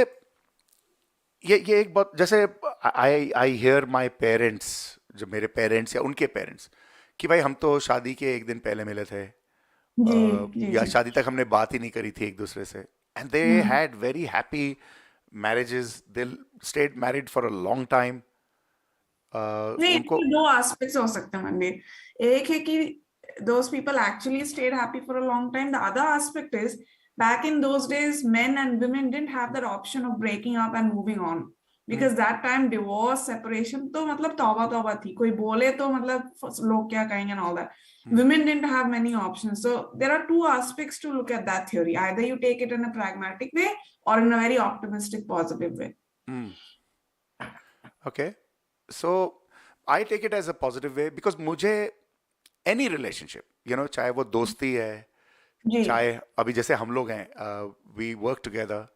ये एक बात, जैसे I hear my parents, जो मेरे parents या उनके parents, कि भाई हम तो शादी के एक दिन पहले मिले थे, या शादी तक हमने बात ही नहीं करी थी एक दूसरे से. And they had very happy marriages. They stayed married for a long time. नहीं, दो aspects हो सकते हैं Manbir. एक है कि those people actually stayed happy for a long time. The other aspect is, back in those days, men and women didn't have that option of breaking up and moving on. Because that time, divorce, separation, तो मतलब तौबा थी. कोई बोले तो मतलब लोग क्या कहेंगे and all that. Women didn't have many options. So there are two aspects to look at that theory. Either you take it in a pragmatic way or in a very optimistic, positive way. Okay. So I take it as a positive way because मुझे any relationship, you know, चाहे वो दोस्ती है, चाहे अभी जैसे हम लोग हैं, we work together,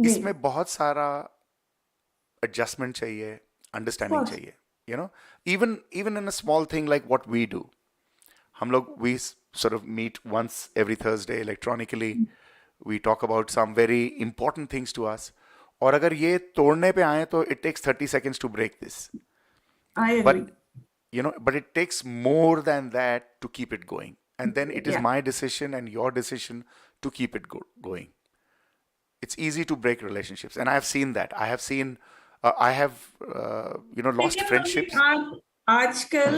इसमें बहुत सारा adjustment चाहिए, understanding चाहिए, you know, even in a small thing like what we do. हम लोग, we sort of meet once every Thursday electronically. We talk about some very important things to us. और अगर ये तोड़ने पे आए तो it takes 30 seconds to break this. I agree. But, you know, but it takes more than that to keep it going. And then it is my decision and your decision to keep it going. It's easy to break relationships. And I have seen that. I have seen, lost friendships. आजकल,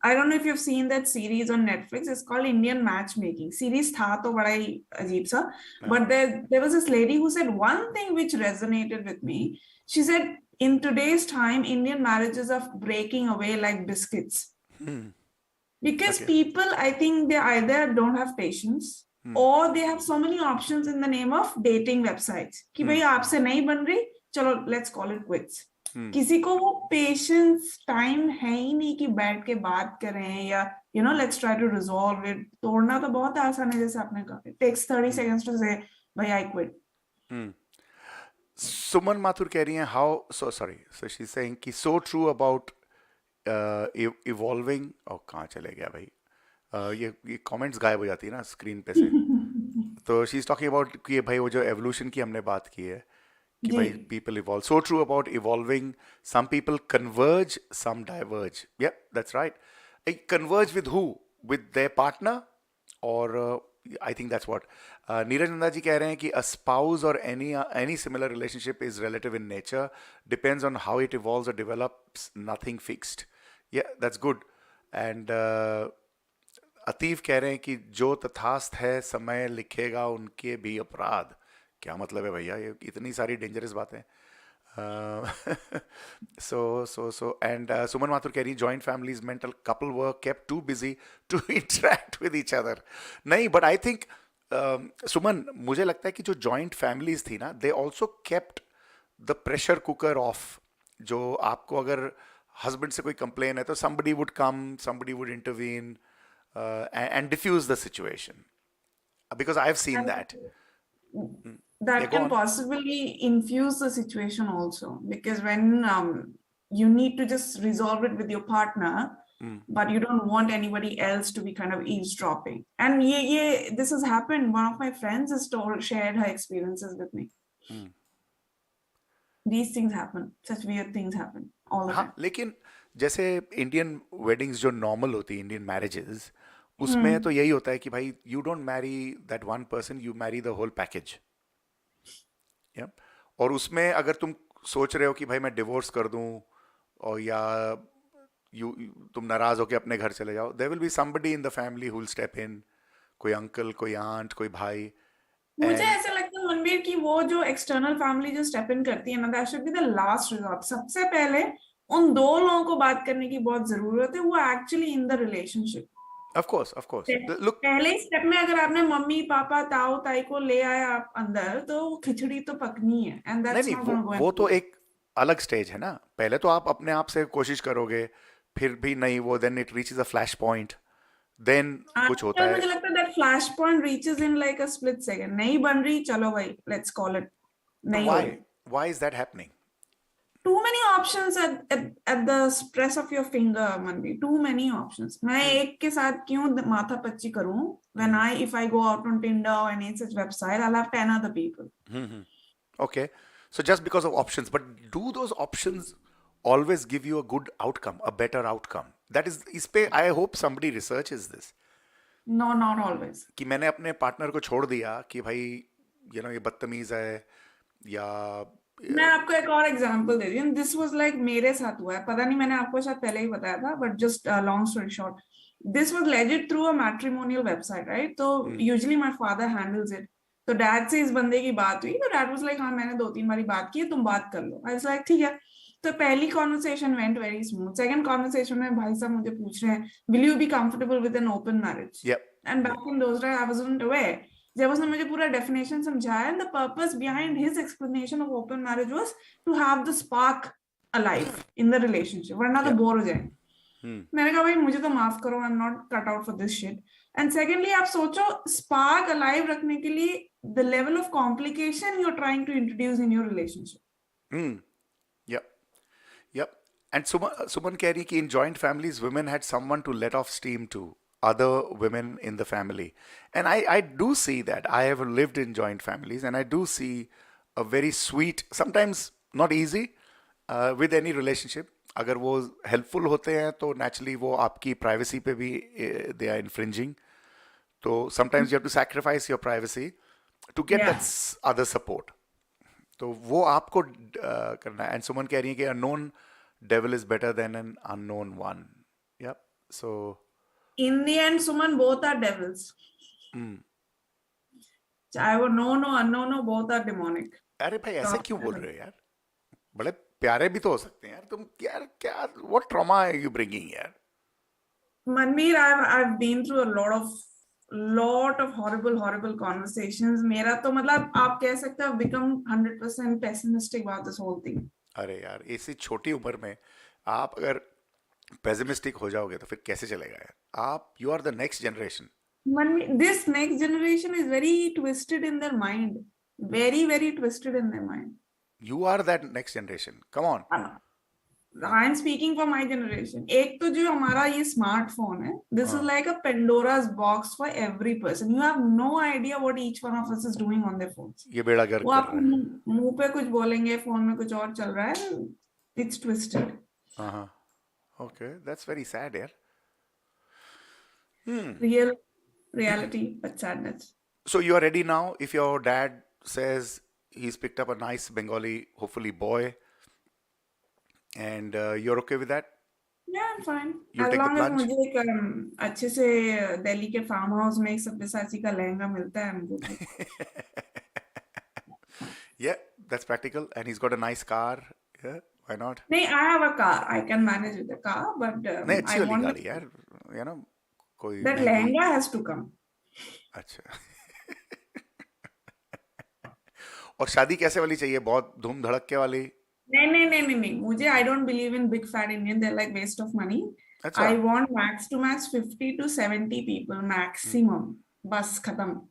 I don't know if you've seen that series on Netflix. It's called Indian Matchmaking. Series था तो बड़ा ही अजीब सा. But there was this lady who said one thing which resonated with me. She said, in today's time, Indian marriages are breaking away like biscuits. Because people, I think they either don't have patience or they have so many options in the name of dating websites. कि भाई आपसे नहीं बन रही, चलो let's call it quits. किसी को वो पेशेंस टाइम है ही नहीं कि बैठ के बात करें या let's try to resolve it. तोड़ना तो बहुत आसान है, जैसे आपने कहा, इट टेक्स 30 seconds टू से भाई आई क्विट. सुमन माथुर कह रही हैं how so she is saying कि सो ट्रू अबाउट इवॉल्विंग. और कहाँ चले गया भाई, ये कमेंट्स गायब हो जाती है ना स्क्रीन पे से. तो शी इज टॉकिंग अबाउट कि भाई वो जो एवोल्यूशन की हमने बात की है कि भाई people evolve. So true about evolving. Some people converge, some diverge. Yeah that's right. Converge with who? With their partner और I think that's what Neeraj Nanda ji कह रहे हैं कि a spouse or any similar relationship is relative in nature, depends on how it evolves or develops, nothing fixed. Yeah, that's good. And Atif कह रहे हैं कि जो तथास्थ है समय लिखेगा उनके भी अपराध. क्या मतलब है भैया, ये इतनी सारी डेंजरस बातें. So and Suman Mathur कह रही joint families meant a couple were kept too busy to interact with each other. नहीं, but I think Suman, मुझे लगता है कि जो joint families थी ना, they also kept the pressure cooker off. जो आपको अगर husband से कोई complain है तो somebody would come, somebody would intervene and diffuse the situation, because I've seen that. That can possibly infuse the situation also, because when you need to just resolve it with your partner, but you don't want anybody else to be kind of eavesdropping. And this has happened. One of my friends has shared her experiences with me. These things happen. Such weird things happen all the time. लेकिन जैसे इंडियन वेडिंग्स जो नॉर्मल होती है, इंडियन मैरिजेस, उसमें तो यही होता है कि भाई you don't marry that one person, you marry the whole package. और उसमें अगर तुम सोच रहे हो कि भाई मैं डिवोर्स कर दूं और या तुम नाराज होकर अपने घर चले जाओ, there will be somebody in the family who will step in. कोई अंकल, कोई आंट, कोई भाई. मुझे ऐसा लगता है मनबीर कि वो जो एक्सटर्नल फैमिली जो स्टेप इन करती है ना, that should be the last resort. सबसे पहले उन दो लोगों को बात करने की बहुत जरूरत है, वो actually in the relationship. Of course. Look, पहले स्टेप में अगर आपने मम्मी पापा ताऊ ताई को ले आया आप अंदर, तो वो खिचड़ी तो पकनी है. And that's not going to go. वो तो एक अलग स्टेज है ना. पहले तो आप अपने आप से कोशिश करोगे, फिर भी नहीं वो, then it reaches a flash point, then कुछ होता है. मुझे लगता है that flash point reaches in like a split second. नहीं बन रही, चलो भाई let's call it. नहीं. Why is that happening? Too many options at the press of your finger, Manbir. Too many options. मैं एक के साथ क्यों माथा पच्ची करूं? If I go out on Tinder or any such website, I'll have 10 other people. Okay, so just because of options, but do those options always give you a good outcome, a better outcome? That is, इस पे I hope somebody researches this. No, not always. कि मैंने अपने पार्टनर को छोड़ दिया कि भाई ये बदतमीज है, या मैं आपको एक और एग्जांपल दे रही हूँ. दिस वाज लाइक मेरे साथ हुआ है, पता नहीं मैंने आपको शायद पहले ही बताया था, but just long story short, this was legit through a matrimonial website, right? तो usually my father handles it. तो डैड से इस बंदे की बात हुई, तो डैड वाज लाइक हाँ मैंने 2-3 बारी बात की है, तुम बात कर लो. आई वाज लाइक ठीक है. तो पहली conversation went very smooth. Second conversation में भाई साहब मुझे पूछ रहे हैं, will you be comfortable with an open marriage? And back in those days I wasn't aware. जब उसने मुझे पूरा डेफिनेशन समझाया, and the purpose behind his explanation of open marriage was to have the spark alive in the relationship, वरना तो बोर हो जाएंगे. मैंने कहा भाई मुझे तो माफ करो, I am not cut out for this shit. And secondly आप सोचो, स्पार्क अलाइव रखने के लिए the level of complication you are trying to introduce in your relationship. And Suman कह रही कि in joint families women had someone to let off steam to, other women in the family. And I do see that. I have lived in joint families and I do see a very sweet, sometimes not easy with any relationship. अगर वो helpful होते हैं तो naturally वो आपकी privacy पे भी they are infringing. So sometimes you have to sacrifice your privacy to get that other support. तो वो आपको करना है. And Suman कह रही है कि a known devil is better than an unknown one. Yep. So in the end, Suman, both are devils. चाहे वो known or unknown हो, both are demonic. अरे भाई ऐसे क्यों बोल रहे हो यार? बड़े प्यारे भी तो हो सकते हैं यार. तुम यार क्या what trauma are you bringing यार? Manbir, I've been through a lot of horrible conversations. मेरा तो मतलब आप कह सकते हो I've become 100% pessimistic about this whole thing. अरे यार ऐसी छोटी उम्र में आप अगर पेसिमिस्टिक हो जाओगे तो फिर कैसे चलेगा यार? आप you are the next generation. This next generation is very twisted in their mind. Very, very twisted in their mind. You are that next generation. Come on. I am speaking for my generation. एक तो जो हमारा ये smartphone है, this is like a Pandora's box for every person. You have no idea what each one of us is doing on their phones. ये बेड़ा गर्क वो कर आप रहा है. मुंह पे कुछ बोलेंगे, फोन में कुछ और चल रहा है. It's twisted. Okay, that's very sad यार. Reality, but sadness. So you are ready now if your dad says he's picked up a nice Bengali, hopefully boy, and you're okay with that? Yeah, I'm fine. You'll As take the long as plunge? मुझे एक अच्छे से दिल्ली के फार्म हाउस में एक सब्यसाची का लहंगा मिलता है हमको. Yeah, that's practical, and he's got a nice car. Yeah, why not? नहीं, I have a car. I can manage with the car, but नहीं अच्छी I वाली want गाड़ी यार, you know, कोई that महंगी. Lehenga has to come. अच्छा. और शादी कैसे वाली चाहिए? बहुत धूम धड़के वाली? नहीं. मुझे I don't believe in big fat Indian. They're like waste of money. अच्छा. I want max to max 50 to 70 people maximum. बस खत्म.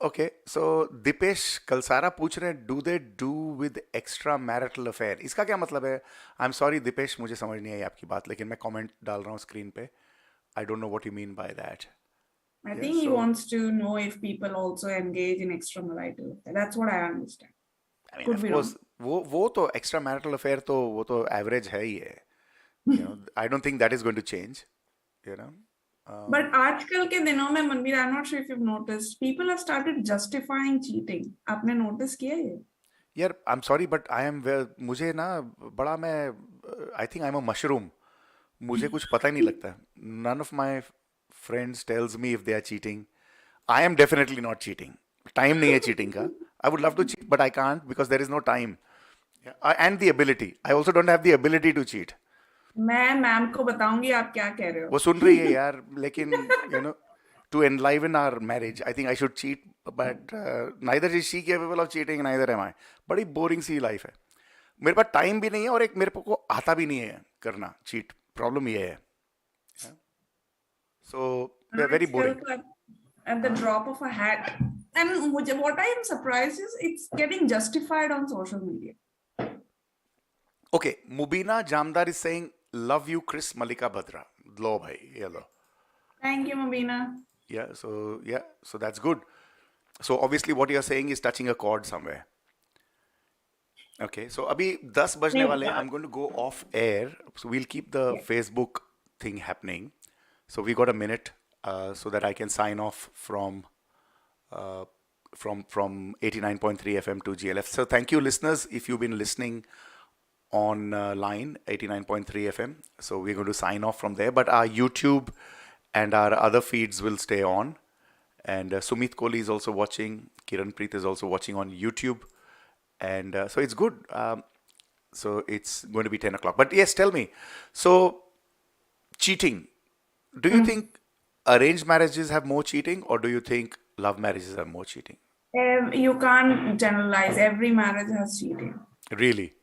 Okay, so दीपेश कलसारा पूछ रहे हैं, do they do with extra marital affair? इसका क्या मतलब है? I'm sorry दीपेश, मुझे समझ नहीं आई आपकी बात, लेकिन मैं कमेंट डाल रहा हूँ स्क्रीन पे. I don't know what you mean by that. I think he wants to know if people also engage in extramarital affair. That's what I understand. I mean, Could of be course, वो तो extra marital affair तो वो तो average है ही है. You know, I don't think that is going to change. You know. But आजकल के दिनों में Manbir, I'm not sure if you've noticed, people have started justifying cheating. आपने notice किया ये? यार, I'm sorry, but I am मुझे ना बड़ा मैं I think I'm a mushroom. मुझे कुछ पता ही नहीं लगता. None of my friends tells me if they are cheating. I am definitely not cheating. Time नहीं है cheating का. I would love to cheat, but I can't because there is no time. And the ability. I also don't have the ability to cheat. मैं मैम को बताऊंगी आप क्या कह रहे हो. वो सुन रही है यार, लेकिन you know, to enliven our marriage, I think I should cheat, but neither is she capable of cheating, neither am I. बड़ी boring सी life है. मेरे पास time भी नहीं है और एक मेरे को आता भी नहीं है करना cheat. Problem ये है. So they're very boring. At the drop of a hat. And what I am surprised is it's getting justified on social media. Okay, Mubina Jamdar is saying, love you, Chris, Mallika, Bhadra. Lo bhai, yellow. Thank you, Mubina. Yeah, so that's good. So obviously what you're saying is touching a chord somewhere. Okay, so abhi 10 bajne wale, I'm going to go off air. So we'll keep the Facebook thing happening. So we got a minute so that I can sign off from 89.3 FM to GLF. So thank you, listeners, if you've been listening on line 89.3 FM. So we're going to sign off from there. But our YouTube and our other feeds will stay on. And Sumit Kohli is also watching. Kiran Preet is also watching on YouTube. And so it's good. So it's going to be 10 o'clock. But yes, tell me. So cheating. Do you think arranged marriages have more cheating, or do you think love marriages have more cheating? You can't generalize. Every marriage has cheating. Really?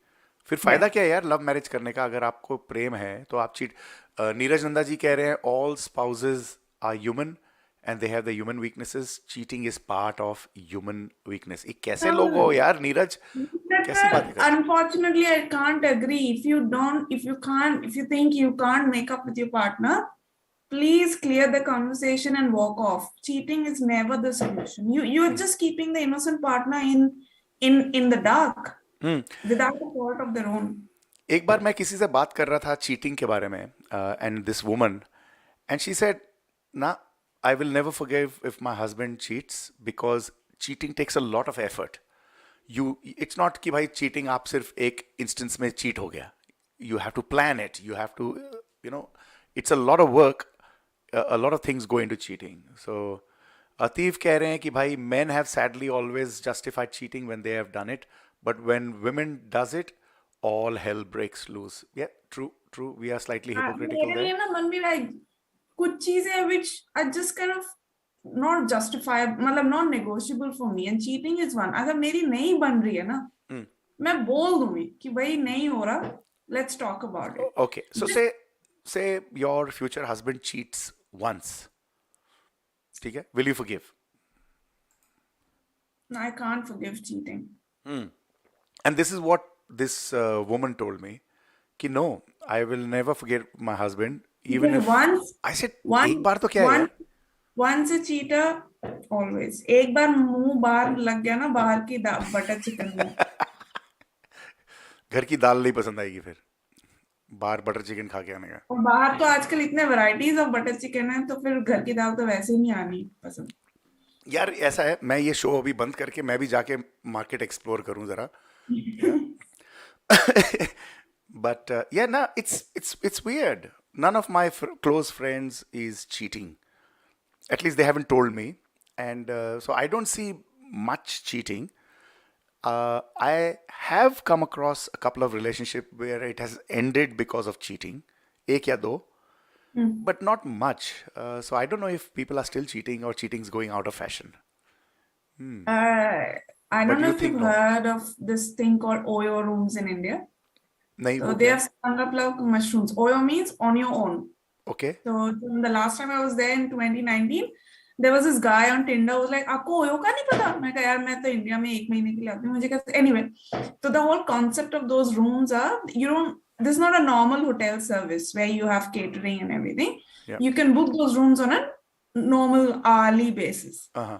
फिर फायदा क्या है यार लव मैरिज करने का? अगर आपको प्रेम है तो आप चीट. नीरज नंदा जी कह रहे हैं all spouses are human and they have the human weaknesses. Cheating is part of human weakness. ये कैसे लोग हो यार नीरज? कैसी बात है? Unfortunately, I can't agree. If you think you can't make up with your partner, please clear the conversation and walk off. Cheating is never the solution. You're just keeping the innocent partner in the dark. Without a fault of their own. एक बार मैं किसी से बात कर रहा था चीटिंग के बारे में and this woman and she said ना I will never forgive if my husband cheats because cheating takes a lot of effort. It's not कि भाई cheating आप सिर्फ एक instance में cheat हो गया. You have to plan it. You have to it's a lot of work. A lot of things go into cheating. So Atif कह रहे हैं कि भाई men have sadly always justified cheating when they have done it. But when women does it, all hell breaks loose. Yeah, true. We are slightly hypocritical there. मेरे लिए ना Manbir, कुछ चीजें which are just kind of not justifiable, मतलब non-negotiable for me. And cheating is one. अगर मेरी नहीं बन रही है ना, मैं बोल दूंगी कि भाई नहीं हो रहा, let's talk about it. Okay, so say your future husband cheats once, ठीक है, will you forgive? I can't forgive cheating. And this is what this woman told me, कि no, I will never forget my husband even if I said एक बार तो क्या है यार? Once a cheater, always. एक बार मुंह बाहर लग गया ना बाहर की बटर चिकन में, घर की दाल नहीं पसंद आएगी फिर बाहर बटर चिकन खा के आने का। और बाहर तो आजकल इतने वैरायटीज ऑफ बटर चिकन है, तो फिर घर की दाल तो वैसे ही नहीं आनी पसंद। यार ऐसा है, मैं ये शो अभी बंद करके मैं भी जाके मार्केट एक्सप्लोर करूं जरा। But yeah, no, it's weird. None of my close friends is cheating. At least they haven't told me, and so I don't see much cheating. I have come across a couple of relationships where it has ended because of cheating, एक या दो, but not much. So I don't know if people are still cheating or cheating is going out of fashion. I don't know if you've heard of this thing called Oyo rooms in India. नहीं, So they have sprung up like mushrooms. Oyo means on your own. Okay. So the last time I was there in 2019, there was this guy on Tinder who was like, आपको ओयो का नहीं पता? मैं कहा यार मैं तो इंडिया में 1 महीने के लिए आती हूँ, मुझे कहते anyway. So the whole concept of those rooms are, this is not a normal hotel service where you have catering and everything. Yeah. You can book those rooms on a normal hourly basis. Uh-huh.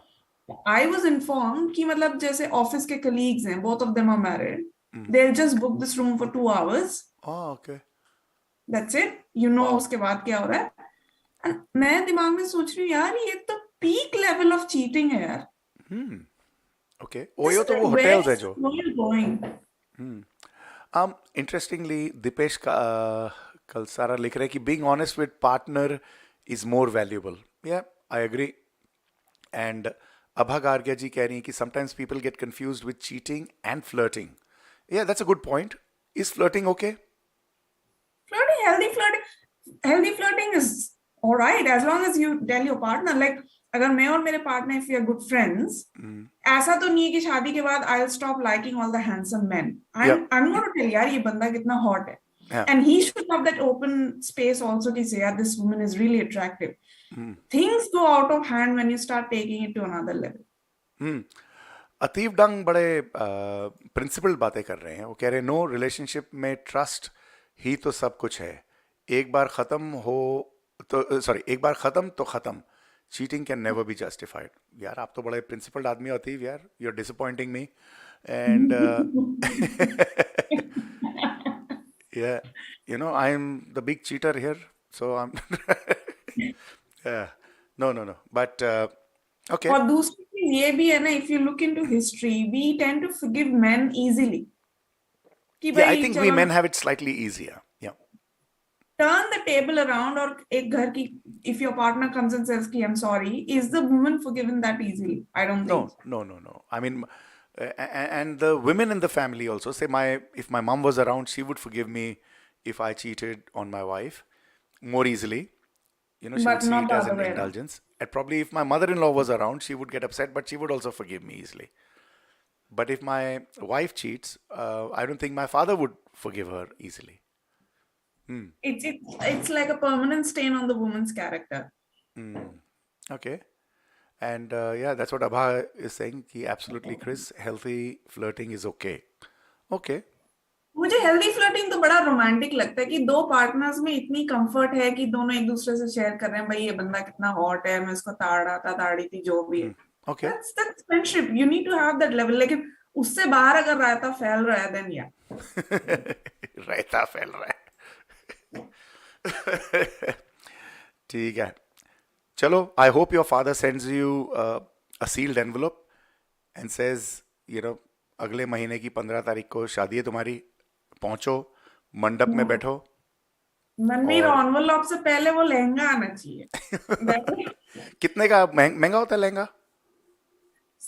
I was informed कि मतलब जैसे office के colleagues हैं, both of them are married. They'll just book this room for 2 hours. Oh, okay. That's it. You know उसके बाद क्या हो रहा है. And मैं दिमाग में सोच रही हूँ यार ये तो peak level of cheating है यार. Okay. ओयो तो वो hotels है जो. Where going? Interestingly, Dipesh Kalsara लिख रहे हैं कि being honest with partner is more valuable. Yeah, I agree. And Abha Gargya ji कह रही हैं कि sometimes people get confused with cheating and flirting. Yeah, that's a good point. Is flirting okay? Healthy flirting is all right as long as you tell your partner. Like अगर मैं और मेरे partner if we are good friends, ऐसा तो नहीं है कि शादी के बाद I'll stop liking all the handsome men. I'm going to tell यार ये बंदा कितना hot है. Yeah. And he should have that open space also to say, yeah, this woman is really attractive. Things go out of hand when you start taking it to another level. Atif डंग बड़े प्रिंसिपल बातें कर रहे हैं. वो कह रहे हैं नो रिलेशनशिप में ट्रस्ट ही तो सब कुछ है. एक बार खत्म तो खत्म. Cheating can never be justified. यार आप तो बड़े प्रिंसिपल्ड आदमी हो अतीफ यार. You are disappointing me and yeah, you know, I am the big cheater here, so I'm no, but okay. और दूसरी चीज ये भी है ना, if you look into history, we tend to forgive men easily. Yeah, I think we men have it slightly easier. Yeah. Turn the table around और एक घर की, if your partner comes and says कि I'm sorry, is the woman forgiven that easily? I don't think. No. I mean, and the women in the family also say if my mom was around, she would forgive me if I cheated on my wife more easily. You know, she would see it as an indulgence. And probably if my mother-in-law was around, she would get upset, but she would also forgive me easily. But if my wife cheats, I don't think my father would forgive her easily. It's like a permanent stain on the woman's character. Okay. And yeah, that's what Abha is saying. Ki absolutely, Chris, healthy flirting is okay. Okay. मुझे healthy flirting तो बड़ा romantic लगता है कि दो partners में इतनी comfort है कि दोनों एक दूसरे से share कर रहे हैं भाई ये बंदा कितना hot है, मैं इसको ताड़ी थी जो भी है. Okay. That's friendship. You need to have that level. लेकिन उससे बाहर अगर रायता फैल रहा है then yeah. रायता फैल रहा है. ठीक है. Chalo, I hope your father sends you a sealed envelope and says, you know, अगले महीने की 15 तारीख को शादी है तुम्हारी, पहुंचो, मंडप में बैठो. मनबीर एनवेलप से पहले वो लहंगा आना चाहिए. कितने का महंगा होता है लहंगा?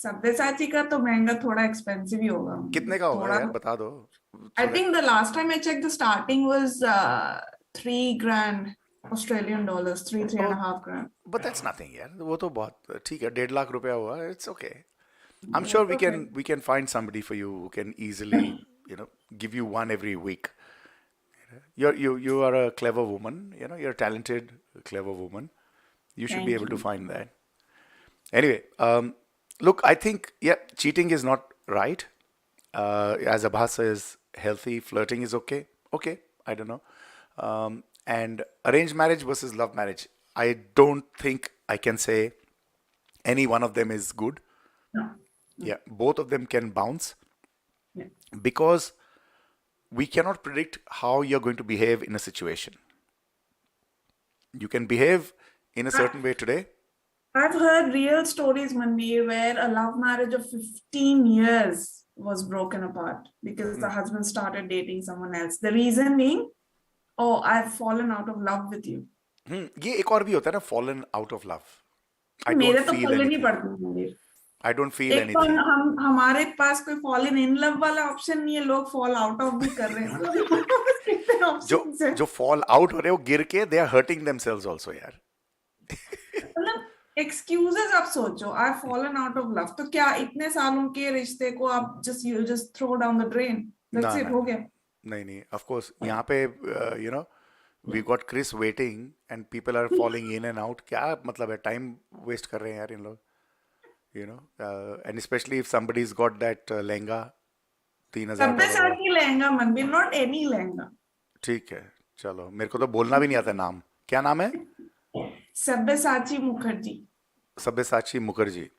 सब्यसाची का तो महंगा थोड़ा एक्सपेंसिव ही होगा. कितने का होगा यार बता दो. I think the last time I checked the starting was $3 grand. Australian dollars, 3.5 grand. But that's nothing, यार. वो तो बहुत ठीक है. 1.5 लाख रुपया हुआ. It's okay. I'm sure we can find somebody for you who can easily, give you one every week. You are a clever woman. You're a talented, clever woman. You should be able to find that. Anyway, look, I think cheating is not right. As Abha says, healthy flirting is okay. Okay, I don't know. And arranged marriage versus love marriage, I don't think I can say any one of them is good. No. Yeah, both of them can bounce because we cannot predict how you're going to behave in a situation. You can behave in a certain way today. I've heard real stories, Manbir, where a love marriage of 15 years was broken apart because the husband started dating someone else. The reason being, oh, I've fallen out of love with you. ये एक और भी होता है ना, fallen out of love. I मेरे don't तो feel फॉलन नहीं anything. पड़ते मंदिर. I don't feel एक तो anything. हमारे पास कोई फॉलन इन लव वाला ऑप्शन नहीं है, लोग फॉल आउट ऑफ भी कर रहे हैं. जो fall out हो रहे हो गिर के, they are hurting themselves also यार. मतलब excuses आप सोचो, I've fallen out of love. तो क्या इतने सालों के रिश्ते को आप you just throw down the drain? That's it, हो गया. नहीं, of course. यहाँ पे we got Chris waiting and people are falling in and out. क्या मतलब है, time waste कर रहे हैं यार इन लोग. And especially if somebody's got that lehenga, 3,000. Sabyasachi lehenga मंदिर, not any लहंगा. ठीक है, चलो. मेरे को तो बोलना भी नहीं आता नाम. क्या नाम है? सब्यसाची मुखर्जी. सब्यसाची मुखर्जी.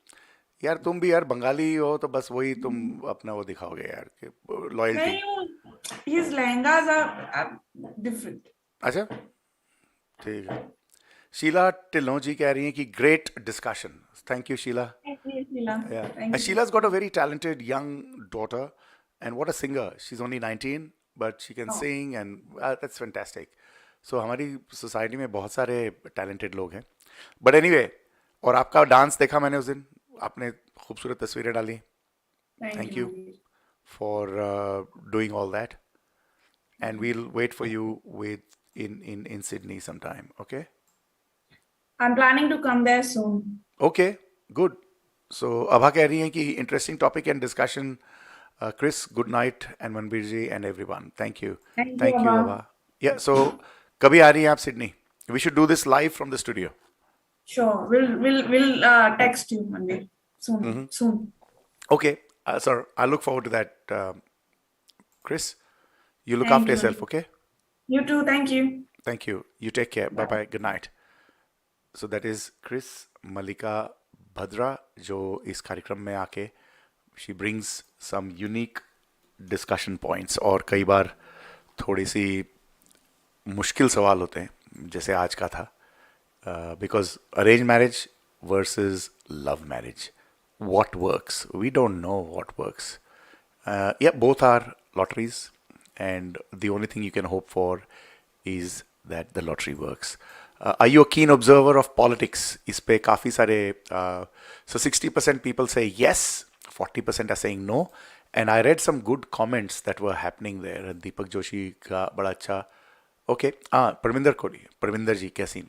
यार तुम भी यार बंगाली हो तो बस वही तुम अपना वो दिखाओगे यार कि लॉयल्टी. नहीं, his lehengas are different. अच्छा, ठीक है. शीला टिल्लो जी कह रही हैं कि great discussion. Thank you, Sheila. Thank you, Sheila. Yeah. Thank you. Sheila's got a very talented young daughter, and what a singer. She's only 19, but she can sing, and that's fantastic. So हमारी सोसाइटी में बहुत सारे talented लोग हैं. But anyway, और आपका डांस देखा मैंने उस दिन. आपने खूबसूरत तस्वीरें डाली. Thank you for doing all that. And we'll wait for you in Sydney sometime. Okay? I'm planning to come there soon. Okay, good. So Abha कह रही हैं कि interesting topic and discussion. Chris, good night, and Manbir ji and everyone. Thank you. Thank you, Abha. Yeah. So कभी आ रही हैं आप Sydney? We should do this live from the studio. Sure. We'll text you Manbir soon. Soon. Okay, sir. I look forward to that. Chris, you look Thank after you, yourself. Manbir. Okay. You too. Thank you. Thank you. You take care. Bye bye. Good night. So that is Chris Mallika Bhadra, जो इस कार्यक्रम में आके she brings some unique discussion points, और कई बार थोड़ी सी मुश्किल सवाल होते हैं जैसे आज का था, because arranged marriage versus love marriage, what works? We don't know what works. Yeah, both are lotteries, and the only thing you can hope for is that the lottery works. Are you a keen observer of politics? इस पे काफ़ी सारे so 60% people say yes, 40% are saying no, and I read some good comments that were happening there. Deepak Joshi का बड़ा अच्छा, okay, परविंदर जी कैसी,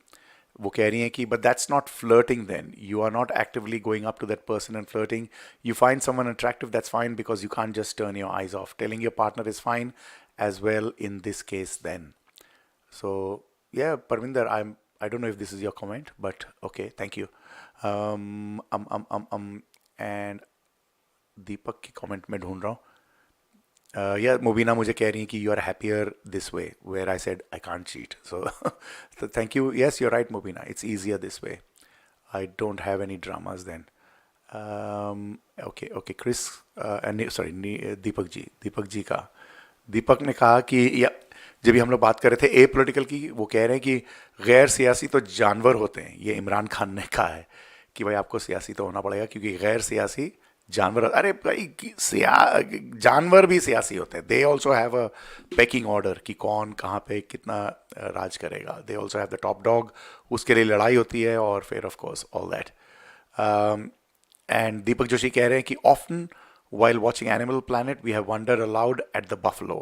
वो कह रही हैं कि but that's not flirting then. You are not actively going up to that person and flirting. You find someone attractive, that's fine, because you can't just turn your eyes off. Telling your partner is fine as well in this case then. So yeah, Parvinder, I don't know if this is your comment, but okay, thank you. And Deepak की comment में ढूंढ रहा हूँ. Yeah, Mubina मुझे कह रही है कि you are happier this way, where I said I can't cheat. So thank you. Yes, you're right, Mubina. It's easier this way. I don't have any dramas then. Okay, Chris and sorry, Deepak जी का. दीपक ने कहा कि जब भी हम लोग बात कर रहे थे apolitical की, वो कह रहे हैं कि गैर सियासी तो जानवर होते हैं. ये इमरान खान ने कहा है कि भाई आपको सियासी तो होना पड़ेगा क्योंकि गैर सियासी जानवर, अरे भाई जानवर भी सियासी होते हैं. They also have a pecking order कि कौन कहाँ पे कितना राज करेगा. They also have the top dog, उसके लिए लड़ाई होती है, और फिर of course all that. And Deepak Joshi कह रहे हैं कि often while watching Animal Planet we have wondered aloud at the buffalo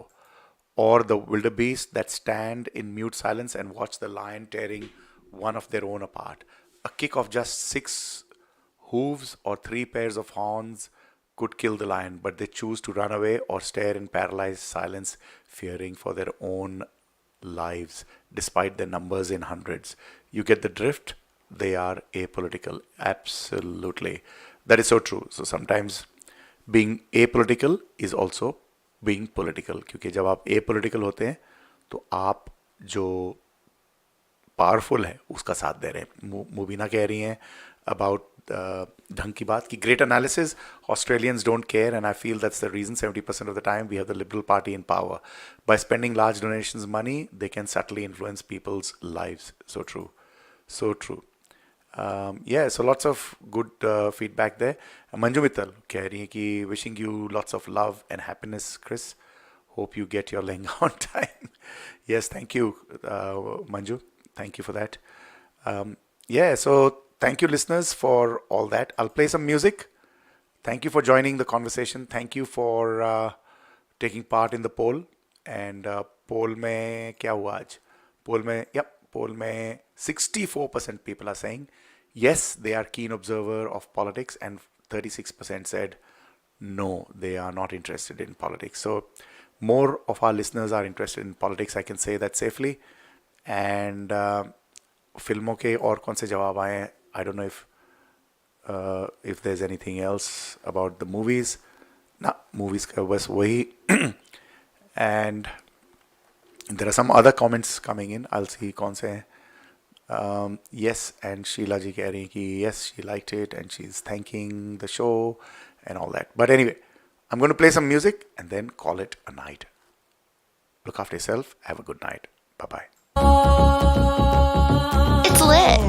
or the wildebeest that stand in mute silence and watch the lion tearing one of their own apart. A kick of just 6 hooves or 3 pairs of horns could kill the lion, but they choose to run away or stare in paralyzed silence, fearing for their own lives, despite their numbers in hundreds. You get the drift? They are apolitical. Absolutely. That is so true. So sometimes being apolitical is also being political. क्योंकि जब आप apolitical होते हैं तो आप जो पावरफुल है उसका साथ दे रहे हैं. मुबीना कह रही हैं अबाउट ढंग की बात कि great analysis, Australians don't care and I feel that's the reason 70% of the time we have the Liberal Party in power. By spending large donations money they can subtly influence people's lives. So true, so true. So lots of good feedback there. Manju Mittal कह रही है कि wishing you lots of love and happiness, Chris. Hope you get your lehenga on time. Yes, thank you, Manju. Thank you for that. So thank you, listeners, for all that. I'll play some music. Thank you for joining the conversation. Thank you for taking part in the poll. And poll में क्या हुआ आज? Poll में 64% people are saying yes, they are keen observer of politics, and 36% said no, they are not interested in politics. So more of our listeners are interested in politics, I can say that safely. And फिल्मों के और कौन से जवाब आए? I don't know if there's anything else about the movies. ना, movies का बस वही. And there are some other comments coming in. I'll see कौन से हैं. Yes, and Sheila ji कह रही है कि yes, she liked it and she's thanking the show and all that. But anyway, I'm going to play some music and then call it a night. Look after yourself. Have a good night. Bye-bye. It's lit.